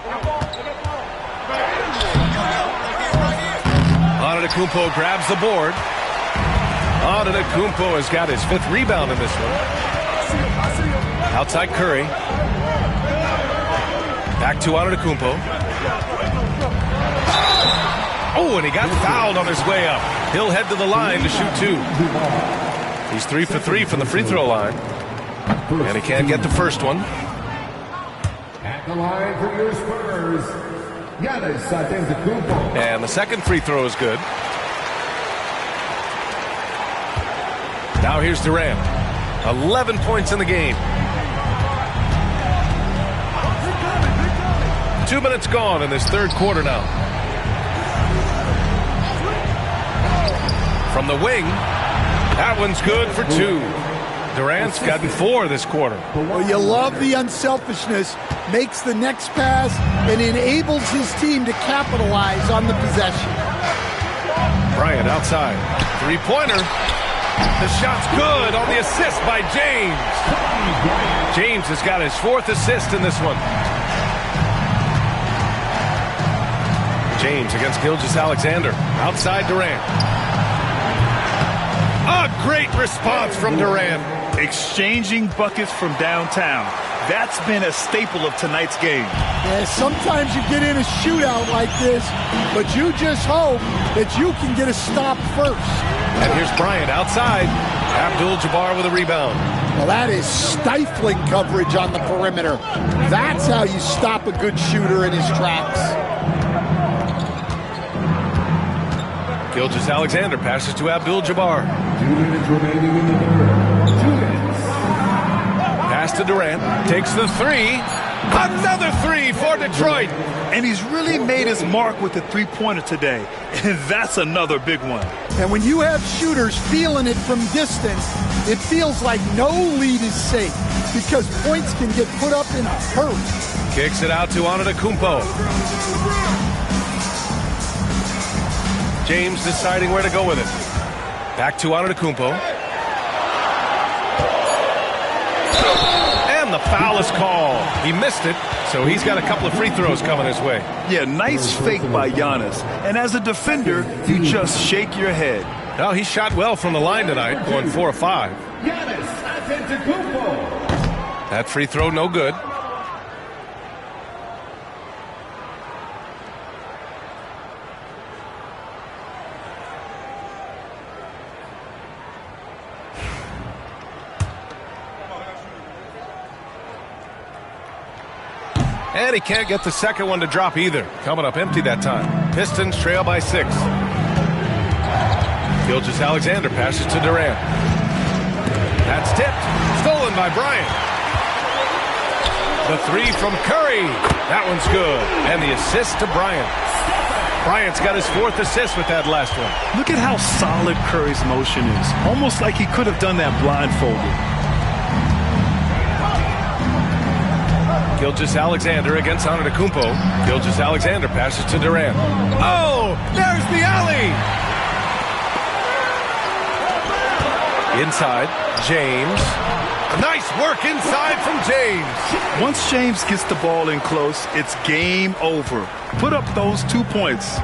[SPEAKER 6] Antetokounmpo grabs the board. Antetokounmpo has got his 5th rebound in this one. Outside Curry. Back to Antetokounmpo. Oh, and he got fouled on his way up. He'll head to the line to shoot 2. He's 3 for 3 from the free throw line. And he can't get the first one.
[SPEAKER 15] At the line for your Spurs, Giannis Antetokounmpo.
[SPEAKER 6] And the second free throw is good. Now here's Durant. 11 points in the game. 2 minutes gone in this third quarter now. From the wing, that one's good for 2. Durant's gotten 4 this quarter.
[SPEAKER 4] Well, you love the unselfishness, makes the next pass, and enables his team to capitalize on the possession.
[SPEAKER 6] Bryant outside. 3-pointer. The shot's good on the assist by James. James has got his 4th assist in this one. James against Gilgeous-Alexander. Outside Durant. A great response from Durant.
[SPEAKER 14] Exchanging buckets from downtown. That's been a staple of tonight's game.
[SPEAKER 4] Yeah, sometimes you get in a shootout like this, but you just hope that you can get a stop first.
[SPEAKER 6] And here's Bryant outside. Abdul-Jabbar with a rebound.
[SPEAKER 4] Well, that is stifling coverage on the perimeter. That's how you stop a good shooter in his tracks.
[SPEAKER 6] Gilgeous-Alexander passes to Abdul-Jabbar.
[SPEAKER 15] 2 minutes remaining in the third. 2 minutes.
[SPEAKER 6] Pass to Durant. Takes the three. Another three for Detroit.
[SPEAKER 14] And he's really made his mark with the three-pointer today. And that's another big one.
[SPEAKER 4] And when you have shooters feeling it from distance, it feels like no lead is safe because points can get put up in a hurry.
[SPEAKER 6] Kicks it out to Antetokounmpo. James deciding where to go with it. Back to Antetokounmpo. And the foul is called. He missed it, so he's got a couple of free throws coming his way.
[SPEAKER 14] Yeah, nice fake by Giannis. And as a defender, you just shake your head.
[SPEAKER 6] Well, he shot well from the line tonight, going 4 of 5.
[SPEAKER 15] Giannis Antetokounmpo.
[SPEAKER 6] That free throw, no good. And he can't get the second one to drop either. Coming up empty that time. Pistons trail by 6. Gilgeous-Alexander passes to Durant. That's tipped. Stolen by Bryant. The three from Curry. That one's good. And the assist to Bryant. Bryant's got his 4th assist with that last one.
[SPEAKER 14] Look at how solid Curry's motion is. Almost like he could have done that blindfolded.
[SPEAKER 6] Gilgeous-Alexander against Antetokounmpo. Gilgeous-Alexander passes to Durant. Oh, there's the alley. Inside, James. Nice work inside from James.
[SPEAKER 14] Once James gets the ball in close, it's game over. Put up those 2 points.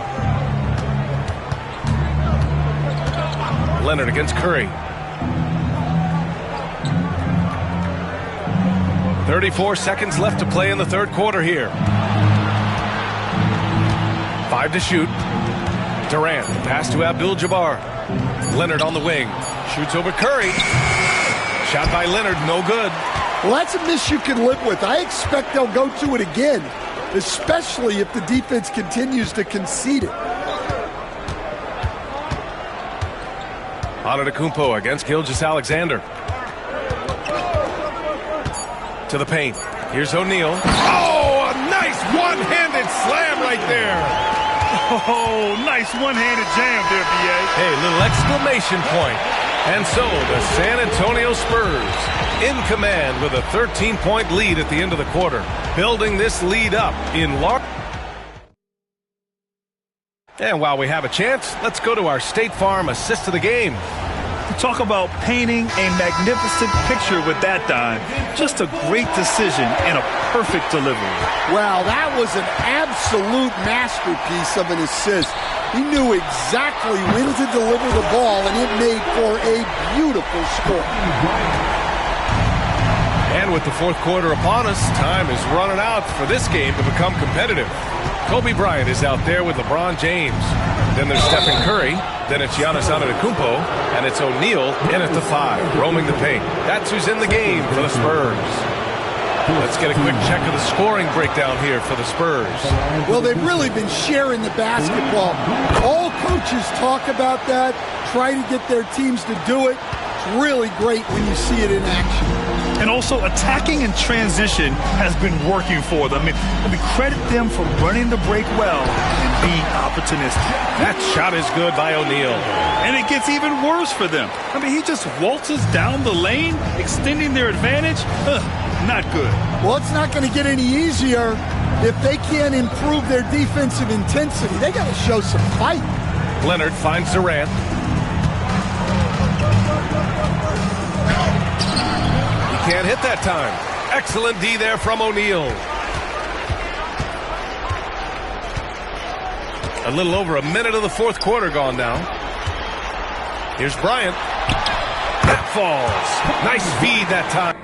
[SPEAKER 6] Leonard against Curry. 34 seconds left to play in the third quarter here. 5 to shoot. Durant, pass to Abdul-Jabbar. Leonard on the wing. Shoots over Curry. Shot by Leonard, no good.
[SPEAKER 4] Well, that's a miss you can live with. I expect they'll go to it again, especially if the defense continues to concede it.
[SPEAKER 6] Antetokounmpo against Gilgeous-Alexander. To the paint. Here's O'Neal. Oh, a nice one-handed slam right there.
[SPEAKER 14] Oh, nice one-handed jam there, B.A.
[SPEAKER 6] Hey, little exclamation point. And so the San Antonio Spurs in command with a 13-point lead at the end of the quarter. Building this lead up in large. And while we have a chance, let's go to our State Farm assist of the game.
[SPEAKER 14] Talk about painting a magnificent picture with that dime. Just a great decision and a perfect delivery.
[SPEAKER 4] Wow, that was an absolute masterpiece of an assist. He knew exactly when to deliver the ball, and it made for a beautiful score.
[SPEAKER 6] And with the fourth quarter upon us, time is running out for this game to become competitive. Kobe Bryant is out there with LeBron James. Then there's Stephen Curry. Then it's Giannis Antetokounmpo. And it's O'Neal in at the 5, roaming the paint. That's who's in the game for the Spurs. Let's get a quick check of the scoring breakdown here for the Spurs.
[SPEAKER 4] Well, they've really been sharing the basketball. All coaches talk about that, try to get their teams to do it. It's really great when you see it in action.
[SPEAKER 14] And also, attacking in transition has been working for them. I mean, credit them for running the break well and being opportunistic.
[SPEAKER 6] That shot is good by O'Neal.
[SPEAKER 14] And it gets even worse for them. I mean, he just waltzes down the lane, extending their advantage. Not good.
[SPEAKER 4] Well, it's not going to get any easier if they can't improve their defensive intensity. They got to show some fight.
[SPEAKER 6] Leonard finds Durant. Can't hit that time. Excellent D there from O'Neal. A little over a minute of the fourth quarter gone now. Here's Bryant. That falls. Nice feed that time.